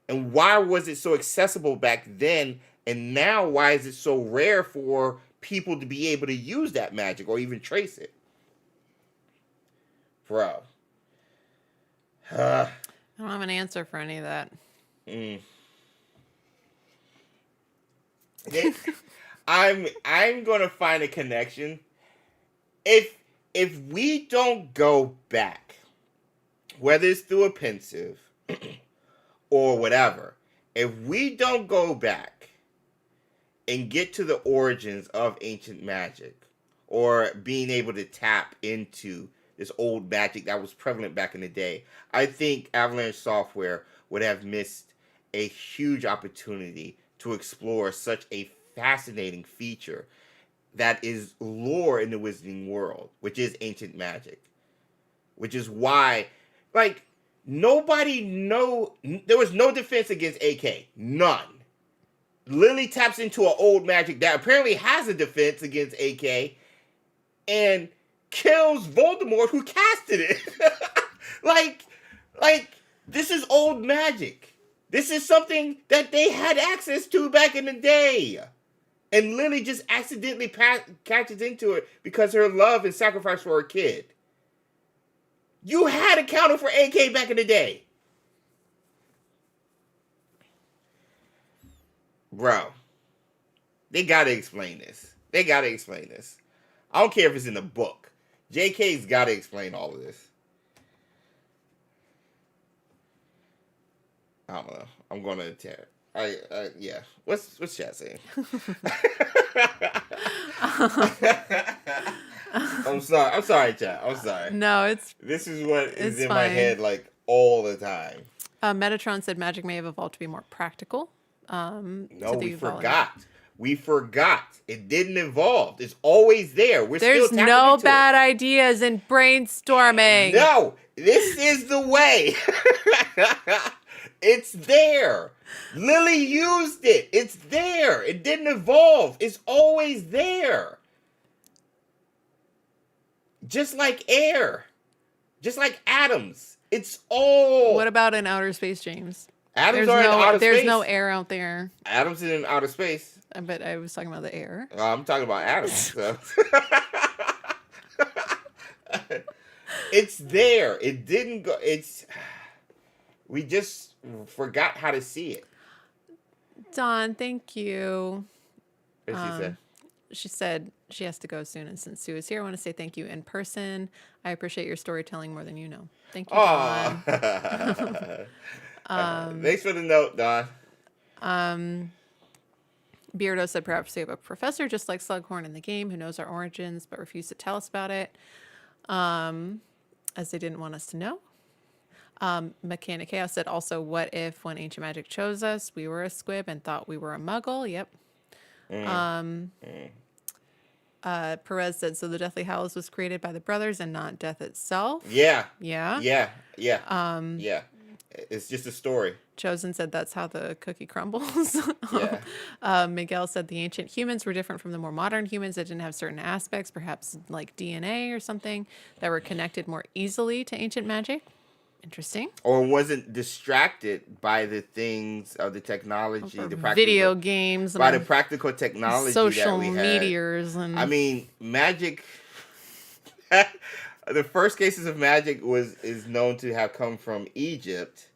And why was it so accessible back then? And now, why is it so rare for people to be able to use that magic or even trace it? Bro. I don't have an answer for any of that. I'm gonna find a connection. If we don't go back, whether it's through a pensive or whatever, if we don't go back and get to the origins of ancient magic, or being able to tap into this old magic that was prevalent back in the day, I think Avalanche Software would have missed a huge opportunity to explore such a fascinating feature that is lore in the wizarding world, which is ancient magic. Which is why, like, there was no defense against AK. None. Lily taps into an old magic that apparently has a defense against AK and kills Voldemort who casted it. like, this is old magic. This is something that they had access to back in the day. And Lily just accidentally catches into it because her love and sacrifice for her kid. You had accounted for AK back in the day. Bro, they gotta explain this. I don't care if it's in the book. JK's gotta explain all of this. I don't know. I'm gonna tear. Yeah. What's chat saying? I'm sorry, chat. I'm sorry. No, this is what is in fine. my head like all the time. Metatron said magic may have evolved to be more practical. No, we forgot. We forgot. It didn't evolve. It's always there. There's no bad ideas in brainstorming. No, this is the way. It's there. Lily used it. It's there. It didn't evolve. It's always there. Just like air. Just like atoms. It's all... What about in outer space, James? Atoms are in outer space. There's no air out there. Atoms in outer space. But I was talking about the air. I'm talking about atoms. So. It's there. It didn't go... We just forgot how to see it. Dawn, thank you. What did she say? She said she has to go soon, and since Sue is here, I want to say thank you in person. I appreciate your storytelling more than you know. Thank you, Dawn. Thanks for the note, Dawn. Beardo said perhaps we have a professor just like Slughorn in the game who knows our origins but refused to tell us about it, as they didn't want us to know. Mechanic Chaos said also, what if when Ancient Magic chose us, we were a squib and thought we were a muggle? Yep. Perez said, so the Deathly Hallows was created by the brothers and not death itself? Yeah. Yeah. Yeah. It's just a story. Chosen said that's how the cookie crumbles. Miguel said the ancient humans were different from the more modern humans that didn't have certain aspects, perhaps like DNA or something, that were connected more easily to ancient magic. Interesting. Or wasn't distracted by the things of the technology, the practical video games, by the practical technology, social that we meteors, had. and I mean, magic. The first cases of magic is known to have come from Egypt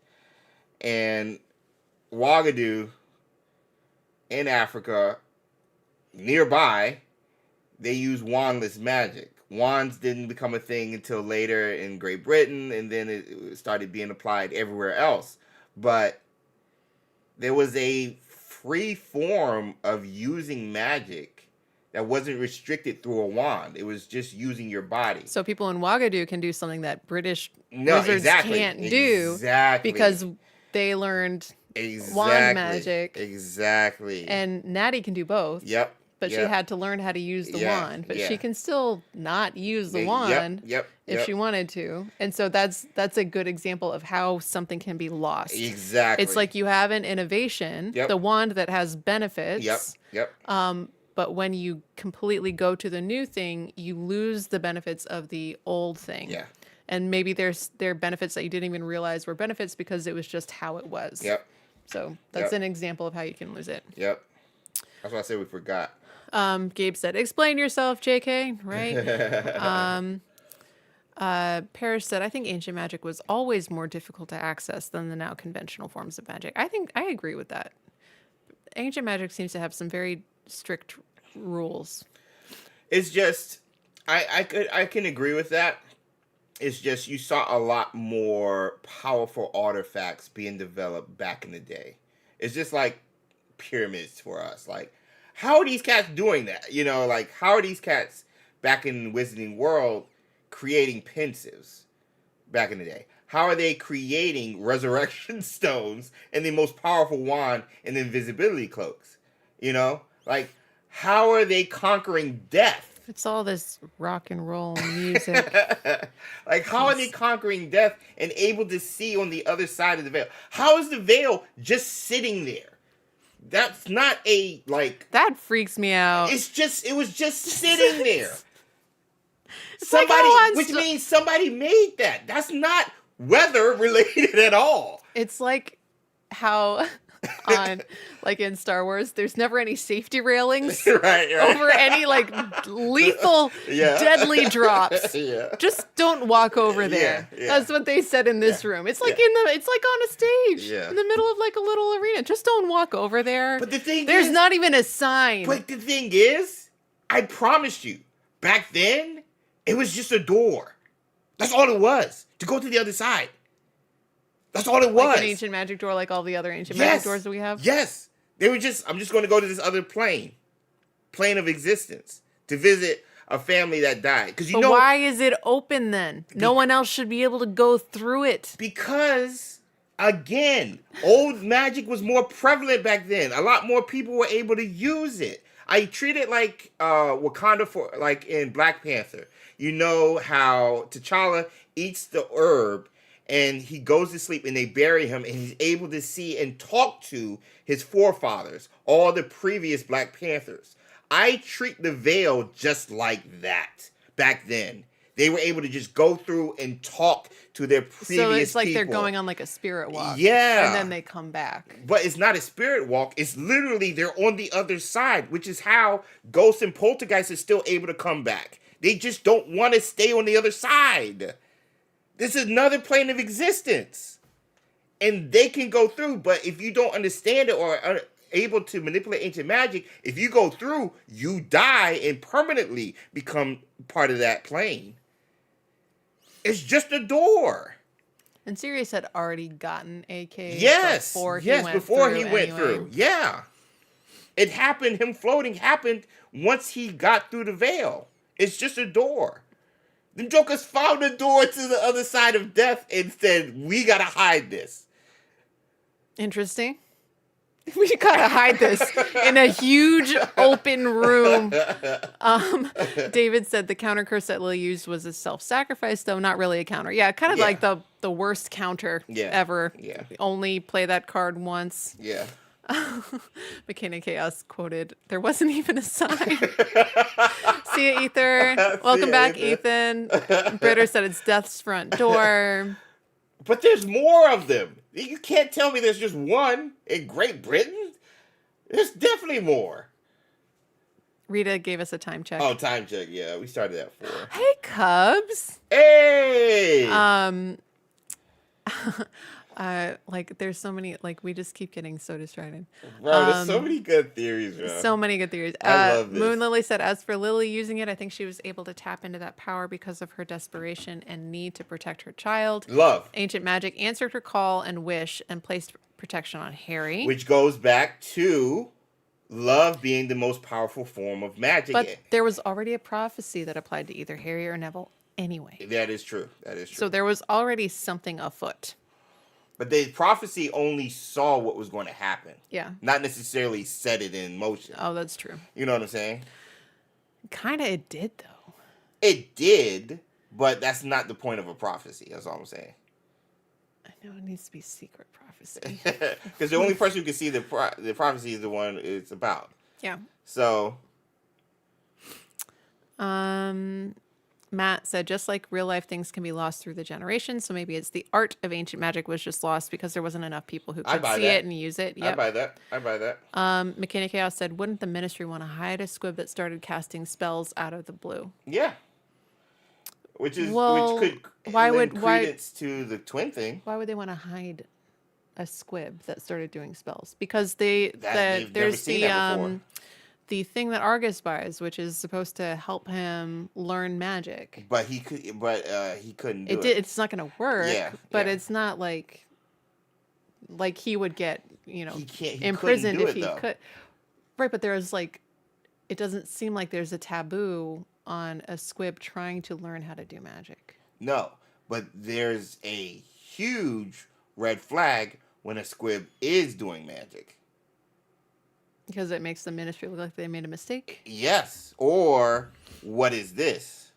and Ouagadougou in Africa. Nearby, they use wandless magic. Wands didn't become a thing until later in Great Britain, and then it started being applied everywhere else. But there was a free form of using magic that wasn't restricted through a wand. It was just using your body. So people in Ouagadougou can do something that British wizards can't do because they learned wand magic. Exactly. And Natty can do both. Yep. But she had to learn how to use the wand. But she can still not use the wand if she wanted to. And so that's a good example of how something can be lost. Exactly. It's like you have an innovation, the wand that has benefits. But when you completely go to the new thing, you lose the benefits of the old thing. Yeah. And maybe there are benefits that you didn't even realize were benefits because it was just how it was. Yep. So that's an example of how you can lose it. Yep. That's why I said we forgot. Gabe said, explain yourself, JK, right? Parrish said, I think ancient magic was always more difficult to access than the now conventional forms of magic. I agree with that. Ancient magic seems to have some very strict rules. It's just, I can agree with that. It's just you saw a lot more powerful artifacts being developed back in the day. It's just like pyramids for us. Like, how are these cats doing that? You know, like, how are these cats back in the Wizarding World creating pensives back in the day? How are they creating resurrection stones and the most powerful wand and invisibility cloaks? You know, like, how are they conquering death? It's all this rock and roll music. Like, how are they conquering death and able to see on the other side of the veil? How is the veil just sitting there? That's not a, like... That freaks me out. It was just sitting there. Which means somebody made that. That's not weather related at all. It's like how like in Star Wars, there's never any safety railings over any like lethal, deadly drops. Just don't walk over there. That's what they said in this room. It's like it's like on a stage in the middle of like a little arena. Just don't walk over there. But the thing there's not even a sign. But the thing is, I promise you, back then, it was just a door. That's all it was. To go to the other side. That's all it was. Like an ancient magic door, like all the other ancient magic doors that we have? Yes. They were just, I'm just going to go to this other plane of existence, to visit a family that died. Because you know, why is it open then? No one else should be able to go through it. Because, again, old magic was more prevalent back then. A lot more people were able to use it. I treat it like Wakanda, like in Black Panther. You know how T'Challa eats the herb and he goes to sleep and they bury him and he's able to see and talk to his forefathers, all the previous Black Panthers. I treat the veil just like that back then. They were able to just go through and talk to their previous people. So it's like they're going on like a spirit walk. Yeah. And then they come back. But it's not a spirit walk. It's literally they're on the other side, which is how ghosts and poltergeists are still able to come back. They just don't want to stay on the other side. This is another plane of existence. And they can go through, but if you don't understand it or are able to manipulate ancient magic, if you go through, you die and permanently become part of that plane. It's just a door. And Sirius had already gotten AK before he went through. Yeah. It happened. Him floating happened once he got through the veil. It's just a door. The Jokers found the door to the other side of death and said, "We gotta hide this." Interesting. We gotta hide this in a huge open room. David said the counter curse that Lily used was a self-sacrifice, though not really a counter. Yeah, kind of like the worst counter ever. Yeah. Only play that card once. Yeah. McKenna Chaos quoted, "There wasn't even a sign." See ya, Ether. Welcome back, Ethan. Britter said it's death's front door. But there's more of them. You can't tell me there's just one in Great Britain. There's definitely more. Rita gave us a time check. Oh, time check. Yeah, we started at 4. Hey, Cubs. Hey. Like there's so many, like we just keep getting so distracted. Bro, there's so many good theories, bro. So many good theories. I love this. Moon Lily said, as for Lily using it, I think she was able to tap into that power because of her desperation and need to protect her child. Love. Ancient magic answered her call and wish and placed protection on Harry. Which goes back to love being the most powerful form of magic. But there was already a prophecy that applied to either Harry or Neville anyway. That is true. That is true. So there was already something afoot. But the prophecy only saw what was going to happen. Yeah. Not necessarily set it in motion. Oh, that's true. You know what I'm saying? Kind of it did, though. It did, but that's not the point of a prophecy. That's all I'm saying. I know it needs to be secret prophecy. Because the only person who can see the prophecy is the one it's about. Yeah. So. Matt said, just like real life things can be lost through the generations, so maybe it's the art of ancient magic was just lost because there wasn't enough people who could see it and use it. Yep. I buy that. McKenna Chaos said, wouldn't the ministry want to hide a squib that started casting spells out of the blue? Yeah. Which could lend credence to the twin thing. Why would they want to hide a squib that started doing spells? Because there's the thing that Argus buys, which is supposed to help him learn magic. But he couldn't do it. It's not going to work. Yeah, but it's not like he would get, imprisoned if he could. Right, but there's it doesn't seem like there's a taboo on a squib trying to learn how to do magic. No, but there's a huge red flag when a squib is doing magic. Because it makes the ministry look like they made a mistake? Yes. Or, what is this?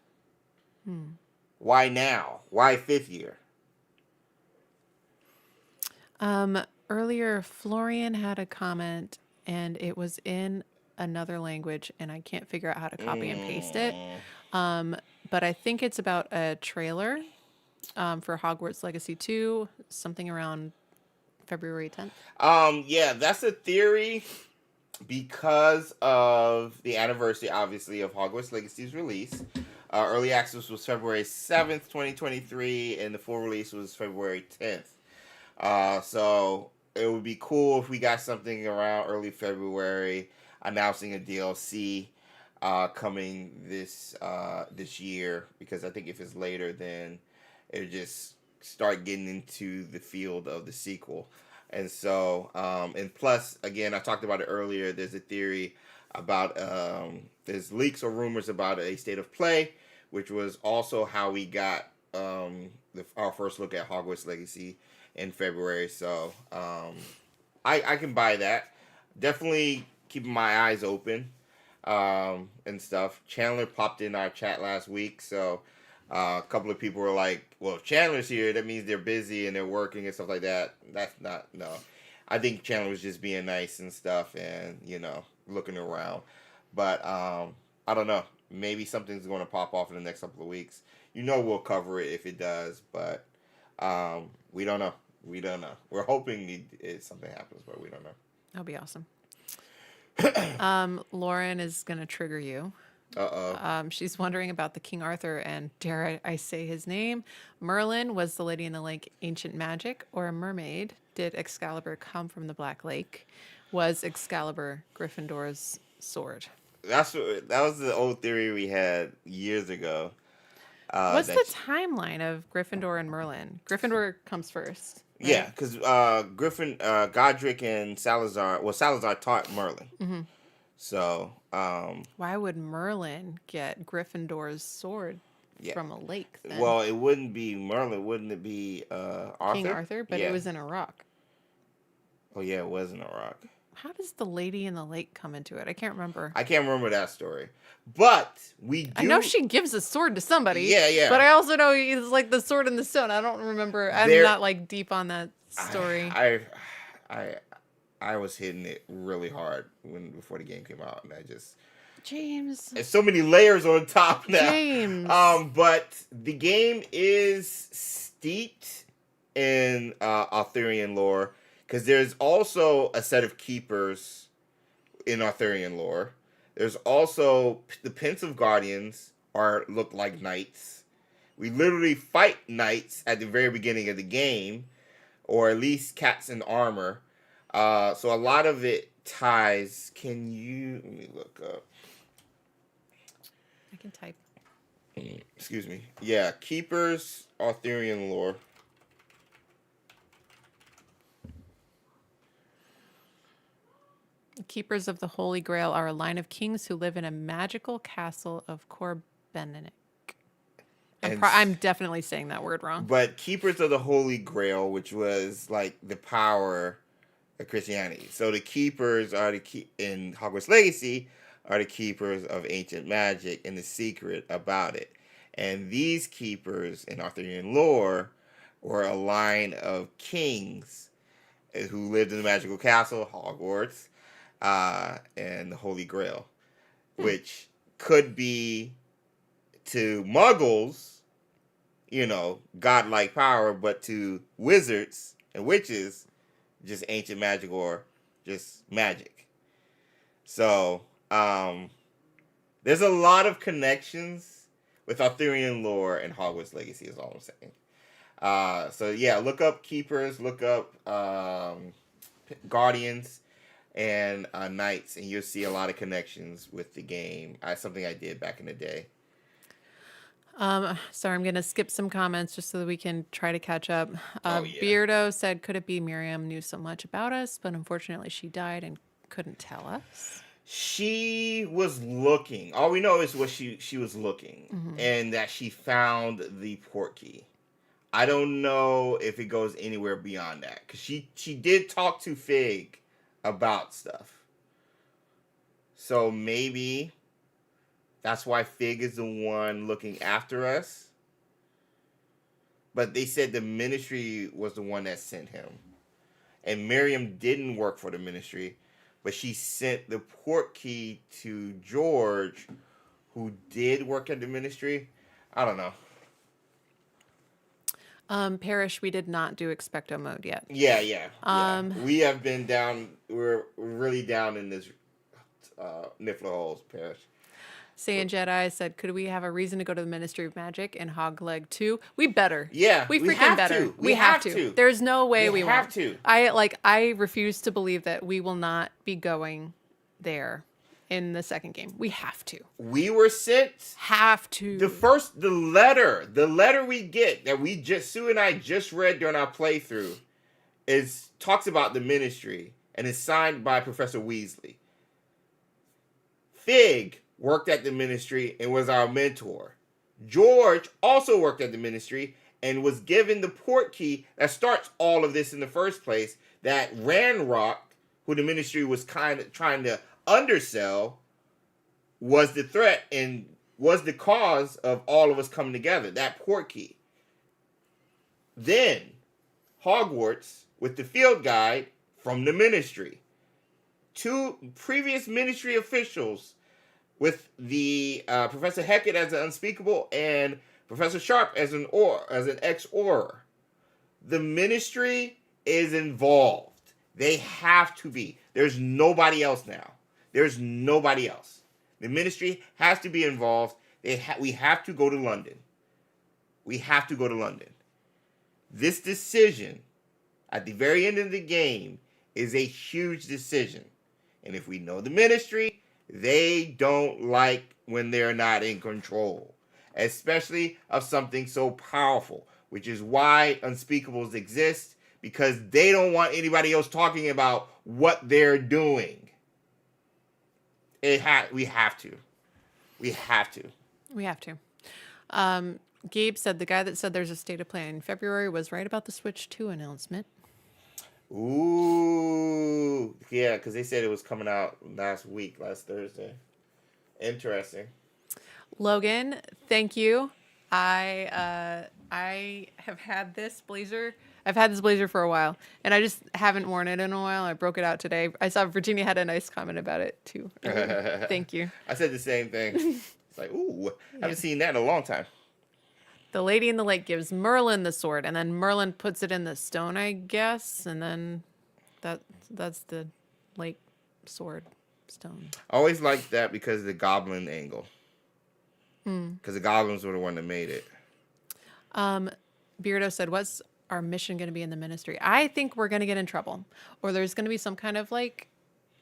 Why now? Why 5th year? Earlier, Florian had a comment, and it was in another language, and I can't figure out how to copy and paste it. But I think it's about a trailer for Hogwarts Legacy 2, something around February 10th. Yeah, that's a theory. Because of the anniversary, obviously, of Hogwarts Legacy's release. Early access was February 7th, 2023, and the full release was February 10th. So it would be cool if we got something around early February announcing a DLC coming this year. Because I think if it's later, then it'll just start getting into the field of the sequel. And so, and plus, again, I talked about it earlier, there's a theory about, there's leaks or rumors about a state of play, which was also how we got our first look at Hogwarts Legacy in February. So, I can buy that. Definitely keeping my eyes open and stuff. Chandler popped in our chat last week, so a couple of people were like, well, if Chandler's here, that means they're busy and they're working and stuff like that. That's not, no. I think Chandler was just being nice and stuff and, looking around. But I don't know. Maybe something's going to pop off in the next couple of weeks. We'll cover it if it does, but we don't know. We don't know. We're hoping something happens, but we don't know. That'll be awesome. Lauren is going to trigger you. Uh-oh. She's wondering about the King Arthur and, dare I say his name, Merlin. Was the Lady in the Lake ancient magic or a mermaid? Did Excalibur come from the Black Lake? Was Excalibur Gryffindor's sword? That was the old theory we had years ago. What's the timeline of Gryffindor and Merlin? Gryffindor comes first. Right? Yeah, because Griffin, Godric, and Salazar. Well, Salazar taught Merlin. Mm-hmm. So, why would Merlin get Gryffindor's sword from a lake then? Well, it wouldn't be Merlin. Wouldn't it be Arthur? King Arthur, but it was in a rock. Oh yeah, it was in a rock. How does the lady in the lake come into it? I can't remember. I can't remember that story, but we do. I know she gives a sword to somebody. Yeah. But I also know it's like the sword and the stone. I don't remember. I'm not like deep on that story. I was hitting it really hard before the game came out, and I just James. There's so many layers on top now. James. But the game is steeped in Arthurian lore, because there's also a set of keepers in Arthurian lore. There's also the Pensive Guardians look like knights. We literally fight knights at the very beginning of the game, or at least cats in armor. So a lot of it ties. Let me look up. I can type. Excuse me. Yeah, keepers, Arthurian lore. The Keepers of the Holy Grail are a line of kings who live in a magical castle of Corbenic. I'm definitely saying that word wrong. But Keepers of the Holy Grail, which was like the power of Christianity. So the keepers are in Hogwarts Legacy are the keepers of ancient magic and the secret about it. And these keepers in Arthurian lore were a line of kings who lived in the magical castle, Hogwarts, and the Holy Grail, which could be to muggles, godlike power, but to wizards and witches, just ancient magic or just magic. So, there's a lot of connections with Arthurian lore and Hogwarts Legacy is all I'm saying. So yeah, look up Keepers, look up Guardians, and Knights, and you'll see a lot of connections with the game. Something I did back in the day. Sorry, I'm going to skip some comments just so that we can try to catch up. Beardo said, could it be Miriam knew so much about us, but unfortunately she died and couldn't tell us? She was looking. All we know is what she was looking, and that she found the port key. I don't know if it goes anywhere beyond that, because she did talk to Fig about stuff. So maybe that's why Fig is the one looking after us. But they said the ministry was the one that sent him. And Miriam didn't work for the ministry, but she sent the port key to George, who did work at the ministry. I don't know. Parrish, we did not do XpectoMODE yet. Yeah. We have been down. We're really down in this Niffler holes, Parrish. Saiyan Jedi said, could we have a reason to go to the Ministry of Magic in Hogleg 2? We better. Yeah, we freaking better. We have to. There's no way we have won't. to. I refuse to believe that we will not be going there in the second game. We have to. We were sent. Have to. The letter we get that Sue and I just read during our playthrough talks about the ministry and is signed by Professor Weasley. Fig worked at the ministry and was our mentor. George also worked at the ministry and was given the port key that starts all of this in the first place, that Ranrock, who the ministry was kind of trying to undersell, was the threat and was the cause of all of us coming together, that port key. Then Hogwarts with the field guide from the ministry. 2 previous ministry officials with the Professor Hecat as an unspeakable and Professor Sharp as an ex-Auror. The ministry is involved. They have to be. There's nobody else now. There's nobody else. The ministry has to be involved. We have to go to London. We have to go to London. This decision at the very end of the game is a huge decision. And if we know the ministry, they don't like when they're not in control, especially of something so powerful, which is why unspeakables exist, because they don't want anybody else talking about what they're doing. We have to. We have to. We have to. Gabe said the guy that said there's a state of play in February was right about the Switch 2 announcement. Ooh. Yeah, because they said it was coming out last Thursday. Interesting. Logan, thank you. I have had this blazer. I've had this blazer for a while, and I just haven't worn it in a while. I broke it out today. I saw Virginia had a nice comment about it, too. Thank you. I said the same thing. It's like, ooh, I haven't seen that in a long time. The lady in the lake gives Merlin the sword, and then Merlin puts it in the stone, I guess, and then that's the lake sword stone. I always liked that because of the goblin angle. Because the goblins were the one that made it. Beardo said, what's our mission going to be in the ministry? I think we're going to get in trouble, or there's going to be some kind of like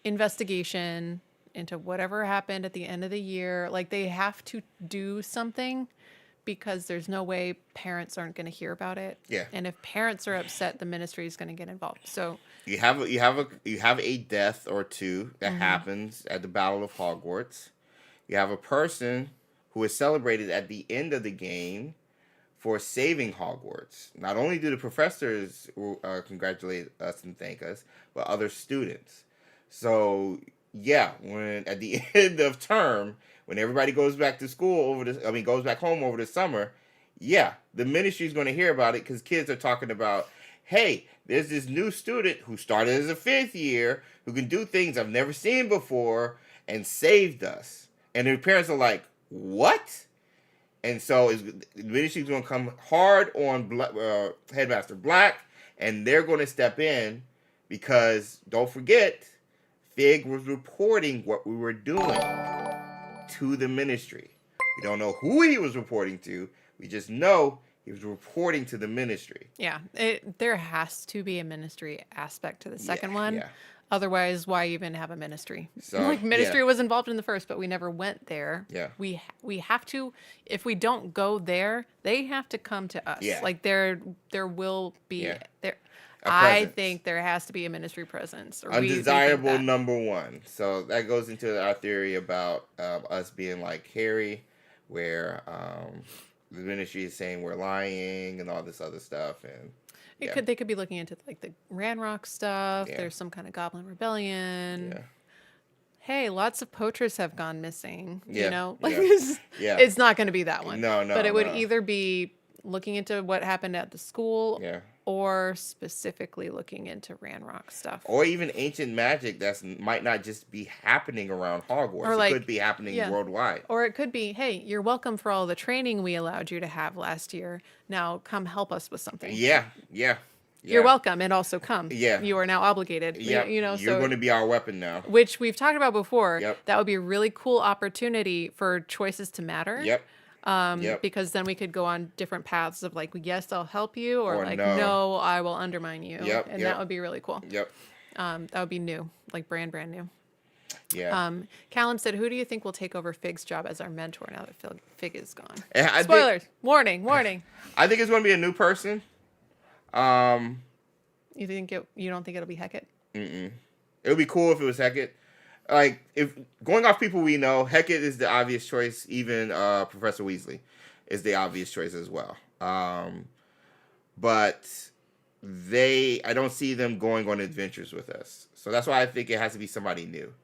investigation into whatever happened at the end of the year. Like they have to do something because there's no way parents aren't going to hear about it. Yeah. And if parents are upset, the ministry is going to get involved. So you have a death or two that happens at the Battle of Hogwarts. You have a person who is celebrated at the end of the game for saving Hogwarts. Not only do the professors congratulate us and thank us, but other students. So yeah, when at the end of term, when everybody goes back to school goes back home over the summer, yeah, the ministry is going to hear about it because kids are talking about, hey, there's this new student who started as a 5th year who can do things I've never seen before and saved us. And their parents are like, what? And so the ministry is going to come hard on Headmaster Black, and they're going to step in because, don't forget, Fig was reporting what we were doing to the ministry. We don't know who he was reporting to. We just know he was reporting to the ministry. yeah, there has to be a ministry aspect to the second one. Yeah. Otherwise, why even have a ministry? So, like ministry was involved in the first, but we never went there. Yeah. We have to. If we don't go there, they have to come to us. Yeah. Like there will be there. A I presence. think there has to be a ministry presence. Or Undesirable we think number one. So that goes into our theory about us being like Harry, where the ministry is saying we're lying and all this other stuff, and they could be looking into like the Ranrock stuff. Yeah. There's some kind of Goblin Rebellion. Yeah. Hey, lots of poachers have gone missing. Yeah, You know, like yeah. it's not going to be that one. No, But it would no. either be looking into what happened at the school, Yeah. or specifically looking into Ranrock stuff. Or even ancient magic that might not just be happening around Hogwarts. Or like- it could be happening worldwide. Or it could be, hey, you're welcome for all the training we allowed you to have last year. Now come help us with something. Yeah. You're welcome, and also come. Yeah. You are now obligated. Yeah. You know, You're going to be our weapon now. which we've talked about before. Yep. That would be a really cool opportunity for choices to matter. Yep. Yep. Because then we could go on different paths of like, yes, I'll help you, or like, no. no, I will undermine you. Yep, And yep. that would be really cool. Yep. That would be new, like brand new. Yeah. Callum said, who do you think will take over Fig's job as our mentor now that Fig is gone? I think- Spoilers. Warning. I think it's going to be a new person. You don't think it'll be Hecate? It would be cool if it was Hecate. Like, if going off people we know, Hecate is the obvious choice. Even Professor Weasley is the obvious choice as well. But I don't see them going on adventures with us. So that's why I think it has to be somebody new.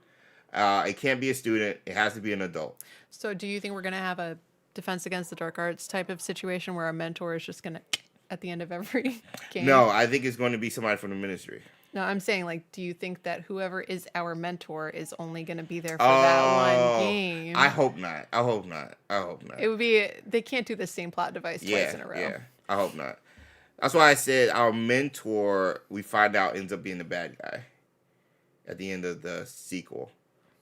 It can't be a student. It has to be an adult. So do you think we're going to have a Defense Against the Dark Arts type of situation where our mentor is just going to, at the end of every game? No, I think it's going to be somebody from the ministry. No, I'm saying, like, do you think that whoever is our mentor is only going to be there for that one game? I hope not. It would be, they can't do the same plot device twice in a row. Yeah, I hope not. That's why I said our mentor, we find out, ends up being the bad guy at the end of the sequel.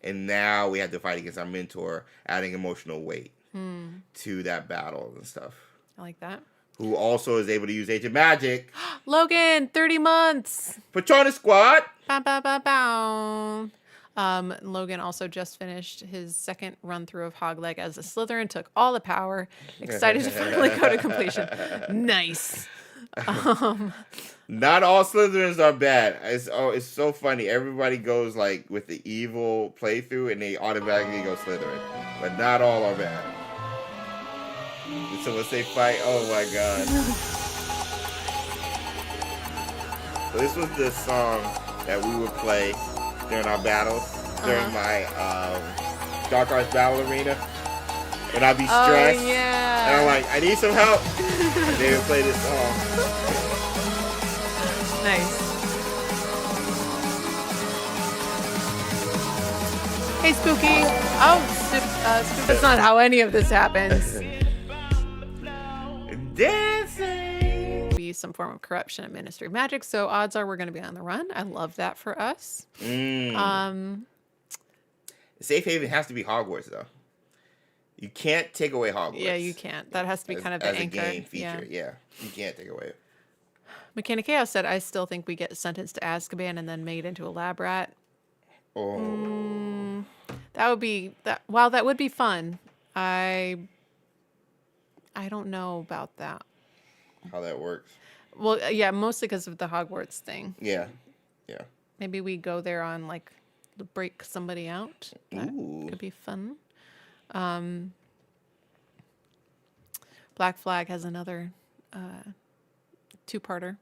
And now we have to fight against our mentor, adding emotional weight to that battle and stuff. I like that. Who also is able to use ancient magic. Logan, 30 months. Patronus Squad. Bow, bow, bow, bow. Logan also just finished his second run through of Hogleg as a Slytherin, took all the power. Excited to finally go to completion. Nice. Not all Slytherins are bad. It's so funny. Everybody goes like with the evil playthrough and they automatically go Slytherin. But not all are bad. Did someone say fight? Oh my god. So this was the song that we would play during our battles, during my Dark Arts Battle Arena. When I'd be stressed. Oh, yeah. And I'm like, I need some help. And they would play this song. Nice. Hey, Spooky. Oh, Spooky. That's not how any of this happens. Dancing. Be some form of corruption at Ministry of Magic, so odds are we're going to be on the run. I love that for us. Safe haven has to be Hogwarts, though. You can't take away Hogwarts. Yeah, you can't. That has to be kind of the anchor. As a game feature, yeah. You can't take away it. Mechanic Chaos said, I still think we get sentenced to Azkaban and then made into a lab rat. Oh. That would be... While that would be fun, I don't know about that. How that works. Well, yeah, mostly because of the Hogwarts thing. Yeah. Yeah. Maybe we go there on, like, break somebody out. That could be fun. Black Flag has another two-parter.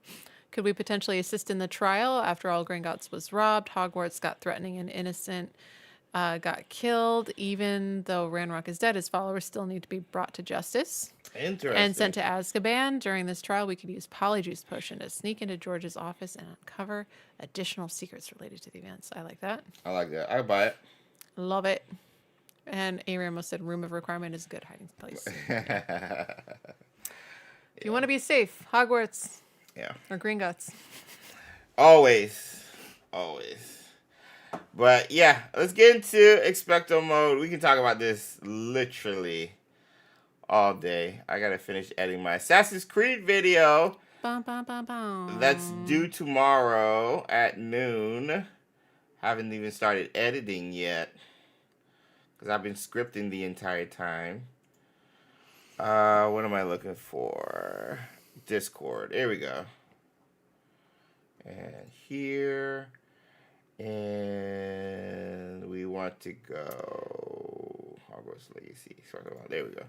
Could we potentially assist in the trial? After all, Gringotts was robbed. Hogwarts got threatening and innocent. Got killed. Even though Ranrock is dead, his followers still need to be brought to justice. Interesting. And sent to Azkaban. During this trial, we could use Polyjuice Potion to sneak into George's office and uncover additional secrets related to the events. I like that. I like that. I buy it. Love it. And A. Ramos said Room of Requirement is a good hiding place. If you want to be safe, Hogwarts. Yeah. Or Gringotts. Always. But yeah, let's get into Expecto Mode. We can talk about this literally all day. I gotta finish editing my Assassin's Creed video. That's due tomorrow at noon. Haven't even started editing yet, because I've been scripting the entire time. What am I looking for? Discord. Here we go. And here. And we want to go Hogwarts Legacy. There we go.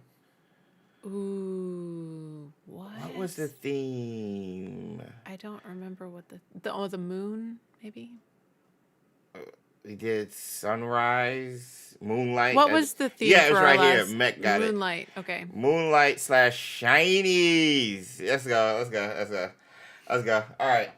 Ooh, what? What was the theme? I don't remember what the moon, maybe? We did sunrise, moonlight. What was the theme? Yeah, it was for right our here. last... Mech got Moonlight. Okay. Moonlight / shinies. Let's go. All right.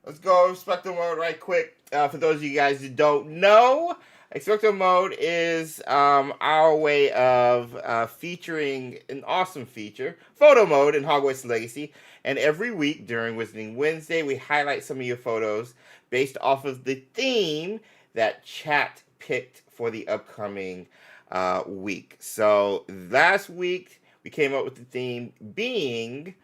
Let's go Expecto Mode right quick. For those of you guys who don't know, Expecto Mode is our way of featuring an awesome feature, photo mode in Hogwarts Legacy. And every week during Wizarding Wednesday, we highlight some of your photos based off of the theme that chat picked for the upcoming week. So last week, we came up with the theme being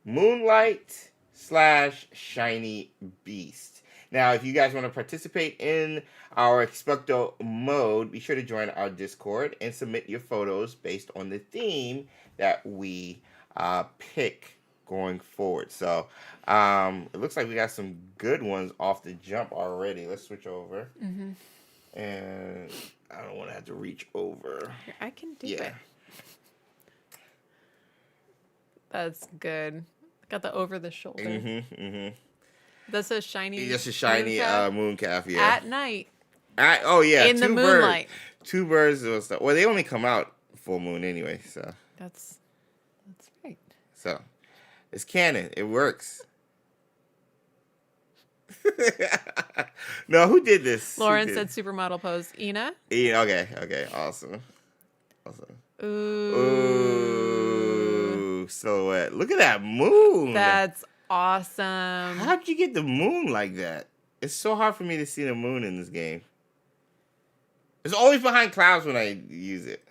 Moonlight / Shiny Beast. Now, if you guys want to participate in our Expecto Mode, be sure to join our Discord and submit your photos based on the theme that we pick going forward. So, it looks like we got some good ones off the jump already. Let's switch over. Mm-hmm. And I don't want to have to reach over. Here, I can do it. That's good. Got the over the shoulder. Mm-hmm. That's a shiny. That's a shiny moon calf. Yeah. At night. Oh yeah. In the moonlight. Two birds. Well, they only come out full moon anyway. So. That's right. So, it's canon. It works. No, who did this? Lauren said supermodel pose. Ina. Okay. Awesome. Ooh, silhouette. Look at that moon. That's awesome. How'd you get the moon like that? It's so hard for me to see the moon in this game. It's always behind clouds when I use it.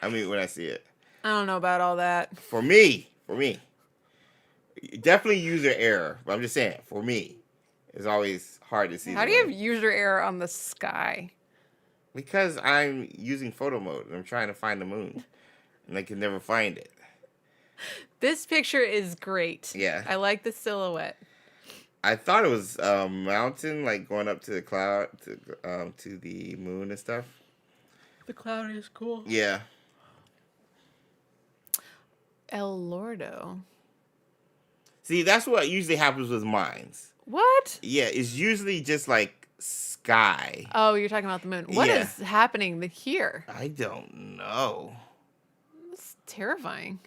When I see it. I don't know about all that. For me. Definitely user error. But I'm just saying, for me, it's always hard to see. How do you have user error on the sky? Because I'm using photo mode and I'm trying to find the moon. And I can never find it. This picture is great. Yeah. I like the silhouette. I thought it was mountain, like going up to the cloud, to the moon and stuff. The cloud is cool. Yeah. El Lordo. See, that's what usually happens with mines. What? Yeah, it's usually just like sky. Oh, you're talking about the moon. What is happening here? I don't know. It's terrifying.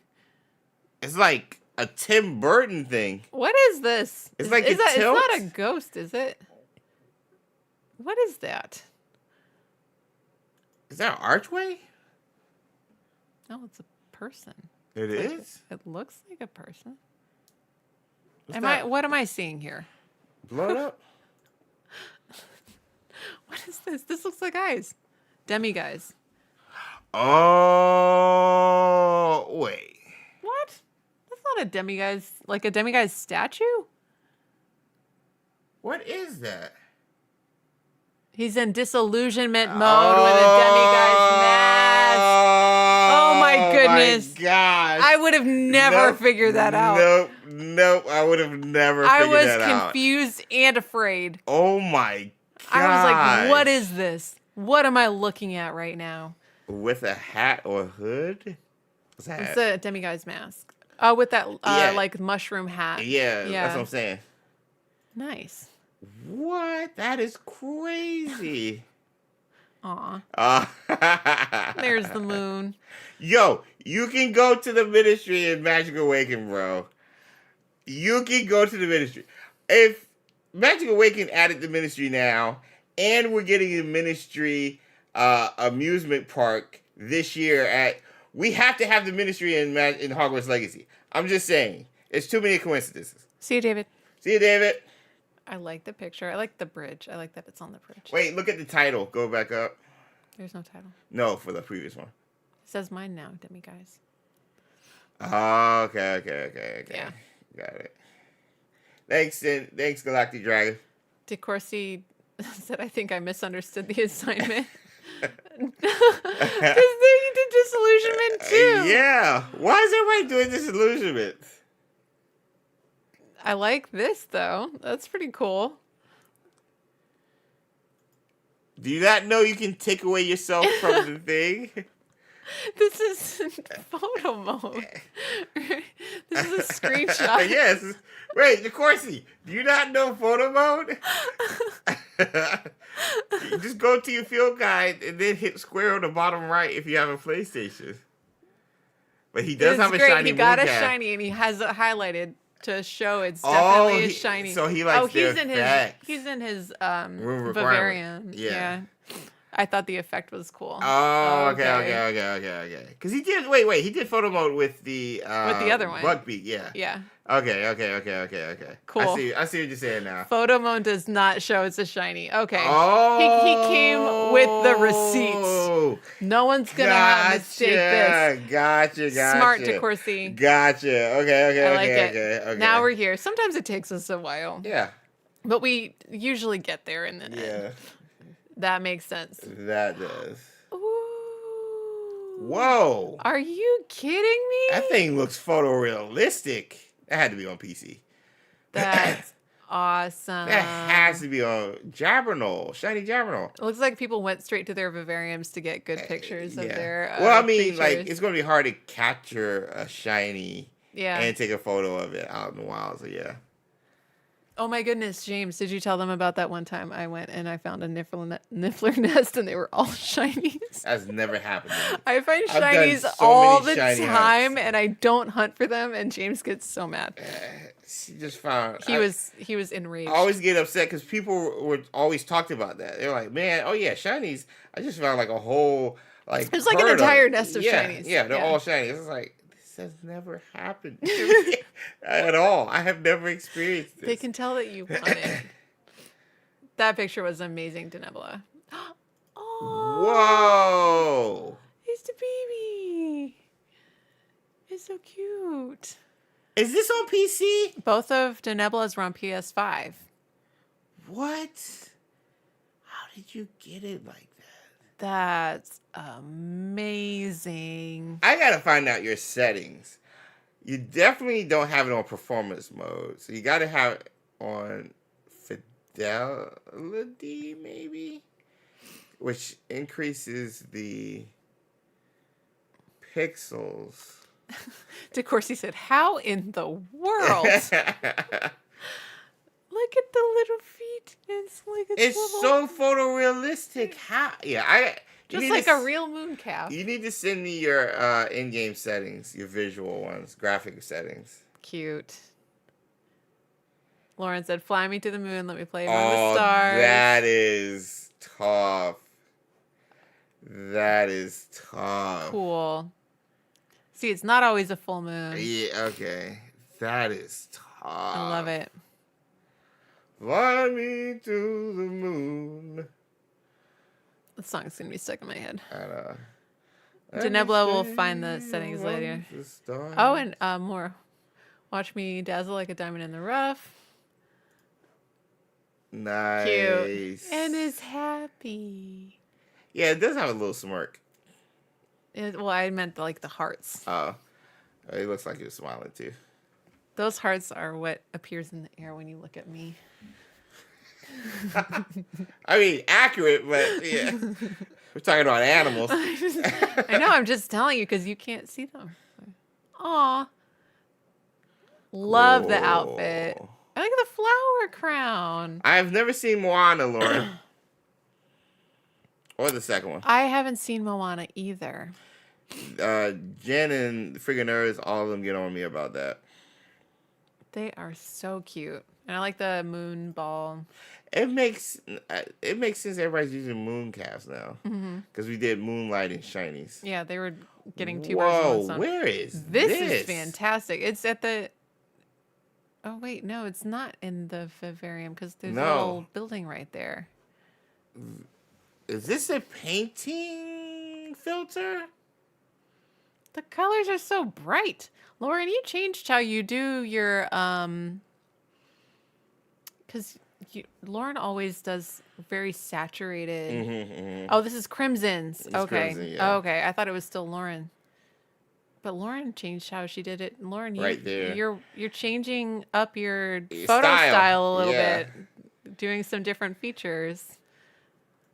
It's like a Tim Burton thing. What is this? It's like is that, tilt? It's not a ghost, is it? What is that? Is that an archway? No, it's a person. It is? It looks like a person. What's What am I seeing here? Blow it up? What is this? This looks like eyes. Demi-guys. Oh, wait. What? That's not a demi-guys, like a demi-guys statue? What is that? He's in disillusionment mode with a demi-guys mask. Oh my goodness. My gosh. I would have never figured that out. Nope. I would have never figured that out. I was confused and afraid. Oh my god. I was like, what is this? What am I looking at right now? With a hat or hood? What's that? It's a demi-guys mask. Oh, with that like mushroom hat. Yeah, that's what I'm saying. Nice. What? That is crazy. Aw. There's the moon. Yo, you can go to the ministry in Magic Awaken, bro. You can go to the ministry. If Magic Awaken added the ministry now, and we're getting a ministry amusement park this year we have to have the ministry in Hogwarts Legacy. I'm just saying. It's too many coincidences. See you, David. See you, David. I like the picture. I like the bridge. I like that it's on the bridge. Wait, look at the title. Go back up. There's no title. No, for the previous one. It says mine now, demi-guys. Oh, okay. Yeah. Got it. Thanks, Galactic Dragon. DeCourcy said, I think I misunderstood the assignment. Because you did disillusionment too. Yeah. Why is everybody doing disillusionment? I like this though. That's pretty cool. Do you not know you can take away yourself from the thing? This is photo mode. This is a screenshot. Yes. Wait, DeCourcy, do you not know photo mode? You just go to your field guide and then hit square on the bottom right if you have a PlayStation. But he does have a shiny. He got a Mooncalf. shiny and he has it highlighted to show it's definitely a shiny. So he likes he's in his Room Bavarian. Yeah. I thought the effect was cool. Oh, okay. Because he did. Wait. He did photo mode with the other one. Bugbeak. Yeah. Yeah. Okay. Cool. I see what you're saying now. Photo mode does not show it's a shiny. Okay. Oh. He came with the receipts. No one's gonna mistake this. Gotcha. Smart DeCourcy. Gotcha. Okay. I like it. Okay. Now we're here. Sometimes it takes us a while. Yeah. But we usually get there in the end. Yeah. That makes sense. That does. Ooh. Whoa. Are you kidding me? That thing looks photorealistic. That had to be on PC. That's awesome. That has to be on Jabbernoll, shiny Jabbernoll. It looks like people went straight to their vivariums to get good pictures of their well, I mean, creatures. like, it's going to be hard to capture a shiny and take a photo of it out in the wild, so yeah. Oh my goodness, James, did you tell them about that one time I went and I found a niffler nest and they were all shinies? That's never happened to me. I find I've shinies done so all many the shiny time hunts. and I don't hunt for them and James gets so mad. She just found... He was enraged. I always get upset because people were always talked about that. They're like, man, oh yeah, shinies. I just found like a whole... It's like an entire nest of shinies. Yeah, they're all shinies. It's like... This has never happened to me at all. I have never experienced this. They can tell that you want it. That picture was amazing, Denebula. Whoa! It's the baby. It's so cute. Is this on PC? Both of Denebula's were on PS5. What? How did you get it like that? That's amazing. I gotta find out your settings. You definitely don't have it on performance mode, so you got to have it on fidelity, maybe, which increases the pixels. Of course, he said, "How in the world?" Look at the little feet. It's like It's so photorealistic. How? Yeah, just like a real moon calf. You need to send me your in-game settings, your visual ones, graphic settings. Cute. Lauren said, "Fly me to the moon. Let me play among the stars." That is tough. That is tough. Cool. See, it's not always a full moon. Yeah. Okay. That is tough. I love it. Fly me to the moon. The song's gonna be stuck in my head. I know. Denebla will find the settings later. Oh, and more. Watch me dazzle like a diamond in the rough. Nice. Cute. And is happy. Yeah, it does have a little smirk. Well, I meant like the hearts. Oh. It looks like he was smiling too. Those hearts are what appears in the air when you look at me. I mean, accurate, but yeah. We're talking about animals. I know, I'm just telling you because you can't see them. Aw. Love the outfit. I like the flower crown. I've never seen Moana, Lauren. Or the second one. I haven't seen Moana either. Jen and freaking nerds, all of them get on me about that. They are so cute. And I like the moon ball. It makes sense everybody's using moon calves now. Because we did Moonlight and Shinies. Yeah, they were getting two birds in one stone. Where is this? This is fantastic. It's at the... Oh, wait, no, it's not in the vivarium because there's a little building right there. Is this a painting filter? The colors are so bright. Lauren, you changed how you do your... Because Lauren always does very saturated... Oh, this is Crimson's. It's okay. Crimson, yeah. Okay, I thought it was still Lauren. But Lauren changed how she did it. Lauren, right there. You're changing up your photo style a little bit, doing some different features.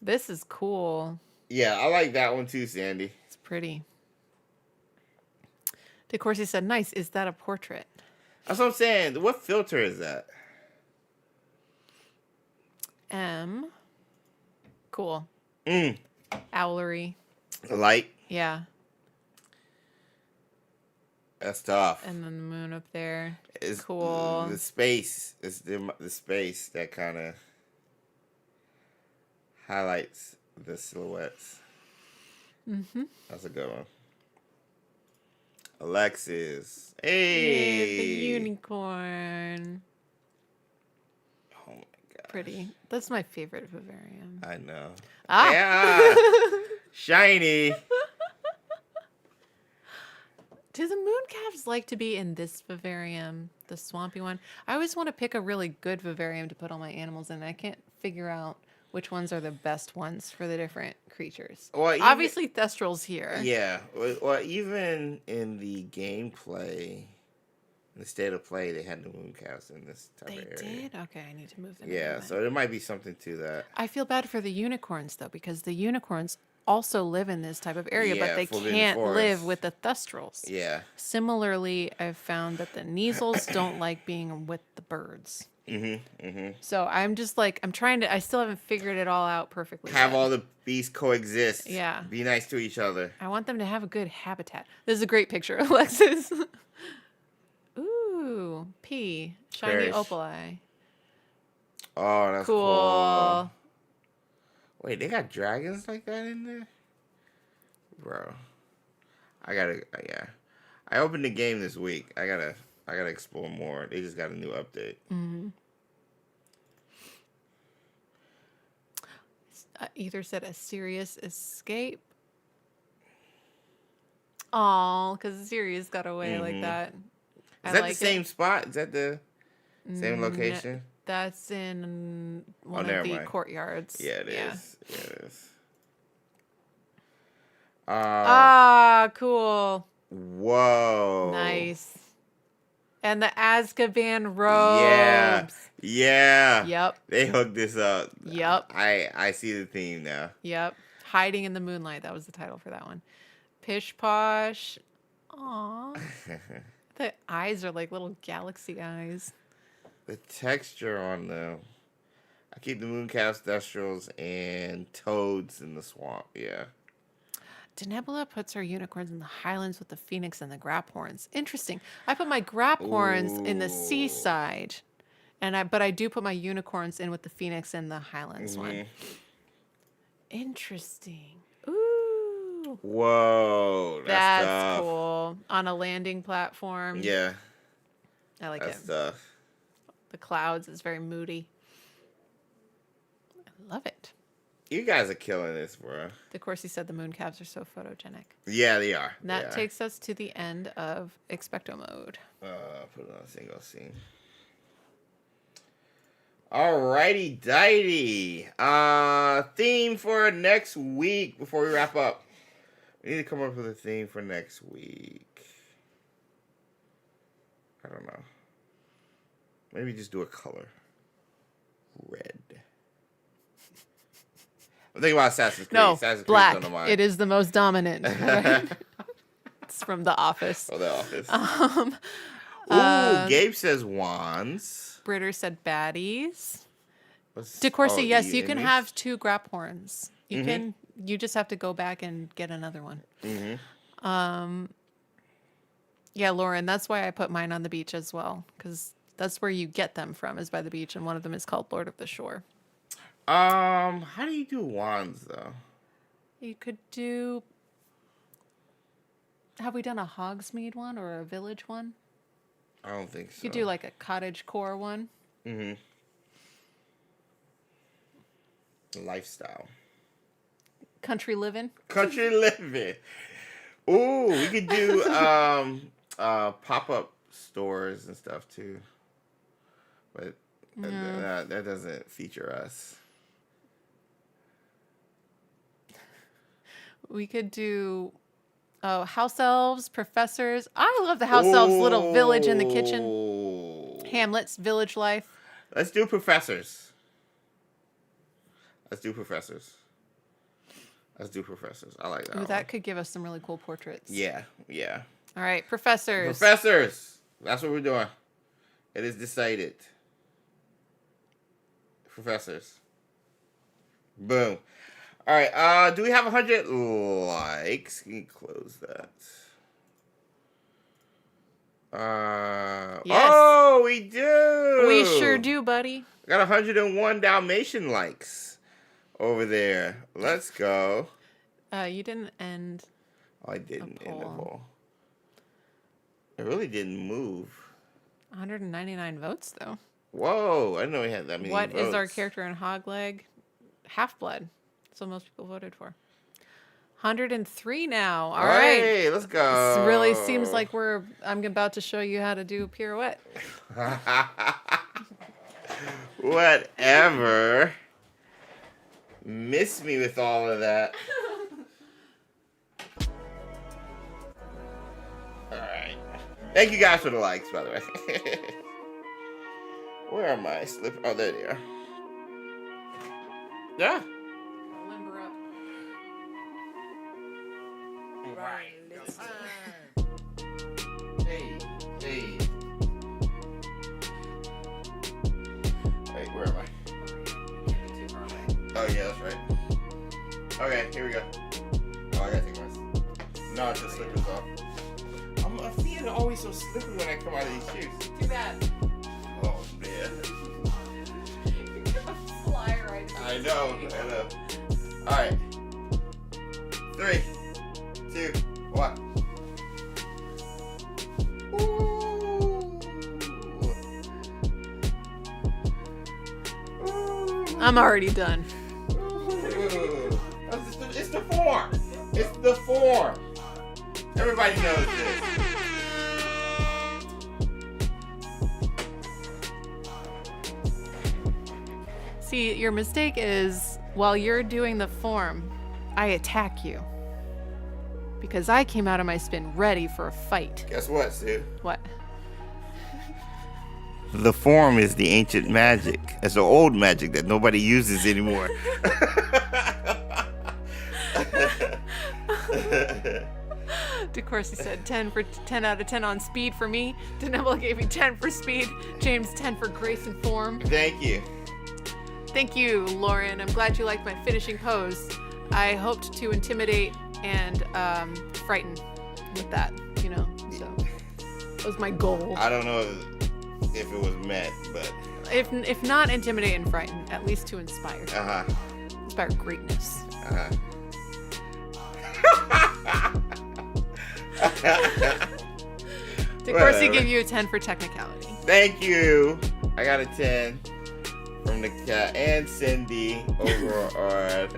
This is cool. Yeah, I like that one too, Sandy. It's pretty. De Corsi said, "Nice. Is that a portrait?" That's what I'm saying. What filter is that? Cool. Owlery. Light. Yeah. That's tough. And then the moon up there. It's cool. The space. It's the space that kind of highlights the silhouettes. That's a good one. Alexis. Hey. Yeah, the unicorn. Oh my god. Pretty. That's my favorite vivarium. I know. Ah. Yeah. Shiny. Do the moon calves like to be in this vivarium, the swampy one? I always want to pick a really good vivarium to put all my animals in. I can't figure out which ones are the best ones for the different creatures. Well, obviously, Thestral's here. Yeah. Well, even in the gameplay, in the state of play, they had the moon calves in this type of area. They did? Okay, I need to move them. Yeah, so there might be something to that. I feel bad for the unicorns, though, because the unicorns also live in this type of area, but they can't live with the Thestrals. Yeah. Similarly, I've found that the Neasels don't like being with the birds. So I'm just like, I still haven't figured it all out perfectly. Have all the beasts coexist. Yeah. Be nice to each other. I want them to have a good habitat. This is a great picture, Alexis. Ooh, P. Shiny opal eye. Oh, that's cool. Wait, they got dragons like that in there? Bro. I opened the game this week. I gotta explore more. They just got a new update. Either said a serious escape. Oh, because Sirius got away like that. Is that the same spot? Is that the same location? That's in one of the courtyards. Yeah, it is. Yeah, it is. Cool. Whoa. Nice. And the Azkaban robes. Yeah. Yeah. Yep. They hooked this up. Yep. I see the theme now. Yep. Hiding in the Moonlight. That was the title for that one. Pish Posh. Aw. The eyes are like little galaxy eyes. The texture on them. I keep the Mooncalf's Thestrals and Toads in the swamp. Yeah. Denebula puts her unicorns in the highlands with the phoenix and the graphorns. Interesting. I put my graphorns in the seaside, but I do put my unicorns in with the phoenix and the highlands one. Interesting. Ooh. Whoa. That's tough. Cool. On a landing platform. Yeah. I like that's it. Tough. The clouds is very moody. I love it. You guys are killing this, bro. Of course, he said the moon calves are so photogenic. Yeah, they are. And that takes us to the end of XpectoMODE. Put it on a single scene. Alrighty, dighty. Theme for next week before we wrap up. We need to come up with a theme for next week. I don't know. Maybe just do a color. Red. I'm thinking about Assassin's Creed. No, Assassin's black. Creed's on the mind. It is the most dominant. Right? It's from The Office. Oh, The Office. Gabe says wands. Britter said baddies. DeCourcy, yes, you can have 2 graphorns. You can. You just have to go back and get another one. Yeah, Lauren, that's why I put mine on the beach as well, because that's where you get them from, is by the beach, and one of them is called Lord of the Shore. How do you do wands though? You could do. Have we done a Hogsmeade one or a village one? I don't think so. You could do like a cottage core one. Lifestyle. Country living. Country living. Ooh, we could do pop-up stores and stuff too. But that doesn't feature us. We could do house elves, professors. I love the house elves little village in the kitchen. Hamlet's village life. Let's do professors. Let's do professors. I like that. Ooh, that could give us some really cool portraits. Yeah. All right, professors. Professors. That's what we're doing. It is decided. Professors. Boom. All right. Do we have 100 likes? Can you close that? Yes. Oh, we do. We sure do, buddy. Got 101 Dalmatian likes over there. Let's go. You didn't end. Oh, I didn't end the poll. It really didn't move. 199 votes, though. Whoa, I didn't know we had that many votes. What is our character in Hogleg? Half-blood. That's what most people voted for. 103 now. All right. Hey, let's go. This really seems like I'm about to show you how to do a pirouette. Whatever. Miss me with all of that. All right. Thank you guys for the likes, by the way. Where are my slippers? Oh, there they are. Yeah. Limber up. Right. Hey. Wait, where am I? Oh, yeah, that's right. Okay, here we go. Oh, I gotta take my... No, it's just slippers off. My feet are always so slippery when I come out of these shoes. Too bad. Oh, man. You're gonna fly right I know. Alright. 3, 2, 1. I'm already done. It's the form. It's the form. Everybody knows this. See, your mistake is while you're doing the form, I attack you. Because I came out of my spin ready for a fight. Guess what, Sue? What? The form is the ancient magic. It's the old magic that nobody uses anymore. DeCourcy said 10 out of 10 on speed for me. Denebla gave me 10 for speed. James 10 for grace and form. Thank you. Thank you, Lauren. I'm glad you liked my finishing pose. I hoped to intimidate and frighten with that, you know. So that was my goal. I don't know if it was met, but if not intimidate and frighten, at least to inspire. Inspire greatness. DeCourcy gave you a 10 for technicality. Thank you. I got a 10 from the cat and Cindy over on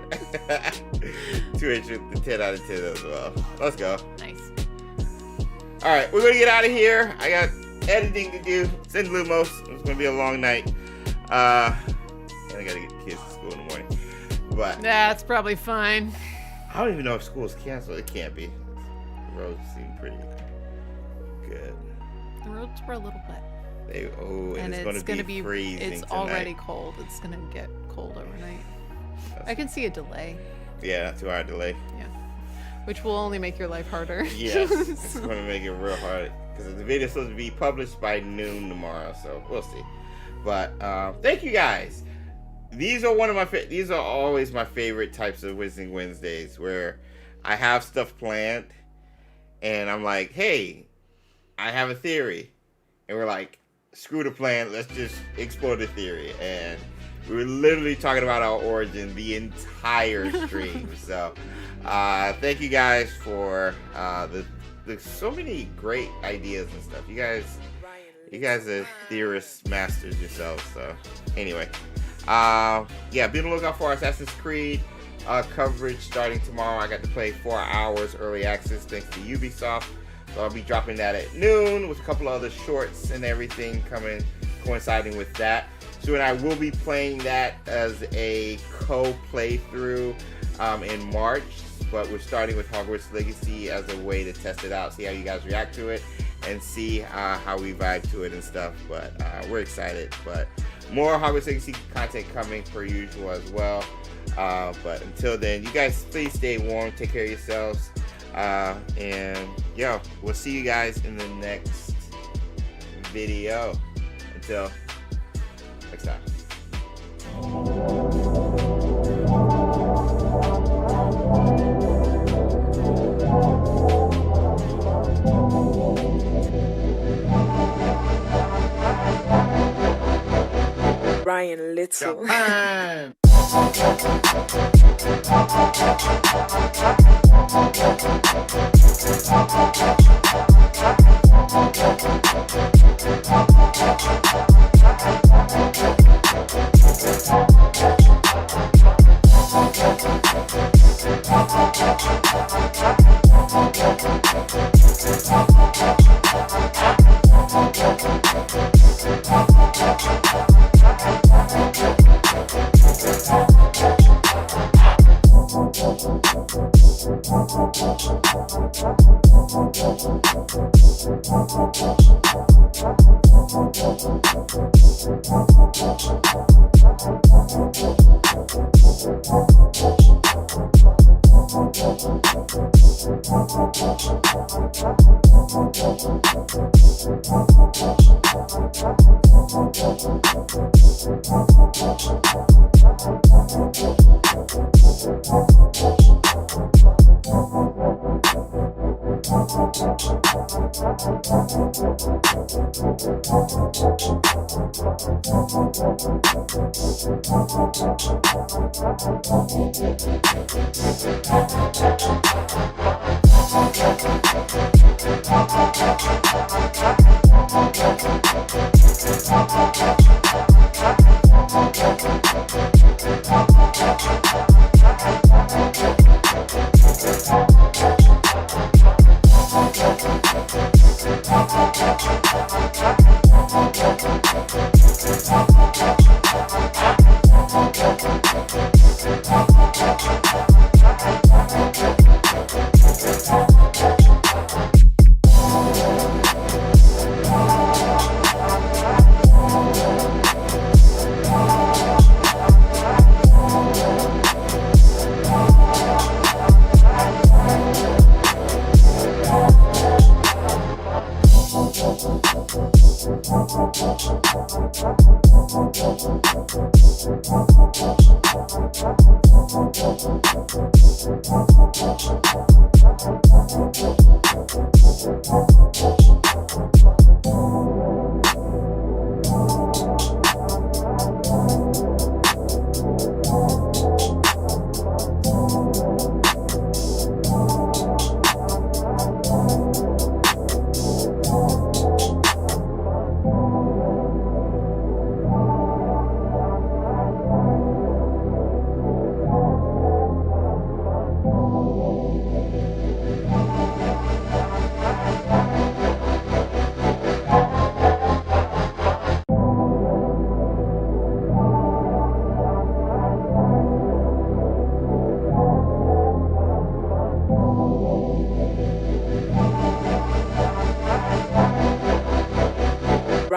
2H with the 10 out of 10 as well. Let's go. Nice. All right, we're gonna get out of here. I got editing to do. Send Lumos. It's gonna be a long night. And I gotta get the kids to school in the morning. But that's probably fine. I don't even know if school's canceled. It can't be. The roads seem pretty good. The roads were a little wet. And it's gonna be freezing It's tonight. already cold. It's gonna get cold overnight. I can see a delay. Yeah, 2-hour delay. Yeah, which will only make your life harder. Yes, it's gonna make it real hard because the video's supposed to be published by noon tomorrow, so we'll see. But thank you guys. These are these are always my favorite types of Wizarding Wednesdays, where I have stuff planned, and I'm like, hey, I have a theory, and we're like, screw the plan, let's just explore the theory. And we were literally talking about our origin the entire stream. So thank you guys for the so many great ideas and stuff. You guys are theorists masters yourselves. So anyway, yeah, be on the lookout for our Assassin's Creed coverage starting tomorrow. I got to play 4 hours early access thanks to Ubisoft. So I'll be dropping that at noon with a couple of other shorts and everything coinciding with that. So and I will be playing that as a co-playthrough in March, but we're starting with Hogwarts Legacy as a way to test it out, see how you guys react to it, and see how we vibe to it and stuff. But we're excited. But more Hogwarts Legacy content coming per usual as well. But until then, you guys please stay warm, take care of yourselves. And yeah, we'll see you guys in the next video. Until next time. Brian Little. Japan.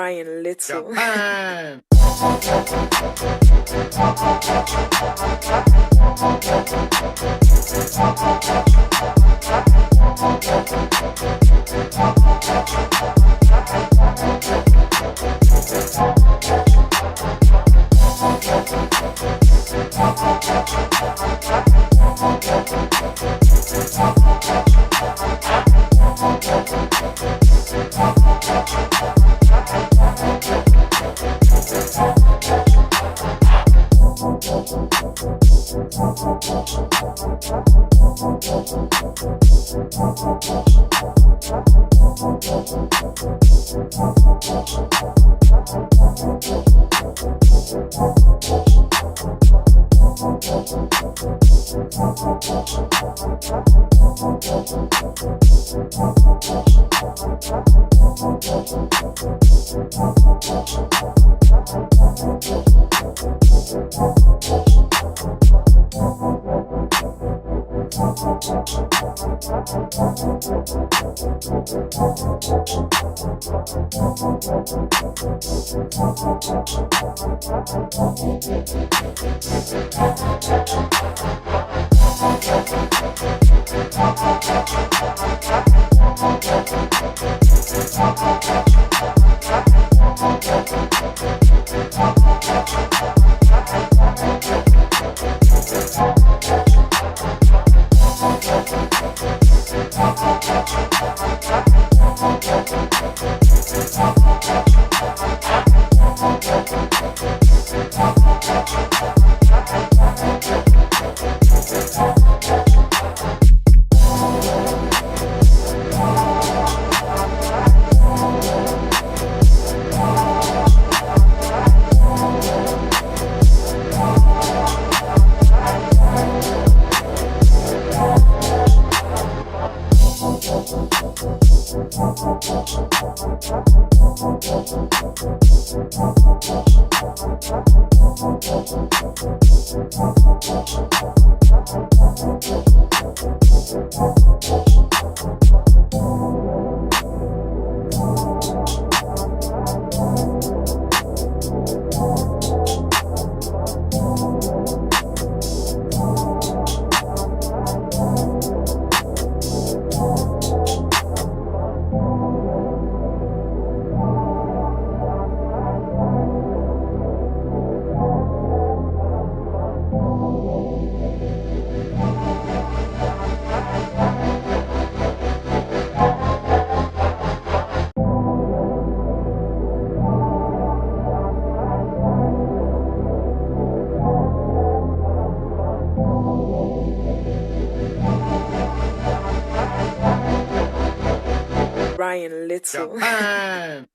Brian Little. Japan. Brian Little. Japan.